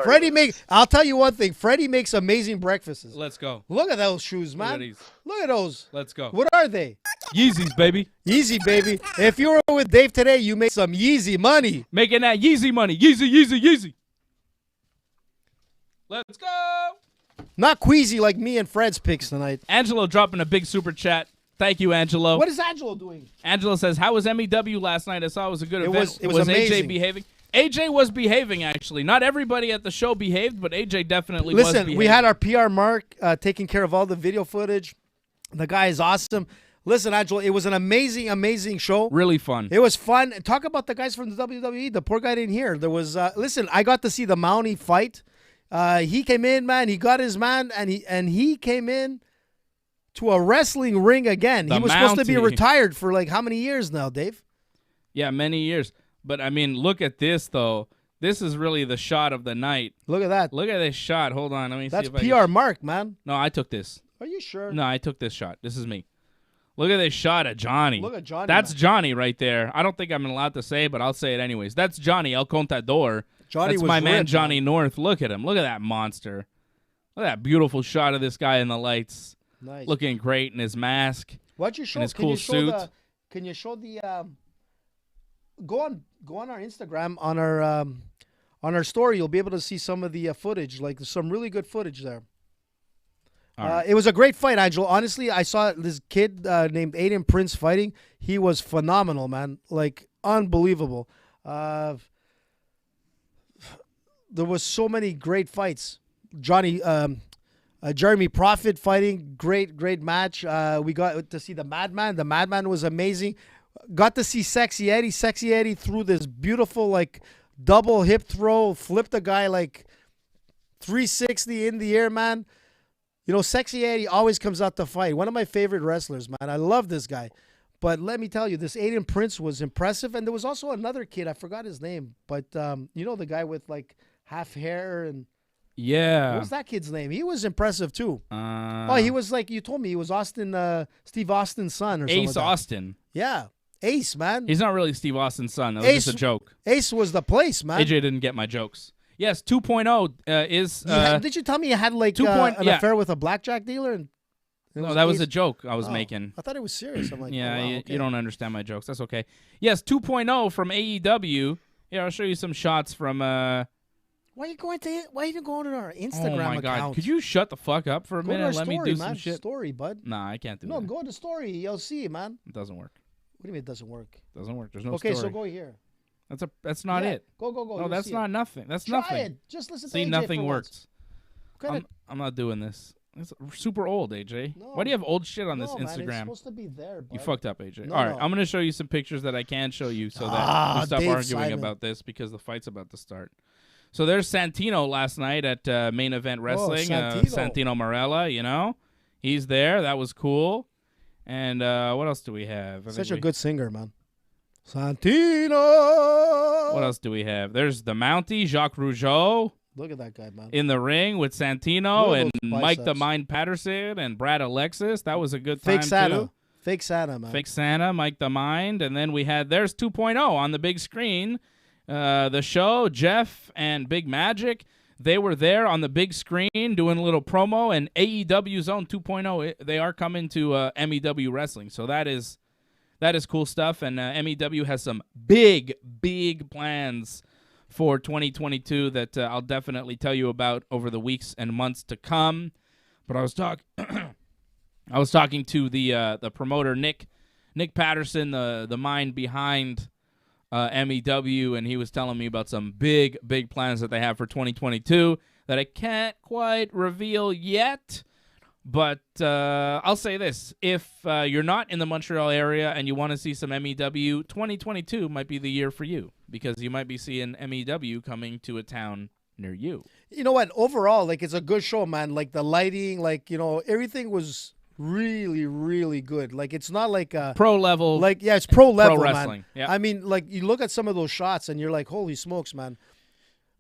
Freddie I'll tell you one thing. Freddie makes amazing breakfasts. Let's go. Look at those shoes, man. Look at those. Let's go. What are they? Yeezys, baby. Yeezy, baby. If you were with Dave today, you make some Yeezy money. Making that Yeezy money. Yeezy. Let's go. Not queasy like me and Fred's picks tonight. Angelo dropping a big super chat. Thank you, Angelo. What is Angelo doing? Angelo says, how was MEW last night? I saw it was a good event. It was amazing. AJ behaving? AJ was behaving, actually. Not everybody at the show behaved, but AJ definitely was behaving. Listen, we had our PR Mark taking care of all the video footage. The guy is awesome. Listen, Angelo, it was an amazing show. Really fun. It was fun. Talk about the guys from the WWE. The poor guy didn't hear. There was, listen, I got to see the Mountie fight. He came in, man. He got his man, and he came in to a wrestling ring again. He was supposed to be retired for like how many years now, Dave? Yeah, many years. But, I mean, look at this, though. This is really the shot of the night. Look at that. Look at this shot. Hold on. Let me see if That's PR Mark, man. No, I took this. Are you sure? No, I took this shot. This is me. Look at this shot of Johnny. Look at Johnny. That's man. Johnny right there. I don't think I'm allowed to say it, but I'll say it anyways. That's Johnny El Contador. Johnny That's was my man, ripped, Johnny North. Look at him. Look at that monster. Look at that beautiful shot of this guy in the lights. Nice. Looking great in his mask. Why'd you show? In his Can cool you show suit. Can you show the? Go on our Instagram on our story. You'll be able to see some of the footage. Like, there's some really good footage there. Right. It was a great fight, Angelo. Honestly, I saw this kid named Aiden Prince fighting. He was phenomenal, man. Like, unbelievable. There was so many great fights. Jeremy Prophet fighting, great match. We got to see the Madman. The Madman was amazing. Got to see Sexy Eddie. Sexy Eddie threw this beautiful, like, double hip throw, flipped the guy like 360 in the air, man. You know, Sexy Eddie always comes out to fight. One of my favorite wrestlers, man. I love this guy. But let me tell you, this Aiden Prince was impressive. And there was also another kid. I forgot his name. But, you know, the guy with, like, half hair and... Yeah. What was that kid's name? He was impressive, too. He was like, you told me, he was Steve Austin's son or something. Ace Austin. Yeah. Ace, man. He's not really Steve Austin's son. That was just a joke. Ace was the place, man. AJ didn't get my jokes. Yes, 2.0 is... did you tell me you had, like, an affair with a blackjack dealer? And no, that was a joke I was making. I thought it was serious. I'm like, yeah, oh, wow, you don't understand my jokes. That's okay. Yes, 2.0 from AEW. Yeah, I'll show you some shots from... Why are you going to our Instagram account? Oh, my God. Could you shut the fuck up for a minute and let me do some shit? Story, bud. Nah, I can't do that. No, go to story. You'll see, man. It doesn't work. What do you mean it doesn't work? Doesn't work. There's no story. Okay, so go here. That's not it. Go. No, that's not nothing. That's Try nothing. it. Just listen to AJ nothing for works. once. I'm not doing this. It's super old, AJ. No. Why do you have old shit on this Instagram? Man, it's supposed to be there, bud. You fucked up, AJ. No, All right, no. I'm going to show you some pictures that I can show you so that we stop Dave arguing Simon. about this because the fight's about to start. So there's Santino last night at Main Event Wrestling. Santino Marella, you know. He's there. That was cool. And what else do we have? Such a good singer, man. Santino. What else do we have? There's the Mountie, Jacques Rougeau. Look at that guy, man. in the ring with Santino Look at and those Mike the biceps. Mind Patterson and Brad Alexis. That was a good time, Fake Santa. too. Fake Santa, man. Fake Santa, Mike the Mind. And then we had There's 2.0 on the big screen. The show, Jeff and Big Magic, they were there on the big screen doing a little promo. And AEW Zone 2.0, they are coming to MEW Wrestling. So that is cool stuff. And MEW has some big plans for 2022 that I'll definitely tell you about over the weeks and months to come. But I was talking to the promoter Nick Patterson, the mind behind MEW, and he was telling me about some big plans that they have for 2022 that I can't quite reveal yet. But I'll say this. If you're not in the Montreal area and you want to see some MEW, 2022 might be the year for you because you might be seeing MEW coming to a town near you. You know what? Overall, like, it's a good show, man. Like, the lighting, like, you know, everything was really good. Like, it's not like Pro level. like, yeah, it's pro level, wrestling. man. Yeah. I mean, like, you look at some of those shots and you're like, holy smokes, man.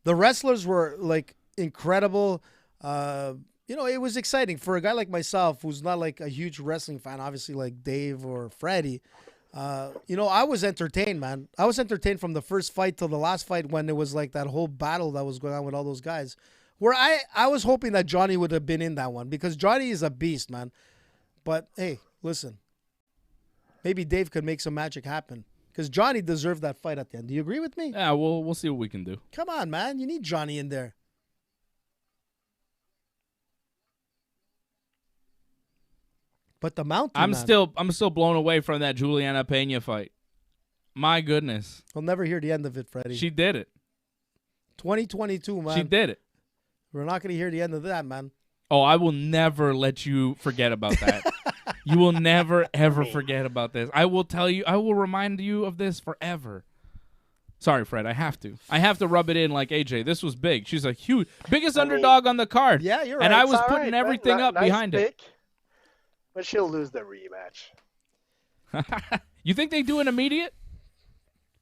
The wrestlers were, like, incredible. You know, it was exciting for a guy like myself who's not like a huge wrestling fan, obviously like Dave or Freddie. You know, I was entertained, man. I was entertained from the first fight till the last fight when it was like that whole battle that was going on with all those guys. Where I was hoping that Johnny would have been in that one because Johnny is a beast, man. But, hey, listen. Maybe Dave could make some magic happen because Johnny deserved that fight at the end. Do you agree with me? Yeah, we'll see what we can do. Come on, man. You need Johnny in there. But the mountain, I'm man, still blown away from that Juliana Peña fight. My goodness. we'll never hear the end of it, Freddie. She did it. 2022, man. She did it. We're not going to hear the end of that, man. Oh, I will never let you forget about that. You will never, ever forget about this. I will tell you, I will remind you of this forever. Sorry, Fred, I have to. I have to rub it in like AJ. This was big. She's a biggest underdog on the card. Yeah, you're right. And I was It's all putting right, everything man. up behind pick, but she'll lose the rematch. it. You think they do an immediate?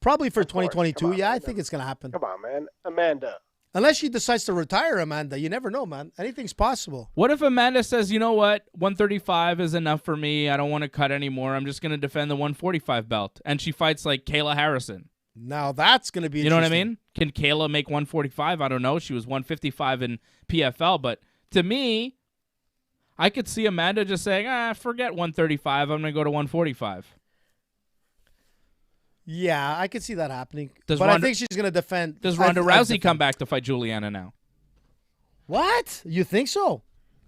Probably for Of course. 2022. Come on, Yeah, I man. think it's going to happen. Come on, man. Amanda. Unless she decides to retire, Amanda. You never know, man. Anything's possible. What if Amanda says, you know what, 135 is enough for me. I don't want to cut anymore. I'm just going to defend the 145 belt. And she fights like Kayla Harrison. Now that's going to be You know what I interesting. mean? Can Kayla make 145? I don't know. She was 155 in PFL. But to me, I could see Amanda just saying, forget 135. I'm going to go to 145. Yeah, I could see that happening. Does but I Ronda- think she's going to defend. Does I- Ronda I Rousey defend. come back to fight Juliana now? What? You think so?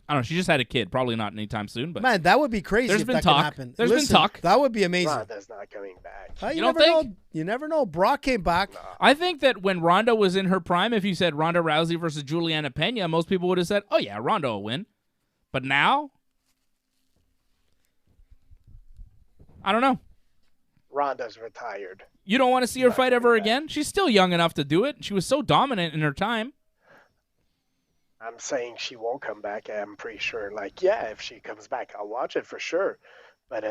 I don't know. She just had a kid. Probably not anytime soon. But Man, that would be crazy There's if been that talk. could happen. There's been Listen, talk. That would be amazing. Ronda's not coming back. You never don't think? know. You never know. Brock came back. I think that when Ronda was in her prime, if you said Ronda Rousey versus Juliana Peña, most people would have said, oh, yeah, Ronda will win. But now, I don't know. Ronda's retired. You don't want to see her fight ever again? She's still young enough to do it. She was so dominant in her time. I'm saying she won't come back. I'm pretty sure. Like, yeah, if she comes back, I'll watch it for sure. But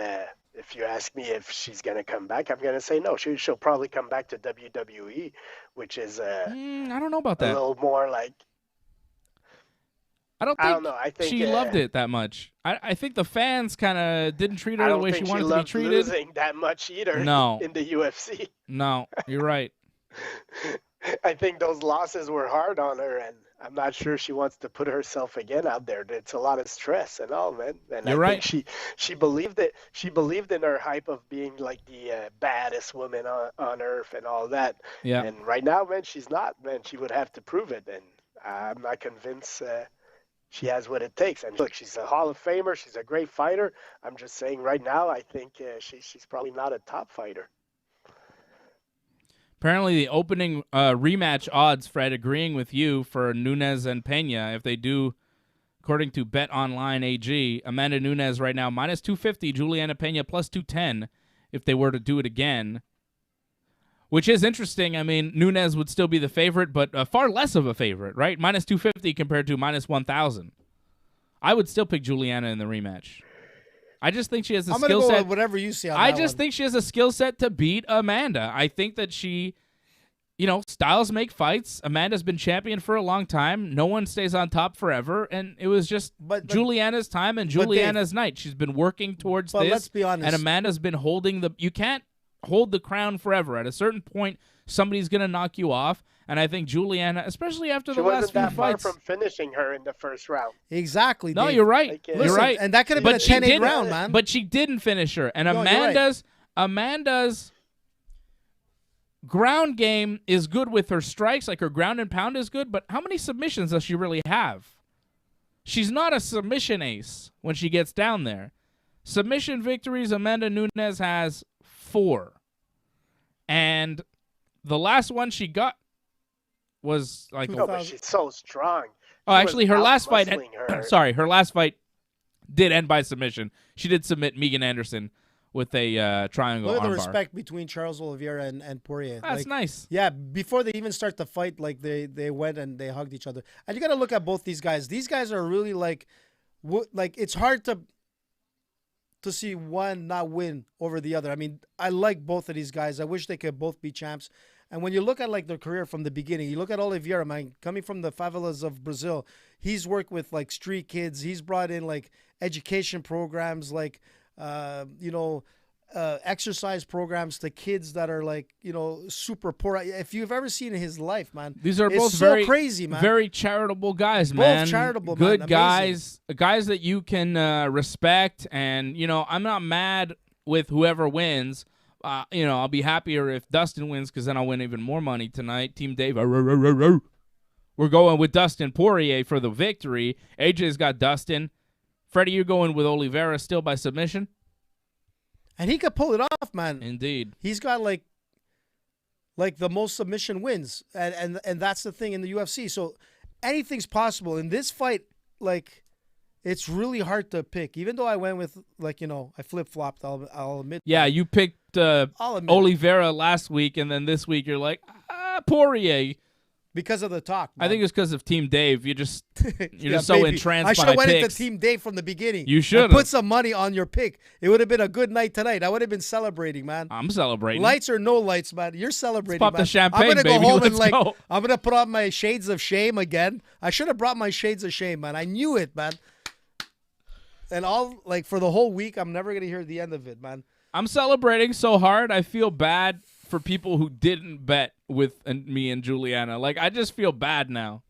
if you ask me if she's going to come back, I'm going to say no. She'll probably come back to WWE, which is I don't know about a that. little more like, I don't know. I think she loved it that much. I think the fans kind of didn't treat her I the don't way think she wanted to be loved treated. losing that much either No. in the UFC. No, you're right. I think those losses were hard on her, and I'm not sure she wants to put herself again out there. It's a lot of stress and all, man. And You're I right. think she believed it. She believed in her hype of being like the baddest woman on earth and all that. Yeah. And right now, man, she's not. Man, she would have to prove it, and I'm not convinced she has what it takes. And look, she's a Hall of Famer. She's a great fighter. I'm just saying, right now, I think she's probably not a top fighter. Apparently, the opening rematch odds, Fred, agreeing with you for Nunes and Peña, if they do, according to Bet Online AG, Amanda Nunes right now minus 250, Juliana Peña plus 210 if they were to do it again, which is interesting. I mean, Nunes would still be the favorite, but far less of a favorite, right? Minus 250 compared to minus 1,000. I would still pick Juliana in the rematch. I just think she has a I'm going to skill go set. with whatever you see on I that just one. think she has a skill set to beat Amanda. I think that she styles make fights. Amanda's been champion for a long time. No one stays on top forever, and it was just Juliana's time and Juliana's night. She's been working towards this. Let's be honest. And Amanda's been holding the. You can't hold the crown forever. At a certain point, somebody's gonna knock you off. And I think Juliana, especially after the last few fights, she wasn't that far from finishing her in the first round. Exactly. No, Dave. you're right. Listen, right. And that could have been a 10-8 round, man. But she didn't finish her. And Amanda's ground game is good with her strikes. Like her ground and pound is good. But how many submissions does she really have? She's not a submission ace when she gets down there. Submission victories, Amanda Nunes has 4. And the last one she got was like but she's so strong. Actually, her last fight. Her last fight did end by submission. She did submit Megan Anderson with a triangle armbar. Look at the respect between Charles Oliveira and Poirier. That's nice. Yeah, before they even start the fight, like they went and they hugged each other. And you got to look at both these guys. These guys are really like it's hard to see one not win over the other. I mean, I like both of these guys. I wish they could both be champs. And when you look at like their career from the beginning, you look at Oliveira, man, coming from the favelas of Brazil, he's worked with like street kids. He's brought in like education programs, like exercise programs to kids that are like super poor. If you've ever seen his life, man, these are both very crazy, man. Very charitable guys, both man. Charitable, good man. guys, guys that you can respect. And I'm not mad with whoever wins. I'll be happier if Dustin wins because then I'll win even more money tonight. Team Dave, we're going with Dustin Poirier for the victory. AJ's got Dustin. Freddie, you're going with Oliveira still by submission? And he could pull it off, man. Indeed. He's got like the most submission wins. And that's the thing in the UFC. So anything's possible. In this fight, like, it's really hard to pick. Even though I went with, I flip-flopped, I'll admit. Yeah, you picked Oliveira last week, and then this week you're like, Poirier. Because of the talk, man. I think it's because of Team Dave. You're just so entranced by I should have went picks. into Team Dave from the beginning. You should have. Put some money on your pick. It would have been a good night tonight. I would have been celebrating, man. I'm celebrating. Lights or no lights, man. You're celebrating, Let's pop man. the champagne, I'm gonna baby. go home Let's and go. I'm gonna put on my shades of shame again. I should have brought my shades of shame, man. I knew it, man. And for the whole week, I'm never gonna hear the end of it, man. I'm celebrating so hard. I feel bad for people who didn't bet with me and Juliana. Like, I just feel bad now.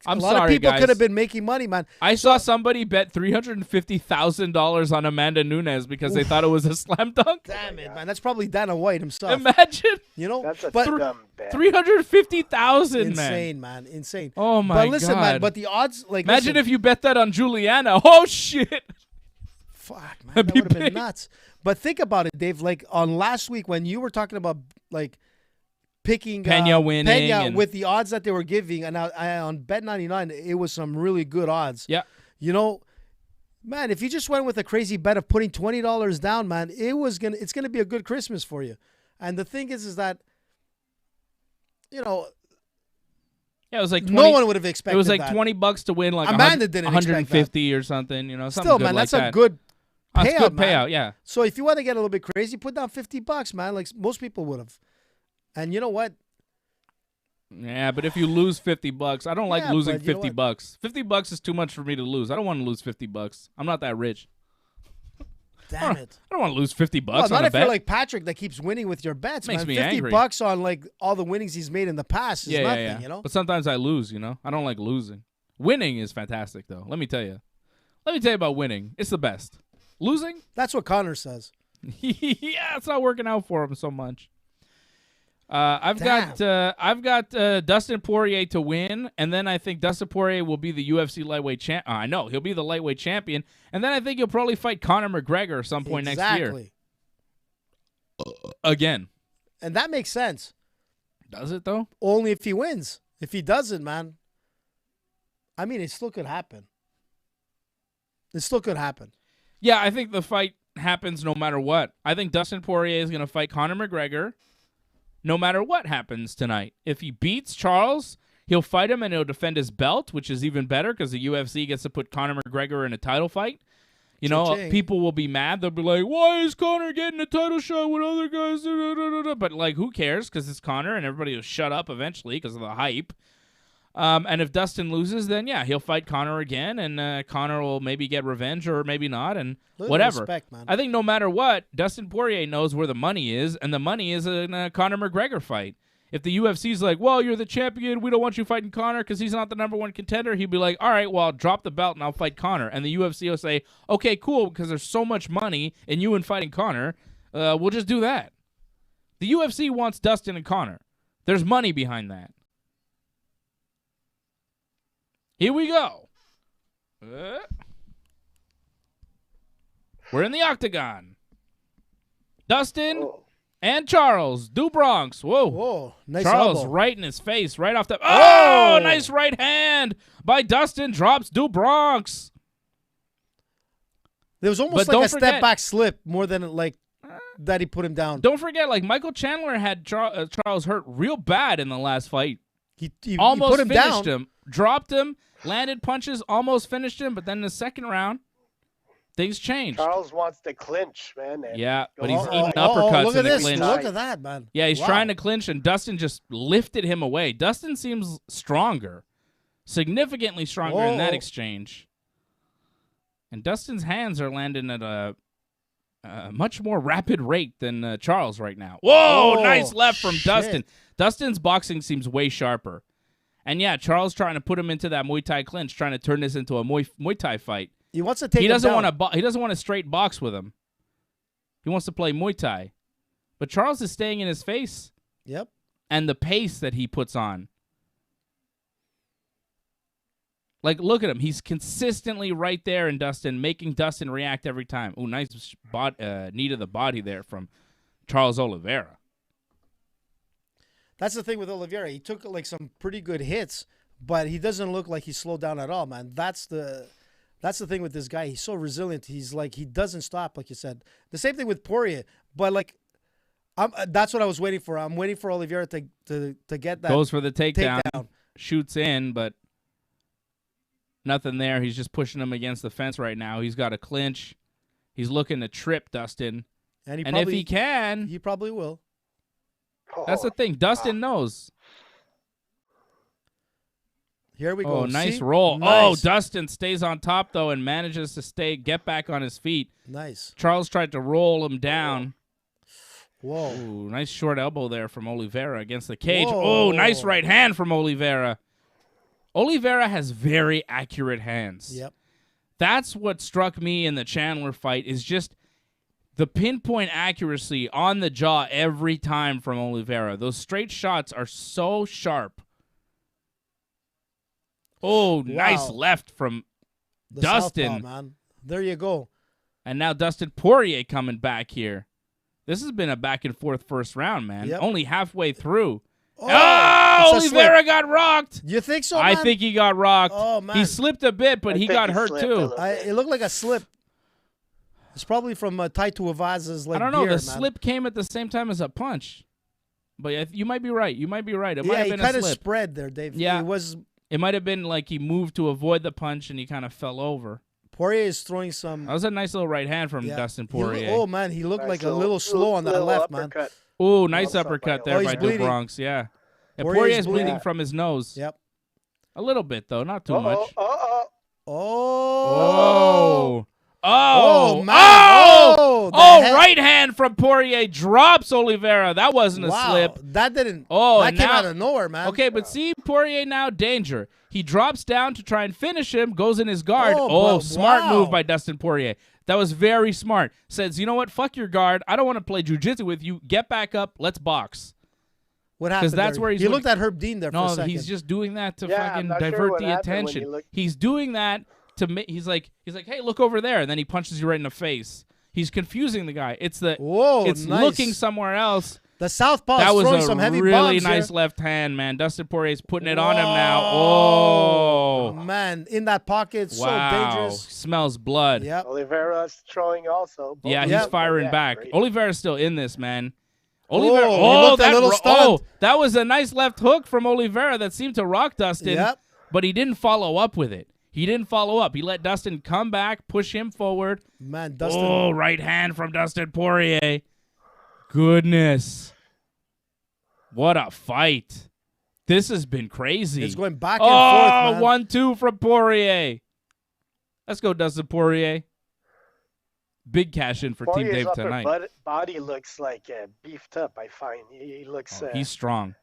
I'm sorry, A lot of people guys. could have been making money, man. I saw somebody bet $350,000 on Amanda Nunes because they thought it was a slam dunk. Damn it, man. That's probably Dana White himself. Imagine. That's a dumb bet. $350,000, man. Insane, man. Insane. Oh, my God. But listen, man, but the odds, Imagine if you bet that on Juliana. Oh, shit. Fuck, man. That would have been nuts. But think about it, Dave. Like, on last week when you were talking about, like, picking Peña winning Peña with the odds that they were giving, and on Bet99, it was some really good odds. Yeah. Man, if you just went with a crazy bet of putting $20 down, man, it's gonna be a good Christmas for you. And the thing is that, yeah, it was like 20, no one would have expected. It was like that. $20 to win, like Amanda didn't 150 or something. Something Still, good man, like that's a good payout. That's good man. payout, yeah. So if you want to get a little bit crazy, put down $50, man, like most people would have. And you know what? Yeah, but if you lose $50, I don't like losing but you know $50. $50 is too much for me to lose. I don't want to lose $50. I'm not that rich. Damn it! I don't want to lose $50 Well, on not a if bet. you're like Patrick that keeps winning with your bets, Makes man. me angry. $50 on like all the winnings he's made in the past is nothing, you know. But sometimes I lose, I don't like losing. Winning is fantastic, though. Let me tell you. About winning. It's the best. Losing? That's what Connor says. Yeah, it's not working out for him so much. I've got Dustin Poirier to win, and then I think Dustin Poirier will be the UFC lightweight champ. I know he'll be the lightweight champion, and then I think he'll probably fight Conor McGregor at some point next year. Again, and that makes sense. Does it though? Only if he wins. If he doesn't, man, I mean, it still could happen. Yeah, I think the fight happens no matter what. I think Dustin Poirier is going to fight Conor McGregor no matter what happens tonight. If he beats Charles, he'll fight him and he'll defend his belt, which is even better because the UFC gets to put Conor McGregor in a title fight. You know, Cha-ching. people will be mad. They'll be like, why is Conor getting a title shot when other guys... But, like, who cares? Because it's Conor, and everybody will shut up eventually because of the hype. And if Dustin loses, then, yeah, he'll fight Conor again, and Conor will maybe get revenge or maybe not, and whatever. Respect, man. I think no matter what, Dustin Poirier knows where the money is, and the money is in a Conor McGregor fight. If the UFC's like, well, you're the champion, we don't want you fighting Conor because he's not the number one contender, he'd be like, all right, well, I'll drop the belt and I'll fight Conor. And the UFC will say, okay, cool, because there's so much money in you and fighting Conor, we'll just do that. The UFC wants Dustin and Conor. There's money behind that. Here we go. We're in the octagon. Dustin and Charles do Bronx. Whoa, nice Charles elbow. right in his face, right off the... Oh, nice right hand by Dustin. Drops do Bronx. There was almost But like don't a forget- step-back slip more than, like, that he put him down. Don't forget, like, Michael Chandler had Charles hurt real bad in the last fight. He Almost put him finished down. him. Dropped him, landed punches, almost finished him, but then in the second round, things changed. Charles wants to clinch, man. And Yeah, but go he's for eating it. uppercuts look in at the this. clinch. Look at that, man. Yeah, he's Wow. trying to clinch, and Dustin just lifted him away. Dustin seems stronger, significantly stronger in that Whoa. exchange. And Dustin's hands are landing at a much more rapid rate than Charles right now. Whoa, Oh, nice left from shit. Dustin. Dustin's boxing seems way sharper. And yeah, Charles trying to put him into that Muay Thai clinch, trying to turn this into a Muay Thai fight. He wants to take He him doesn't down. want to. He doesn't want to straight box with him. He wants to play Muay Thai, but Charles is staying in his face, Yep. and the pace that he puts on. Like, look at him. He's consistently right there in Dustin, making Dustin react every time. Ooh, nice knee to the body there from Charles Oliveira. That's the thing with Oliveira. He took like some pretty good hits, but he doesn't look like he slowed down at all, man. That's the thing with this guy. He's so resilient. He's like, he doesn't stop, like you said. The same thing with Poirier, but like, that's what I was waiting for. I'm waiting for Oliveira to get that. Goes for the takedown, takedown. shoots in, but nothing there. He's just pushing him against the fence right now. He's got a clinch. He's looking to trip Dustin, And and if he can, he probably will. that's the thing. Dustin knows. Here we go. Oh, nice See? roll. Nice. Oh, Dustin stays on top, though, and manages to get back on his feet. Nice. Charles tried to roll him down. Whoa. Ooh, nice short elbow there from Oliveira against the cage. Whoa. Oh, nice right hand from Oliveira. Oliveira has very accurate hands. Yep. That's what struck me in the Chandler fight, is just the pinpoint accuracy on the jaw every time from Oliveira. Those straight shots are so sharp. Oh, nice left from The Dustin. southpaw, man. There you go. And now Dustin Poirier coming back here. This has been a back-and-forth first round, man. Yep. Only halfway through. Oh, Oh, it's a Oliveira slip. got rocked. You think so, I man? think he got rocked. Oh, man. He slipped a bit, but I he think got he hurt slipped a too. little. It looked like a slip. It's probably from tied to a vase's like I don't know. gear, The man. slip came at the same time as a punch. But you might be right. You might be right. It might Yeah, have he been a kind of slip. spread there, Dave. Yeah. It It might have been like he moved to avoid the punch and he kind of fell over. Poirier is throwing some. That was a nice little right hand from Yeah. Dustin He loo- Poirier. oh man, he looked Nice like a little slow on that little left, man. uppercut. Oh, nice What's up, uppercut by there the way? by Oh, he's bleeding. Bronx. Yeah. And Poirier's Poirier's bleeding bleeding. from his nose. Yep. A little bit, though. Not too much. Oh. Oh. Oh, Oh. man. Oh. Oh, the Oh, head. right hand from Poirier drops Oliveira. That wasn't a Wow. slip. That didn't. Oh, that and came now- out of nowhere, man. Okay, but see, Poirier now danger. He drops down to try and finish him, goes in his guard. Oh, Oh, but smart wow. move by Dustin Poirier. That was very smart. Says, you know what? Fuck your guard. I don't want to play jiu-jitsu with you. Get back up. Let's box. What happened? that's there? where he's He looking- looked at Herb Dean there for a No, second. he's just doing that to Yeah, I'm fucking not sure divert what the happened when attention. he looked- He's doing that to make. He's like, hey, look over there, and then he punches you right in the face. He's confusing the guy. It's the. Whoa, It's nice. looking somewhere else. The southpaw That is was throwing a some heavy really bombs nice here. left hand, man. Dustin Poirier's putting it on him now. Oh, Oh, man, in that pocket, so wow. dangerous. Smells blood. Yep. Oliveira's throwing also. Both Yeah, of he's them. firing Yeah, back. great. Oliveira's still in this, man. Oh, Oliveira. he Oh, looked a that little stunned. that was a nice left hook from Oliveira that seemed to rock Dustin. Yep. But he didn't follow up with it. He didn't follow up. He let Dustin come back, push him forward. Man, Dustin. Oh, right hand from Dustin Poirier. Goodness. What a fight. This has been crazy. It's going back and forth, man. 1-2 from Poirier. Let's go, Dustin Poirier. Big cash in for Team Poirier's Dave upper tonight. body looks like beefed up, I find. He looks... He's strong.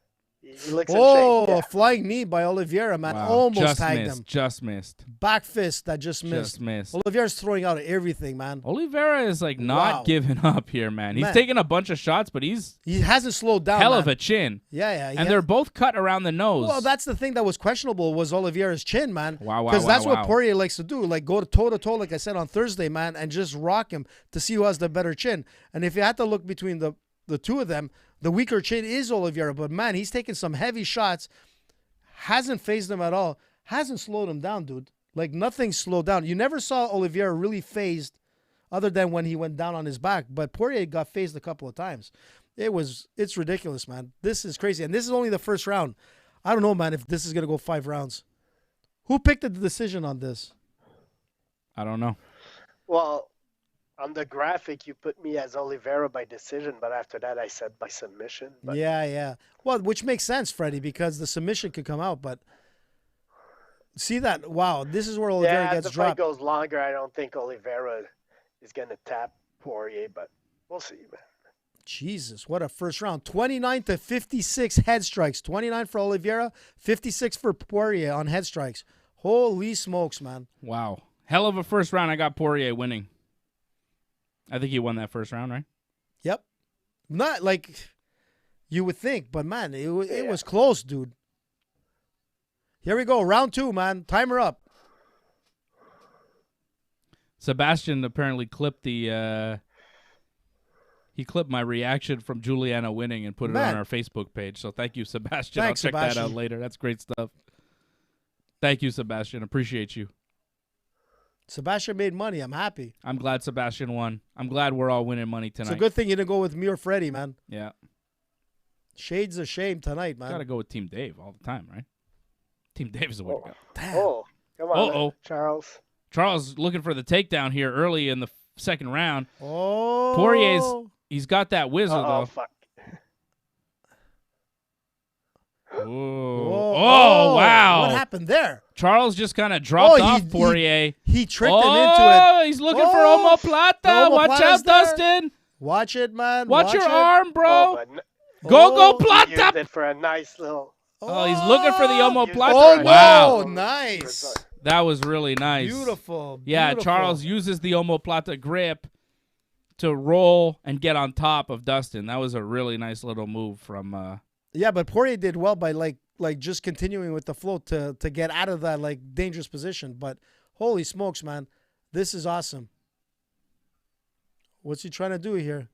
He looks in shape. Yeah. A flying knee by Oliveira, man. Wow. Almost tagged him. Just missed. Back fist that just missed. Oliveira's throwing out everything, man. Oliveira is like not giving up here, man. He's taking a bunch of shots, but he hasn't slowed down. Hell of a chin. Yeah. And they're both cut around the nose. Well, that's the thing that was questionable was Oliveira's chin, man. Wow. Because that's what Poirier likes to do. Like go toe-to-toe, like I said on Thursday, man, and just rock him to see who has the better chin. And if you had to look between the two of them, the weaker chin is Oliveira, but man, he's taking some heavy shots. Hasn't phased him at all. Hasn't slowed him down, dude. Like nothing slowed down. You never saw Oliveira really phased other than when he went down on his back, but Poirier got phased a couple of times. It's ridiculous, man. This is crazy. And this is only the first round. I don't know, man, if this is going to go 5 rounds. Who picked the decision on this? I don't know. Well, on the graphic, you put me as Oliveira by decision, but after that, I said by submission. But... Yeah. Well, which makes sense, Freddie, because the submission could come out. But see that? Wow, this is where Oliveira gets dropped. If the fight goes longer, I don't think Oliveira is going to tap Poirier, but we'll see, man. Jesus, what a first round. 29 to 56 head strikes. 29 for Oliveira, 56 for Poirier on head strikes. Holy smokes, man. Wow. Hell of a first round. I got Poirier winning. I think he won that first round, right? Yep. Not like you would think, but, man, it was close, dude. Here we go. Round 2, man. Timer up. Sebastian apparently clipped he clipped my reaction from Juliana winning and put it on our Facebook page. So thank you, Sebastian. Thanks, I'll check Sebastian. that out later. That's great stuff. Thank you, Sebastian. Appreciate you. Sebastian made money. I'm happy. I'm glad Sebastian won. I'm glad we're all winning money tonight. It's a good thing you didn't go with me or Freddie, man. Yeah. Shades of shame tonight, man. Got to go with Team Dave all the time, right? Team Dave is the way to go. Damn. Oh, come on, Charles. Charles looking for the takedown here early in the second round. Oh. Poirier's, he's got that whizzle, though. Fuck. Oh, wow. What happened there? Charles just kind of dropped off Poirier. He tricked him into it. Oh, he's looking for omoplata. Watch out, Dustin. Watch it, man. Watch your arm, bro. Oh, Go, Plata. Used it for a nice little... Oh, he's looking for the omoplata. Oh, wow. no. Nice. That was really nice. Beautiful. Yeah, Charles uses the omoplata grip to roll and get on top of Dustin. That was a really nice little move from... Yeah, but Poirier did well by like just continuing with the flow to get out of that like dangerous position. But holy smokes, man, this is awesome. What's he trying to do here?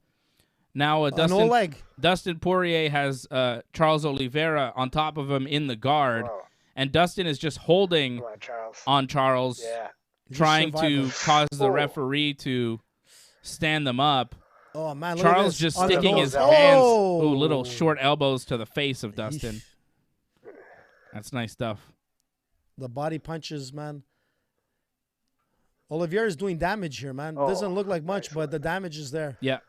Now no leg. Dustin Poirier has Charles Oliveira on top of him in the guard, and Dustin is just holding on Charles, trying to cause the referee to stand them up. Oh, man, Charles just sticking his hands, little short elbows to the face of Dustin. That's nice stuff. The body punches, man. Oliveira is doing damage here, man. Doesn't look like much, but the damage is there. Yeah.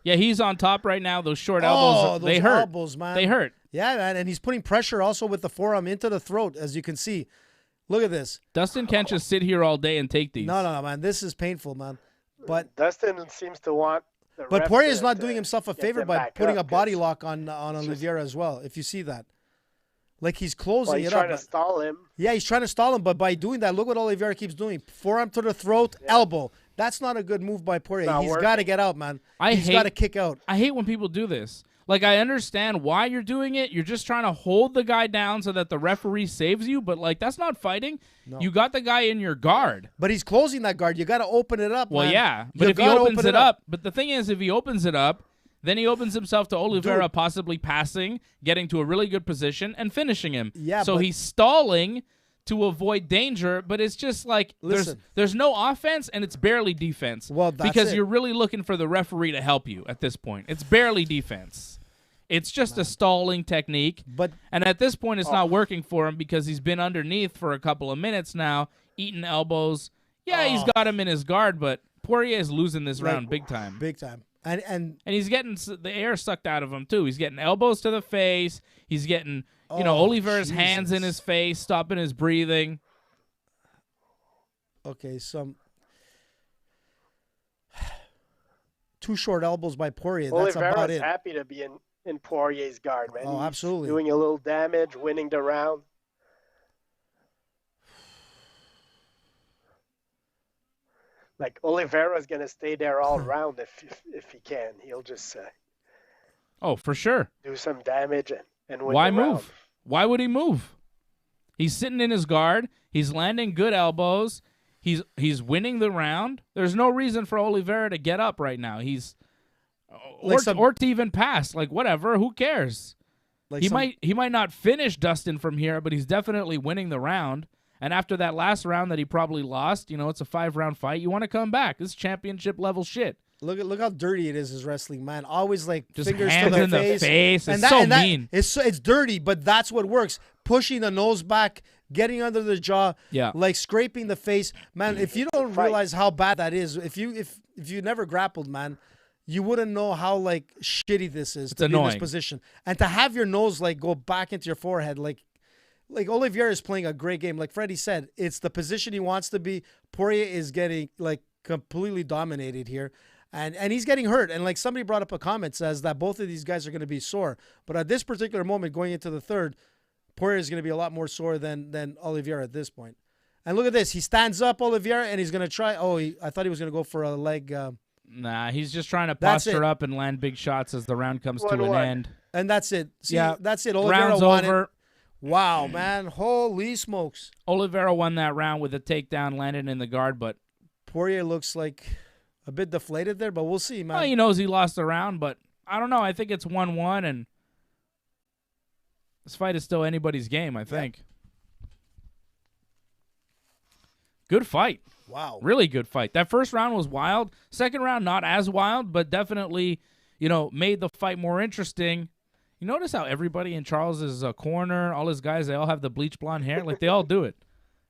Yeah, he's on top right now. Those short elbows, they hurt. Elbows, man. They hurt. Yeah, man, and he's putting pressure also with the forearm into the throat, as you can see. Look at this. Dustin can't just sit here all day and take these. No, man. This is painful, man. But Dustin seems to want. But Poirier's not doing himself a favor by putting a body lock on Oliveira as well. If you see that, like he's closing it up. He's trying to stall him. Yeah, he's trying to stall him, but by doing that, look what Oliveira keeps doing: forearm to the throat, elbow. That's not a good move by Poirier. He's got to get out, man. He's got to kick out. I hate when people do this. Like, I understand why you're doing it. You're just trying to hold the guy down so that the referee saves you. But, like, that's not fighting. No. You got the guy in your guard. But he's closing that guard. You got to open it up, Well, man. yeah. But if he opens it up. But the thing is, if he opens it up, then he opens himself to Oliveira possibly passing, getting to a really good position, and finishing him. Yeah, so he's stalling to avoid danger, but it's just like there's no offense and it's barely defense. Well, that's because you're really looking for the referee to help you at this point. It's barely defense. It's just a stalling technique. And at this point, it's not working for him because he's been underneath for a couple of minutes now, eating elbows. Yeah, he's got him in his guard, but Poirier is losing this round big time. Big time. And he's getting the air sucked out of him, too. He's getting elbows to the face. He's getting, Oliveira's hands in his face, stopping his breathing. Okay, two short elbows by Poirier. That's about Oliveira's it. happy to be in Poirier's guard, man. Oh, He's absolutely. doing a little damage, winning the round. Like, Oliveira's going to stay there all round if he can. He'll just Oh, for sure. do some damage and win Why the move? round. Why would he move? He's sitting in his guard. He's landing good elbows. He's winning the round. There's no reason for Oliveira to get up right now. Or to even pass. Like, whatever. Who cares? He might not finish Dustin from here, but he's definitely winning the round. And after that last round that he probably lost, it's a 5-round fight. You want to come back. This is championship level shit. Look how dirty it is, his wrestling, man. Always just fingers hands to the in face. the face. It's so mean. It's dirty, but that's what works. Pushing the nose back, getting under the jaw, scraping the face. Man, if you don't realize how bad that is, if you never grappled, man, you wouldn't know how shitty this is to be in this position. And to have your nose go back into your forehead, like Oliveira is playing a great game. Like Freddie said, it's the position he wants to be. Poirier is getting completely dominated here. And he's getting hurt. And somebody brought up a comment says that both of these guys are going to be sore. But at this particular moment, going into the third, Poirier is going to be a lot more sore than Oliveira at this point. And look at this. He stands up, Oliveira, and he's going to try. I thought he was going to go for a leg. Nah, he's just trying to posture up and land big shots as the round comes to an end. And that's it. See, that's it. Oliveira round's over. Wow, man. Holy smokes. Oliveira won that round with a takedown, landed in the guard, but Poirier looks like a bit deflated there, but we'll see, man. Well, he knows he lost the round, but I don't know. I think it's 1-1, and this fight is still anybody's game, I think. Yeah. Good fight. Wow. Really good fight. That first round was wild. Second round, not as wild, but definitely, made the fight more interesting. You notice how everybody in Charles's corner, all his guys, they all have the bleach blonde hair? They all do it.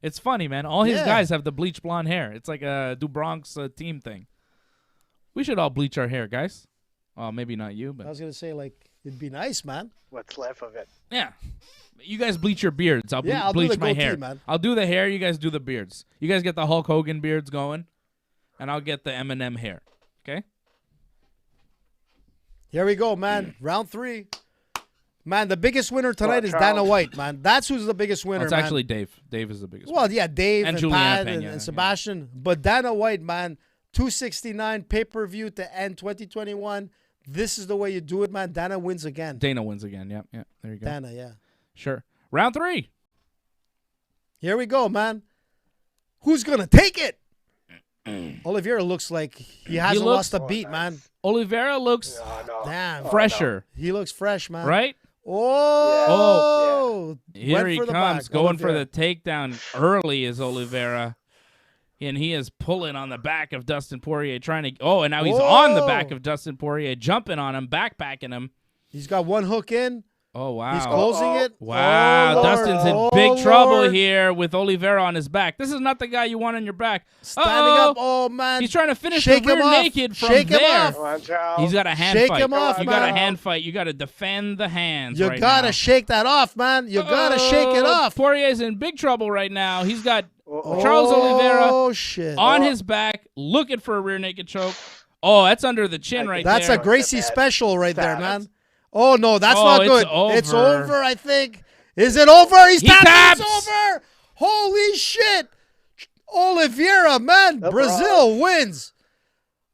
It's funny, man. All his guys have the bleach blonde hair. It's like a DuBronx team thing. We should all bleach our hair, guys. Well, maybe not you, but I was going to say, it'd be nice, man. What's left of it. Yeah. You guys bleach your beards. I'll bleach my hair. Man. I'll do the hair. You guys do the beards. You guys get the Hulk Hogan beards going, and I'll get the Eminem hair. Okay? Here we go, man. Round 3. Man, the biggest winner tonight is Dana White, man. That's who's the biggest winner, It's actually Dave. Dave is the biggest winner. Well, yeah, Dave and Pat Peña, and Sebastian. Yeah. But Dana White, man, 269 pay-per-view to end 2021. This is the way you do it, man. Dana wins again. Dana wins again. Yeah. There you go. Dana, yeah. Sure. Round 3. Here we go, man. Who's going to take it? Oliveira looks like he hasn't lost a beat, man. Oliveira looks fresher. He looks fresh, man. Right? Oh. Here he comes. Going for the takedown early is Oliveira. And he is pulling on the back of Dustin Poirier, trying to... Oh, and now he's on the back of Dustin Poirier, jumping on him, backpacking him. He's got one hook in. Oh, wow. He's closing it. Wow. Dustin's in big trouble here with Oliveira on his back. This is not the guy you want on your back. Standing up. Oh, man. He's trying to finish the rear naked from Shake there. Him off. He's got a hand Shake fight. Him off, you got a hand fight. You got to defend the hands You got to shake that off, man. You got to shake it off. Poirier's in big trouble right now. He's got Charles Oliveira on his back, looking for a rear naked choke. Oh, that's under the chin right there. That's a Gracie special right there, man. Oh, no, that's not good. It's over, I think. Is it over? He taps. It's over. Holy shit. Oliveira, man. Brazil wins.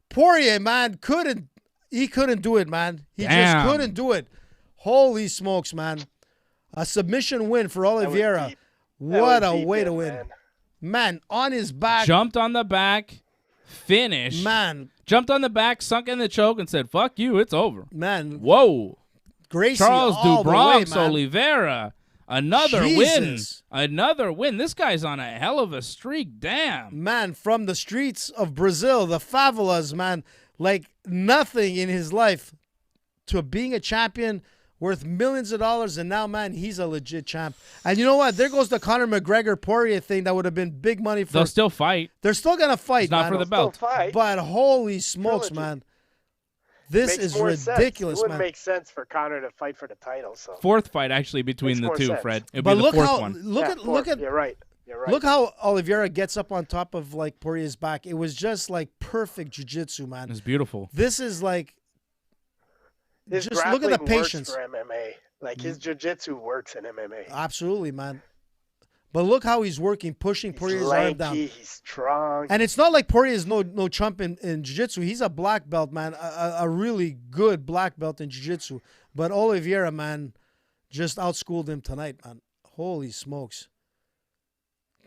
Poirier, man, couldn't do it, man. He just couldn't do it. Holy smokes, man. A submission win for Oliveira. What a way to win. Man, on his back. Jumped on the back. Finish. Man. Jumped on the back, sunk in the choke, and said, fuck you, it's over. Man. Whoa. Gracie Charles all DuBronx the way, man. Oliveira. Another win. Another win. This guy's on a hell of a streak. Damn. Man, from the streets of Brazil, the favelas, man, like nothing in his life, to being a champion, worth millions of dollars, and now, man, he's a legit champ. And you know what? There goes the Conor McGregor Poirier thing that would have been big money for. They'll still fight. They're still gonna fight, It's not man. for the belt. But holy smokes, Trilogy. man. This Makes is more ridiculous, sense. It wouldn't man. make sense for Conor to fight for the title. So Fourth fight actually between Makes the more two, sense. Fred. It'll But be the look fourth how one. look at You're right. You're right. look how Oliveira gets up on top of like Poirier's back. It was just like perfect jiu-jitsu, man. It's beautiful. This is like His just look at the grappling works patience. for MMA. Like his jiu-jitsu works in MMA. Absolutely, man. But look how he's working, pushing He's Poirier's arm down. lanky. He's strong. And it's not like Poirier is no chump in jiu-jitsu. He's a black belt, man, a really good black belt in jiu-jitsu. But Oliveira, man, just outschooled him tonight, man. Holy smokes.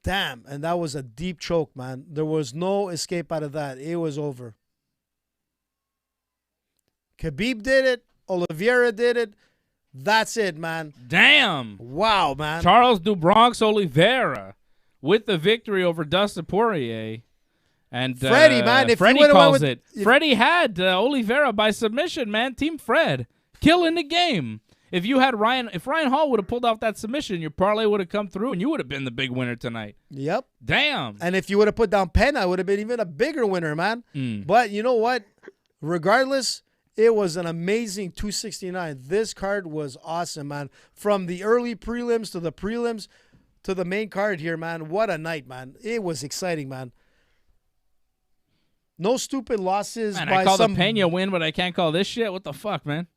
Damn, and that was a deep choke, man. There was no escape out of that. It was over. Khabib did it. Oliveira did it. That's it, man. Damn. Wow, man. Charles do Bronx Oliveira with the victory over Dustin Poirier. And Freddie, man, if he Freddie would've went calls with- it. Freddie had Oliveira by submission, man. Team Fred killing the game. If Ryan Hall would have pulled off that submission, your parlay would have come through, and you would have been the big winner tonight. Yep. Damn. And if you would have put down Peña, it would have been even a bigger winner, man. But you know what? Regardless, it was an amazing 269. This card was awesome, man. From the early prelims to the prelims to the main card here, man. What a night, man. It was exciting, man. No stupid losses Man, by I call some... the Peña win, but I can't call this shit. What the fuck, man?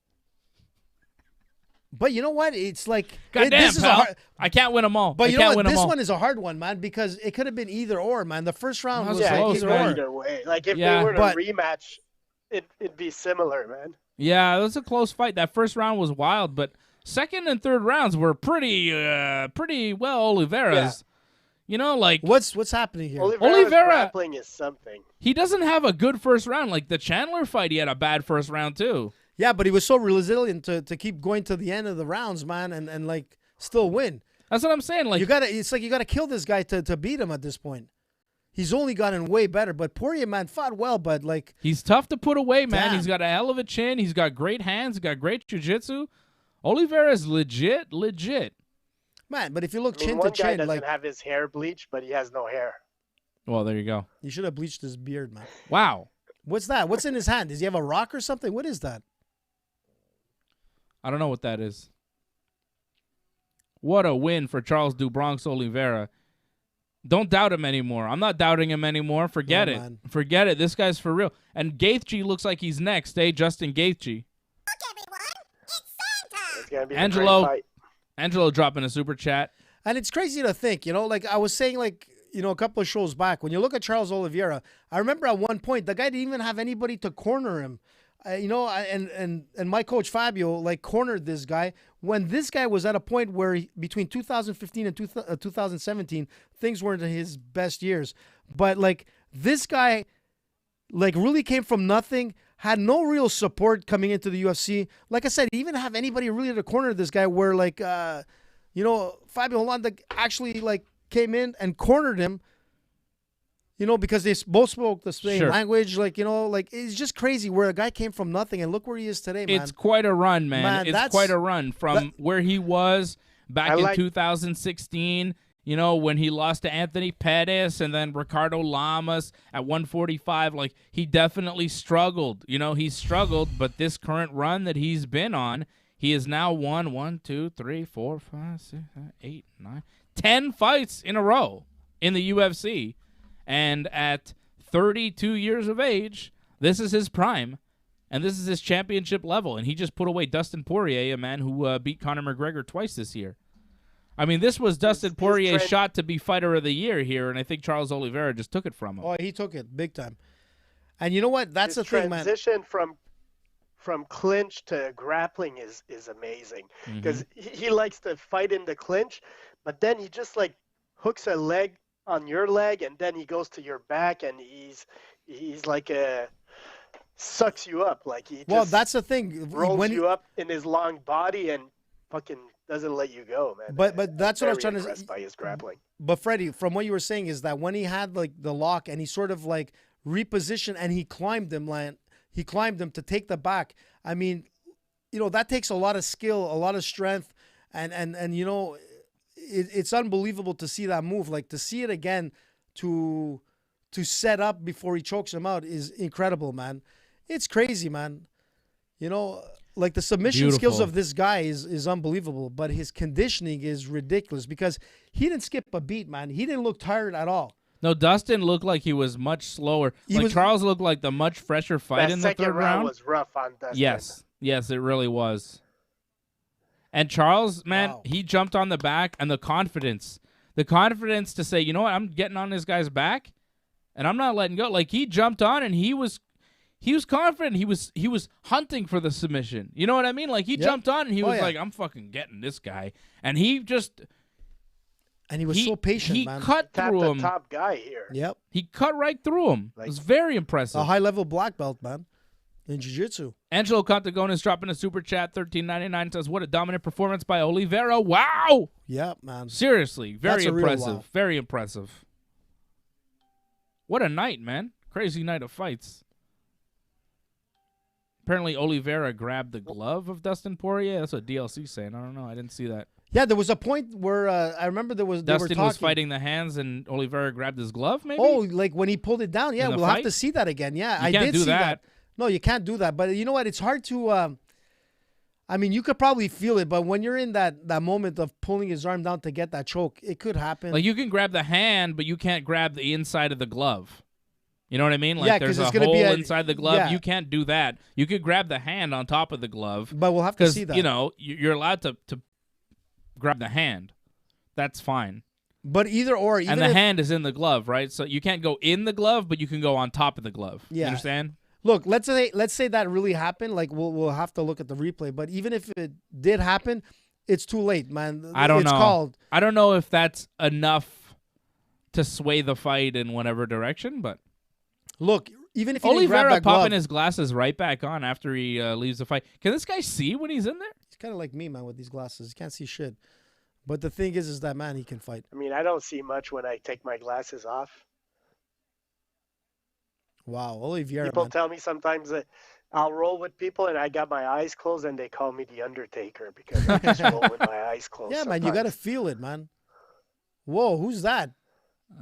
But you know what? It's like... Goddamn, this is pal. a hard... I can't win them all. But I you know can't what? win them This all. one is a hard one, man, because it could have been either or, man. The first round was Yeah, like close, either man. or. Either way. Like if Yeah. they were to But- rematch, it'd be similar, man. Yeah, it was a close fight. That first round was wild, but second and third rounds were pretty well Oliveira's. You know, like What's happening here? Oliveira's Oliveira- grappling is something. he doesn't have a good first round. Like the Chandler fight, he had a bad first round too. Yeah, but he was so resilient to keep going to the end of the rounds, man, and like still win. That's what I'm saying. Like It's like you gotta kill this guy to beat him at this point. He's only gotten way better, but Poirier, man, fought well, but like he's tough to put away, man. Damn. He's got a hell of a chin. He's got great hands. He's got great jiu-jitsu. Oliveira's legit. man, but if you look I mean, chin one to guy chin, doesn't like have his hair bleached, but he has no hair. Well, there you go. you should have bleached his beard, man. Wow. What's that? What's in his hand? Does he have a rock or something? What is that? I don't know what that is. What a win for Charles do Bronx Oliveira. Don't doubt him anymore. I'm not doubting him anymore. Forget No, it. man. Forget it. This guy's for real. And Gaethje looks like he's next, Justin Gaethje. It's gonna be Angelo. a great fight. Angelo dropping a super chat. And it's crazy to think, like I was saying, like, a couple of shows back, when you look at Charles Oliveira, I remember at one point, the guy didn't even have anybody to corner him. And my coach Fabio, like, cornered this guy when this guy was at a point where between 2015 and 2017, things weren't his best years. But, like, this guy, like, really came from nothing, had no real support coming into the UFC. Like I said, he didn't even have anybody really to corner this guy where, like, Fabio Holanda actually, like, came in and cornered him, because they both spoke the same Sure. language. Like, it's just crazy where a guy came from nothing and look where he is today, man. It's quite a run, man. Man, It's that's- quite a run from where he was back I in like- 2016, when he lost to Anthony Pettis and then Ricardo Lamas at 145. Like, he definitely struggled. He struggled, but this current run that he's been on, he has now won 1, 2, 3, 4, 5, 6, 7, 8, 9, 10 fights in a row in the UFC. And at 32 years of age, this is his prime, and this is his championship level. And he just put away Dustin Poirier, a man who beat Conor McGregor twice this year. I mean, this was Dustin Poirier's shot to be fighter of the year here, and I think Charles Oliveira just took it from him. Oh, he took it big time. And you know what? That's His the thing, man. transition from clinch to grappling is amazing because he likes to fight in the clinch, but then he just like hooks a leg on your leg and then he goes to your back and he's like sucks you up, like he Well, just that's the thing. rolls you up in his long body and fucking doesn't let you go, man. But that's what I was trying Very to impressed say. by his grappling. But Freddie, from what you were saying is that when he had like the lock and he sort of like repositioned and he climbed him to take the back. I mean, that takes a lot of skill, a lot of strength, and it's unbelievable to see that move. Like, to see it again, to set up before he chokes him out is incredible, man. It's crazy, man. Like, the submission skills of this guy is unbelievable, but his conditioning is ridiculous because he didn't skip a beat, man. He didn't look tired at all. No, Dustin looked like he was much slower. Charles looked like the much fresher fight in the third round. Was rough on Dustin. Yes, it really was. And Charles, man, Wow. he jumped on the back, and the confidence to say, you know what, I'm getting on this guy's back, and I'm not letting go. Like, he jumped on, and he was confident. He was hunting for the submission. You know what I mean? Like, he jumped on, and he was like, I'm fucking getting this guy, and he just. And he was so patient, man. He cut through him. The top guy here. Yep. He cut right through him. It was very impressive. A high-level black belt, man, in jiu-jitsu. Angelo Contagones dropping a super chat, $13.99, says, what a dominant performance by Oliveira. Wow. Yeah, man. Seriously, very impressive. Wow. Very impressive. What a night, man. Crazy night of fights. Apparently, Oliveira grabbed the glove of Dustin Poirier. That's what DLC's saying. I don't know. I didn't see that. Yeah, there was a point where I remember Dustin was fighting the hands and Oliveira grabbed his glove, maybe? Oh, like when he pulled it down. Yeah, we'll have to see that again. Yeah, I did see that. No, you can't do that. But you know what? It's hard to I mean, you could probably feel it, but when you're in that moment of pulling his arm down to get that choke, it could happen. Like, you can grab the hand, but you can't grab the inside of the glove. You know what I mean? Like, there's a hole inside the glove. Yeah. You can't do that. You could grab the hand on top of the glove. But we'll have to see that. You're allowed to grab the hand. That's fine. But either or. And the hand is in the glove, right? So you can't go in the glove, but you can go on top of the glove. Yeah. You understand? Look, let's say that really happened. Like, we'll have to look at the replay. But even if it did happen, it's too late, man. I don't know. I don't know if that's enough to sway the fight in whatever direction, but. Look, even if he didn't grab Oliveira that glove, popping his glasses right back on after he leaves the fight. Can this guy see when he's in there? He's kind of like me, man, with these glasses. He can't see shit. But the thing is that, man, he can fight. I mean, I don't see much when I take my glasses off. Wow, Oliveira, People tell me sometimes that I'll roll with people and I got my eyes closed and they call me the Undertaker because I just roll with my eyes closed. Yeah, sometimes. Man, you got to feel it, man. Whoa, who's that?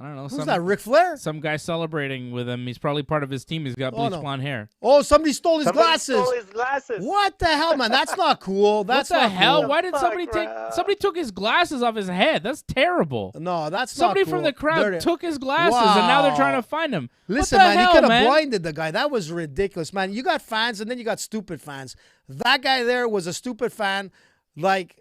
I don't know. Who's that, Ric Flair? Some guy celebrating with him. He's probably part of his team. He's got bleach blonde hair. Oh, somebody stole his glasses. Stole his glasses. What the hell, man? That's not cool. That's what the hell? Cool. Why did somebody took his glasses off his head? That's terrible. No, that's somebody not cool. from the crowd took his glasses and now they're trying to find him. Listen, man, he could have blinded the guy. That was ridiculous, man. You got fans and then you got stupid fans. That guy there was a stupid fan, like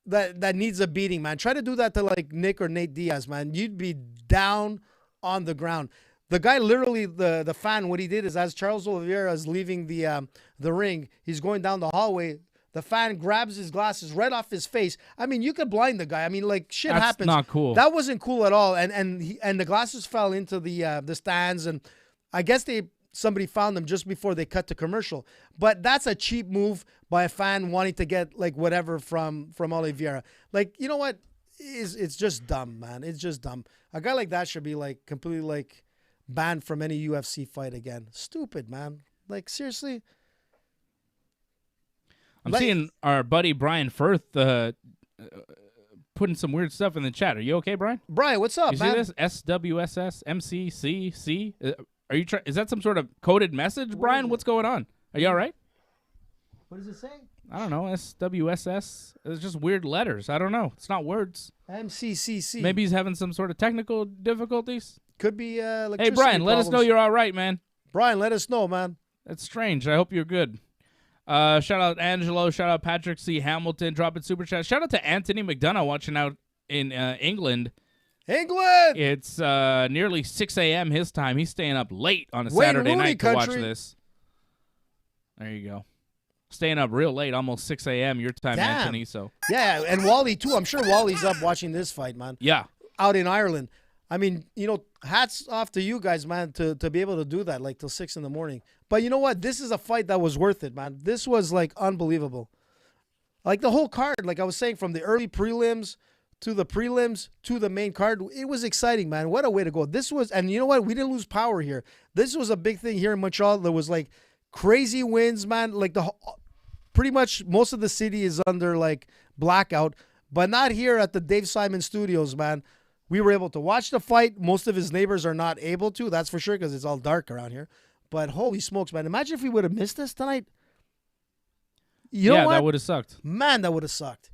that needs a beating, man. Try to do that to like Nick or Nate Diaz, man. You'd be down on the ground. The guy literally, the fan, what he did is as Charles Oliveira is leaving the ring, he's going down the hallway. The fan grabs his glasses right off his face. I mean, you could blind the guy. I mean, like, shit happens. That's not cool. That wasn't cool at all. And the glasses fell into the stands, and I guess somebody found them just before they cut to commercial. But that's a cheap move by a fan wanting to get like whatever from Oliveira. Like, you know what? It's just dumb, man. It's just dumb. A guy like that should be like completely like banned from any UFC fight again. Stupid, man. Like, seriously. I'm seeing our buddy Brian Firth putting some weird stuff in the chat. Are you okay, Brian? Brian, what's up, man? You see this? SWSS MCCC? Are you is that some sort of coded message, Brian? What's going on? Are you all right? What does it say? I don't know. SWSS. It's just weird letters. I don't know. It's not words. MCCC. Maybe he's having some sort of technical difficulties. Could be electricity Hey, Brian, let us know you're all right, man. Brian, let us know, man. That's strange. I hope you're good. Shout out Angelo. Shout out Patrick C. Hamilton. Dropping super chat. Shout out to Anthony McDonough watching out in England. England! It's nearly 6 a.m. his time. He's staying up late on a Saturday night to watch this. There you go. Staying up real late, almost 6 a.m. your time, Anthony. So yeah, and Wally, too. I'm sure Wally's up watching this fight, man. Yeah. Out in Ireland. I mean, hats off to you guys, man, to be able to do that, like, till 6 in the morning. But you know what? This is a fight that was worth it, man. This was, like, unbelievable. Like, the whole card, like I was saying, from the early prelims to the main card, it was exciting, man. What a way to go. This was, and you know what? We didn't lose power here. This was a big thing here in Montreal. There was, like, crazy wins, man. Like, pretty much most of the city is under like blackout, but not here at the Dave Simon Studios, man. We were able to watch the fight. Most of his neighbors are not able to, that's for sure, because it's all dark around here. But holy smokes, man. Imagine if we would have missed this tonight. You know what? That would have sucked. Man, that would have sucked.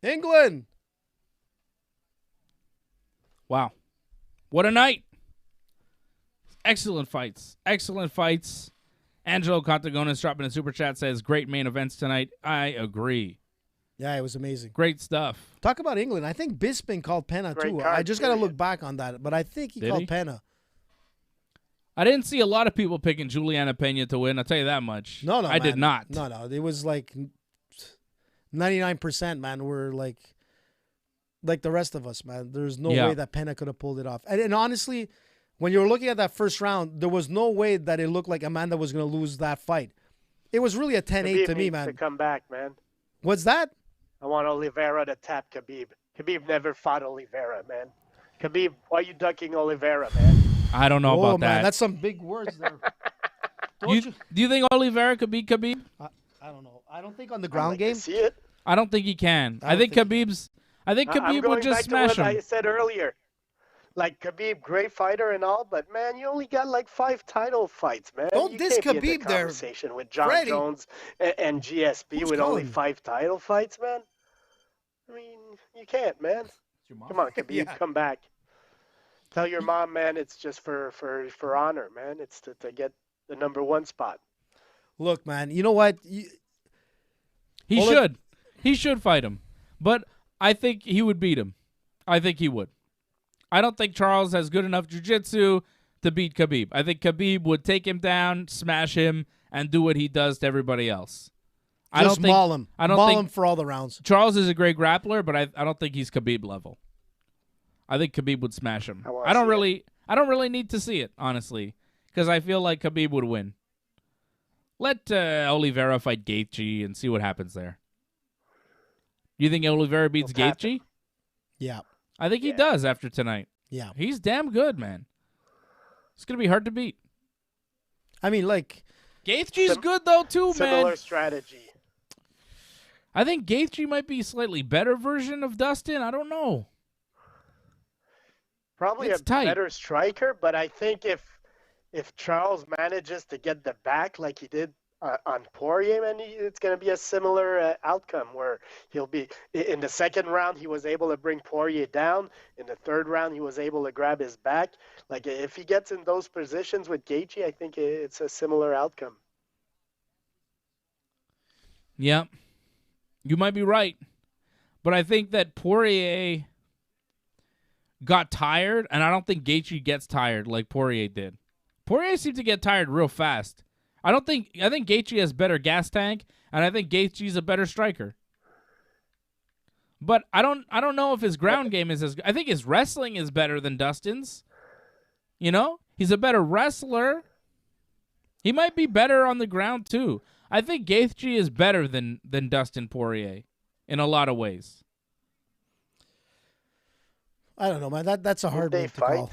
England. Wow. What a night. Excellent fights. Excellent fights. Angelo Contagonis dropping a super chat says, great main events tonight. I agree. Yeah, it was amazing. Great stuff. Talk about England. I think Bisping called Peña too. I just got to look back on that, but I think he called Peña. I didn't see a lot of people picking Juliana Peña to win. I'll tell you that much. No, I did not. No. It was like 99%, man. We're like the rest of us, man. There's no way that Peña could have pulled it off. And honestly, when you were looking at that first round, there was no way that it looked like Amanda was going to lose that fight. It was really a 10-8 to me, man. To come back, man. What's that? I want Oliveira to tap Khabib. Khabib never fought Oliveira, man. Khabib, why are you ducking Oliveira, man? I don't know about man, that. That's some big words there. Do you think Oliveira could beat Khabib? I don't know. I don't think on the ground game. See it? I don't think he can. I think Khabib would just smash him. I said earlier. Like, Khabib, great fighter and all, but, man, you only got, like, 5 title fights, man. Don't diss Khabib there. Conversation with John Jones and GSP with only 5 title fights, man. I mean, you can't, man. Come on, Khabib, come back. Tell your mom, man, it's just for honor, man. It's to get the #1 spot. Look, man, you know what? He should fight him. But I think he would beat him. I think he would. I don't think Charles has good enough jiu-jitsu to beat Khabib. I think Khabib would take him down, smash him, and do what he does to everybody else. Maul him. Maul him for all the rounds. Charles is a great grappler, but I don't think he's Khabib level. I think Khabib would smash him. I don't really need to see it, honestly, because I feel like Khabib would win. Let Oliveira fight Gaethje and see what happens there. You think Oliveira beats Gaethje? Yeah. I think he does after tonight. Yeah. He's damn good, man. It's going to be hard to beat. I mean, like... Gaethje's good, though, too, man. Similar strategy. I think Gaethje might be a slightly better version of Dustin. I don't know. Probably a better striker, but I think if Charles manages to get the back like he did on Poirier, man, it's going to be a similar outcome where he'll be in the second round. He was able to bring Poirier down. In the third round, he was able to grab his back. Like if he gets in those positions with Gaethje, I think it's a similar outcome. Yeah, you might be right, but I think that Poirier got tired, and I don't think Gaethje gets tired like Poirier did. Poirier seemed to get tired real fast. I think Gaethje has better gas tank, and I think Gaethje's a better striker. But I don't know if his ground game is as good. I think his wrestling is better than Dustin's. You know? He's a better wrestler. He might be better on the ground too. I think Gaethje is better than Dustin Poirier in a lot of ways. I don't know, man. That's a hard one to call.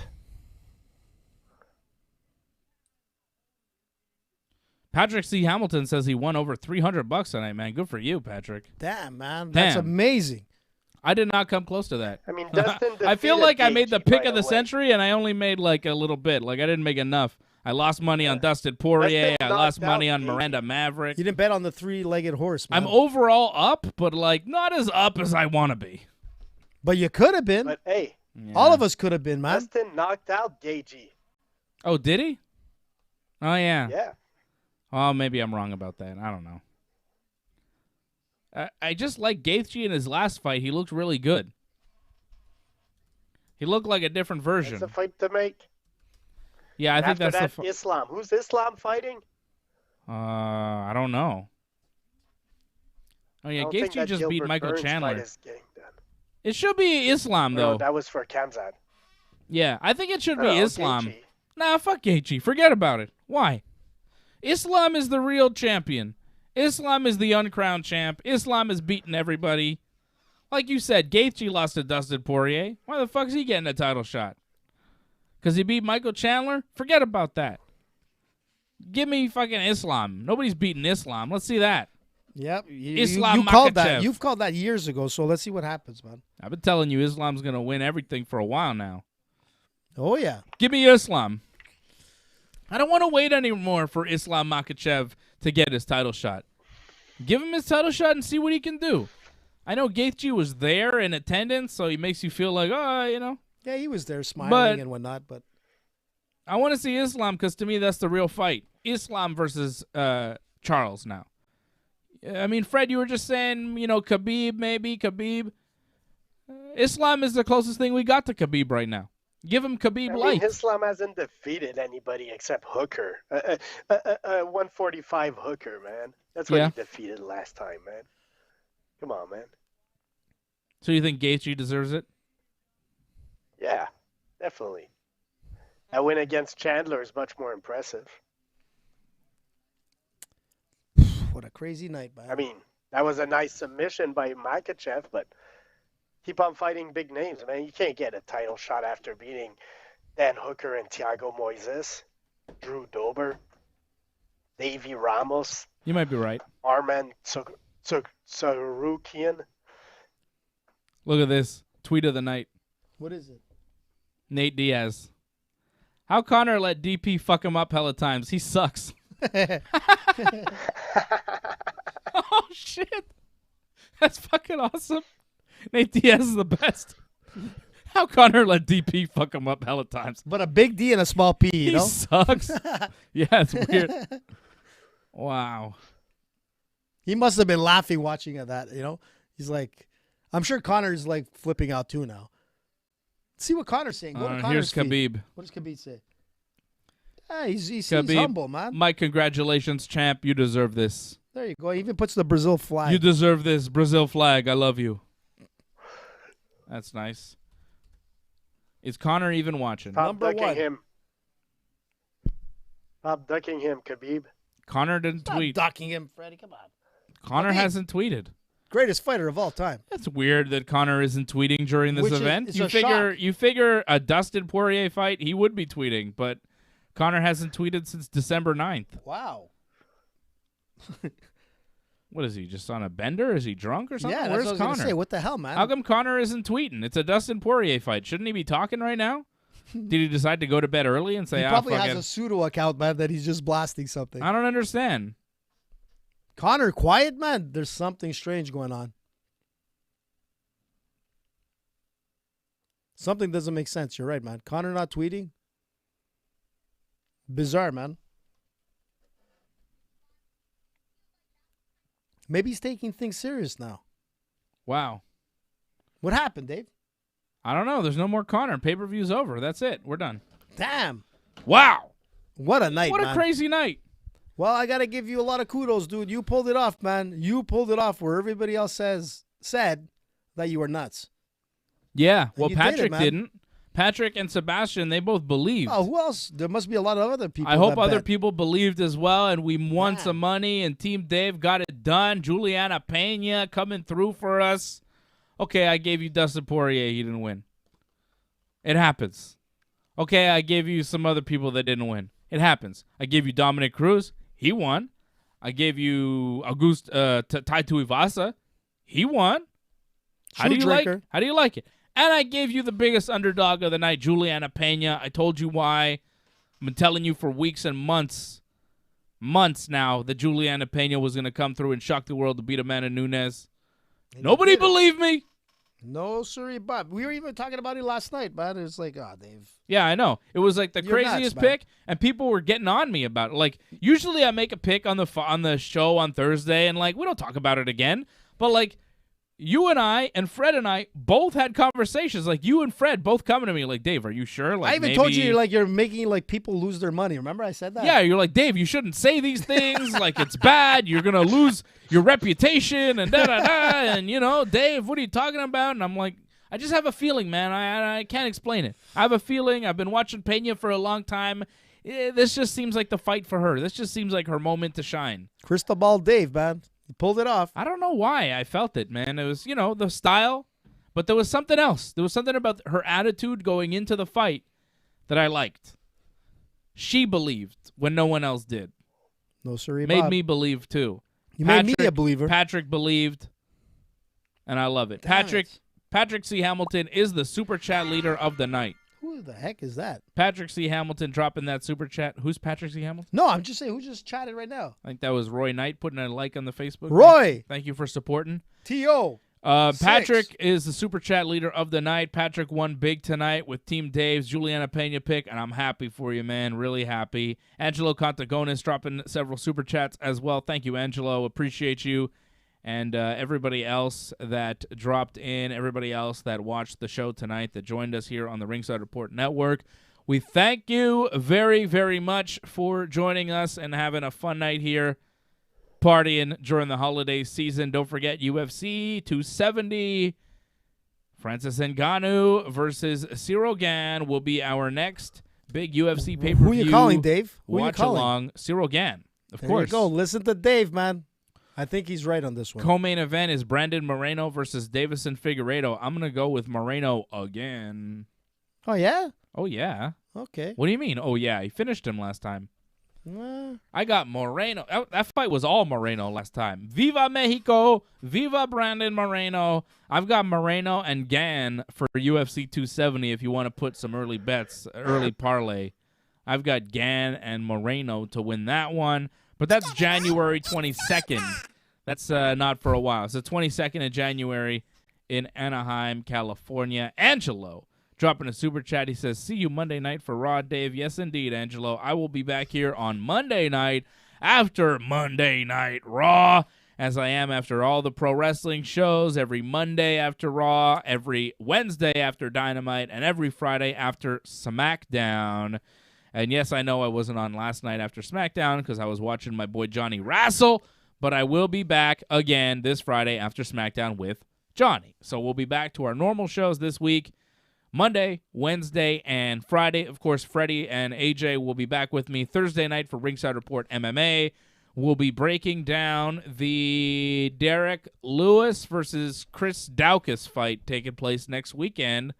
Patrick C. Hamilton says he won over $300 tonight, man. Good for you, Patrick. Damn, man. That's amazing. I did not come close to that. I mean, Dustin I feel like I made the pick right of the away. century, and I only made like a little bit. Like I didn't make enough. I lost money on Dustin Poirier. I lost money on Miranda Maverick. You didn't bet on the 3-legged horse, man. I'm overall up, but like not as up as I want to be. But you could have been. But hey, all of us could have been, man. Dustin knocked out Gaethje. Oh, did he? Oh yeah. Yeah. Oh, maybe I'm wrong about that. I don't know. I just like Gaethje in his last fight. He looked really good. He looked like a different version. That's a fight to make. Yeah, I think after that's that, Islam. Who's Islam fighting? I don't know. Oh yeah, Gaethje just beat Michael Chandler. It should be Islam though. No, that was for Kamzat. Yeah, I think it should be Islam. Gaethje. Nah, fuck Gaethje. Forget about it. Why? Islam is the real champion. Islam is the uncrowned champ. Islam has beaten everybody. Like you said, Gaethje lost to Dustin Poirier. Why the fuck is he getting a title shot? Because he beat Michael Chandler? Forget about that. Give me fucking Islam. Nobody's beating Islam. Let's see that. Yep. Islam you called that. Makhachev. You've called that years ago, so let's see what happens, man. I've been telling you Islam's going to win everything for a while now. Oh, yeah. Give me Islam. I don't want to wait anymore for Islam Makhachev to get his title shot. Give him his title shot and see what he can do. I know Gaethje was there in attendance, so he makes you feel like, Yeah, he was there smiling and whatnot, but I want to see Islam because to me that's the real fight. Islam versus Charles now. I mean, Fred, you were just saying, Khabib, maybe Khabib. Islam is the closest thing we got to Khabib right now. Give him Khabib light. Islam hasn't defeated anybody except Hooker. 145 Hooker, man. That's what he defeated last time, man. Come on, man. So you think Gaethje deserves it? Yeah, definitely. That win against Chandler is much more impressive. what a crazy night, man. I mean, that was a nice submission by Makhachev, but keep on fighting big names, man. You can't get a title shot after beating Dan Hooker and Thiago Moises, Drew Dober, Davey Ramos. You might be right. Arman Sarukian. Look at this. Tweet of the night. What is it? Nate Diaz. How Connor let DP fuck him up hella times. He sucks. Oh, shit. That's fucking awesome. Nate Diaz is the best. How Connor let DP fuck him up hella times. But a big D and a small P, you He know? sucks. Yeah, it's weird. Wow. He must have been laughing watching at that, you know? He's like, I'm sure Connor's like flipping out too now. Let's see what Connor's saying. Go to Connor's here's Khabib. What does Khabib say? Yeah, he's Khabib, humble, man. My congratulations, champ. You deserve this. There you go. He even puts the Brazil flag. You deserve this Brazil flag. I love you. That's nice. Is Connor even watching? Stop Number ducking one. him. Stop ducking him, Khabib. Connor didn't Stop tweet. ducking him, Freddie. Come on. Connor Khabib. hasn't tweeted. Greatest fighter of all time. That's weird that Connor isn't tweeting during this Which is- event. it's You a figure shock. you figure a Dustin Poirier fight, he would be tweeting, but Connor hasn't tweeted since December 9th. Wow. What is he, just on a bender? Is he drunk or something? Yeah, that's Where's what I was going to Connor? say. What the hell, man? How come Connor isn't tweeting? It's a Dustin Poirier fight. Shouldn't he be talking right now? Did he decide to go to bed early and say, he probably fuck has it. a pseudo account, man, that he's just blasting something. I don't understand. Connor, quiet, man. There's something strange going on. Something doesn't make sense. You're right, man. Connor not tweeting? Bizarre, man. Maybe he's taking things serious now. Wow. What happened, Dave? I don't know. There's no more Connor. Pay-per-view's over. That's it. We're done. Damn. Wow. What a night, What man. a crazy night. Well, I got to give you a lot of kudos, dude. You pulled it off, man. You pulled it off where everybody else said that you were nuts. Yeah. Well, you did it, Patrick man. didn't. Patrick and Sebastian, they both believed. Oh, who else? There must be a lot of other people. I hope that other bet. people believed as well, and we won Yeah. some money, and Team Dave got it done. Juliana Peña coming through for us. Okay, I gave you Dustin Poirier. He didn't win. It happens. Okay, I gave you some other people that didn't win. It happens. I gave you Dominic Cruz. He won. I gave you Tai Tuivasa. He won. How do you like it? And I gave you the biggest underdog of the night, Juliana Peña. I told you why. I've been telling you for weeks and months now that Juliana Peña was going to come through and shock the world to beat Amanda Nunes. And Nobody you did it. believed me. No, sorry, Bob. We were even talking about it last night, but it's like, Dave. Yeah, I know. It was like the You're craziest nuts, man. pick, and people were getting on me about it. Like, usually I make a pick on the show on Thursday, and, like, we don't talk about it again. But, like, you and I and Fred and I both had conversations. Like, you and Fred both coming to me like, Dave, are you sure? Like, I even told you you're making like people lose their money. Remember I said that? Yeah, you're like, Dave, you shouldn't say these things. Like, it's bad. You're going to lose your reputation and da-da-da. And, you know, Dave, what are you talking about? And I'm like, I just have a feeling, man. I can't explain it. I have a feeling. I've been watching Peña for a long time. This just seems like the fight for her. This just seems like her moment to shine. Crystal ball Dave, man. He pulled it off. I don't know why I felt it, man. It was, the style, but there was something else. There was something about her attitude going into the fight that I liked. She believed when no one else did. No, sorry, Made Bob. me believe, too. You made me a believer. Patrick believed, and I love it. Damn Patrick C. Hamilton is the Super Chat leader of the night. Who the heck is that? Patrick C. Hamilton dropping that Super Chat. Who's Patrick C. Hamilton? No, I'm just saying, who just chatted right now? I think that was Roy Knight putting a like on the Facebook. Roy! Thank you for supporting. T.O. Patrick is the Super Chat leader of the night. Patrick won big tonight with Team Dave's Juliana Peña pick, and I'm happy for you, man. Really happy. Angelo Contagonis dropping several Super Chats as well. Thank you, Angelo. Appreciate you. And everybody else that dropped in, everybody else that watched the show tonight, that joined us here on the Ringside Report Network. We thank you very, very much for joining us and having a fun night here, partying during the holiday season. Don't forget UFC 270. Francis Ngannou versus Cyril Gane will be our next big UFC pay-per-view. Who you calling, Dave? Who Watch you calling? along. Cyril Gane, of There course. you go. Listen to Dave, man. I think he's right on this one. Co-main event is Brandon Moreno versus Davison Figueiredo. I'm going to go with Moreno again. Oh, yeah? Oh, yeah. Okay. What do you mean? Oh, yeah. He finished him last time. Uh, I got Moreno. That fight was all Moreno last time. Viva Mexico. Viva Brandon Moreno. I've got Moreno and Gane for UFC 270 if you want to put some early bets, early parlay. I've got Gane and Moreno to win that one. But that's January 22nd. That's not for a while. It's the 22nd of January in Anaheim, California. Angelo dropping a super chat. He says, see you Monday night for Raw, Dave. Yes, indeed, Angelo. I will be back here on Monday night after Monday Night Raw, as I am after all the pro wrestling shows, every Monday after Raw, every Wednesday after Dynamite, and every Friday after Smackdown. And yes, I know I wasn't on last night after SmackDown because I was watching my boy Johnny wrestle, but I will be back again this Friday after SmackDown with Johnny. So we'll be back to our normal shows this week, Monday, Wednesday, and Friday. Of course, Freddie and AJ will be back with me Thursday night for Ringside Report MMA. We'll be breaking down the Derek Lewis versus Chris Daukaus fight taking place next weekend.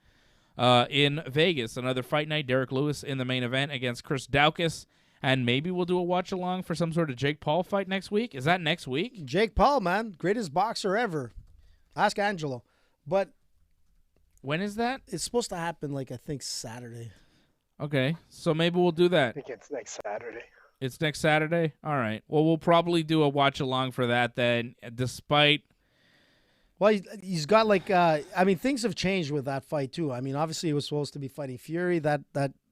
In Vegas, another fight night. Derek Lewis in the main event against Chris Daukaus, and maybe we'll do a watch along for some sort of Jake Paul fight next week. Is that next week? Jake Paul, man, greatest boxer ever. Ask Angelo. But when is that? it's supposed to happen, I think Saturday. Okay, so maybe we'll do I that. think it's next Saturday. It's next Saturday. All right. Well, we'll probably do a watch along for that then. Despite Well, he's got things have changed with that fight too. I mean, obviously he was supposed to be fighting Fury. That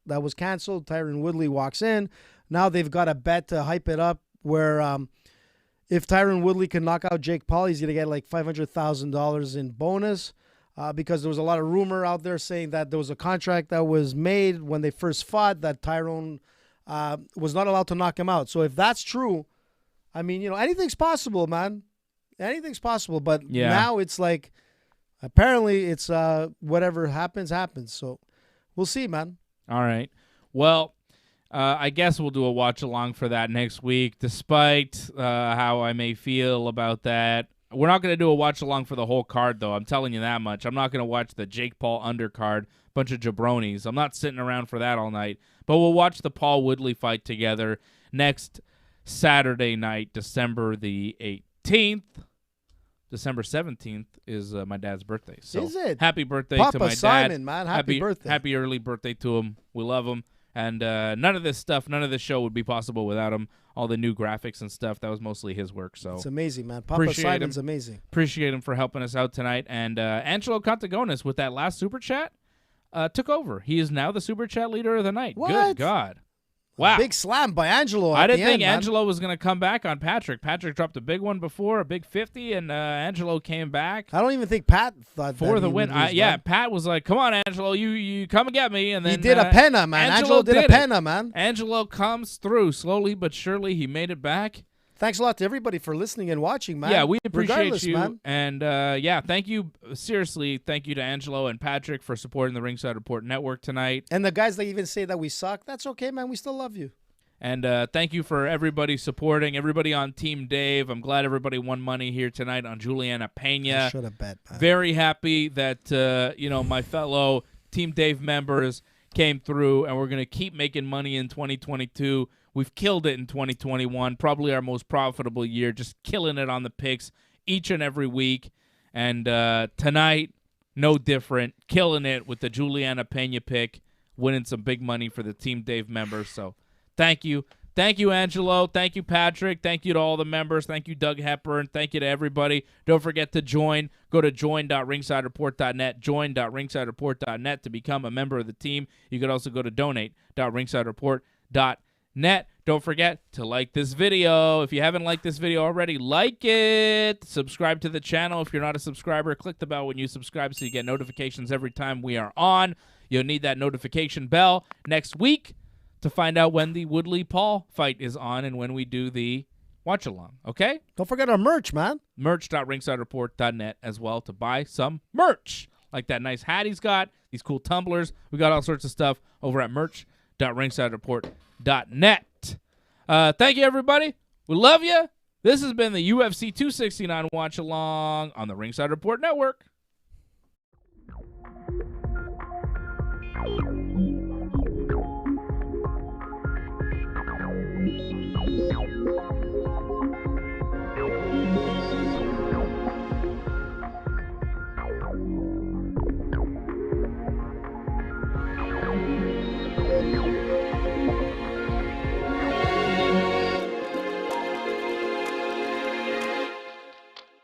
was canceled. Tyron Woodley walks in. Now they've got a bet to hype it up where if Tyron Woodley can knock out Jake Paul, he's gonna get $500,000 in bonus. Because there was a lot of rumor out there saying that there was a contract that was made when they first fought that Tyron was not allowed to knock him out. So if that's true, I mean, anything's possible, man. Anything's possible, but now it's apparently it's whatever happens. So we'll see, man. All right. Well, I guess we'll do a watch along for that next week, despite how I may feel about that. We're not going to do a watch along for the whole card, though. I'm telling you that much. I'm not going to watch the Jake Paul undercard, bunch of jabronis. I'm not sitting around for that all night. But we'll watch the Paul Woodley fight together next Saturday night, December the 18th. December 17th is my dad's birthday. So Is it? Happy birthday Papa to my Simon, dad. man. Happy birthday. Happy early birthday to him. We love him. And none of this stuff, none of this show would be possible without him. All the new graphics and stuff, that was mostly his work. So It's amazing, man. Papa Appreciate Simon's him. amazing. appreciate him for helping us out tonight. And Angelo Contagonis, with that last Super Chat, took over. He is now the Super Chat leader of the night. What? Good God. Wow. Big slam by Angelo. I at didn't the think end, man. Angelo was going to come back on Patrick. Patrick dropped a big one before, a big 50, and Angelo came back I don't even think Pat thought for that the he win. would lose, Yeah, man. Pat was like, come on, Angelo, you come and get me. And then He did a penna, man. Angelo did a it. penna, man. Angelo comes through slowly but surely. He made it back. Thanks a lot to everybody for listening and watching, man. Yeah, we appreciate Regardless, you. man. And, thank you. Seriously, thank you to Angelo and Patrick for supporting the Ringside Report Network tonight. And the guys that even say that we suck, that's okay, man. We still love you. And thank you for everybody supporting, everybody on Team Dave. I'm glad everybody won money here tonight on Juliana I Peña. should have bet, man. Very happy that, my fellow Team Dave members came through, and we're going to keep making money in 2022. We've killed it in 2021, probably our most profitable year, just killing it on the picks each and every week. And tonight, no different, killing it with the Juliana Peña pick, winning some big money for the Team Dave members. So thank you. Thank you, Angelo. Thank you, Patrick. Thank you to all the members. Thank you, Doug Hepburn. Thank you to everybody. Don't forget to join. Go to join.ringsidereport.net, join.ringsidereport.net to become a member of the team. You could also go to donate.ringsidereport.net. Don't forget to like this video. If you haven't liked this video already, like it. Subscribe to the channel. If you're not a subscriber, click the bell when you subscribe so you get notifications every time we are on. You'll need that notification bell next week to find out when the Woodley-Paul fight is on and when we do the watch-along, okay? Don't forget our merch, man. Merch.ringsidereport.net as well to buy some merch. Like that nice hat he's got, these cool tumblers. We got all sorts of stuff over at merch.ringsidereport.net. Thank you, everybody. We love you. This has been the UFC 269 watch-along on the Ringside Report Network.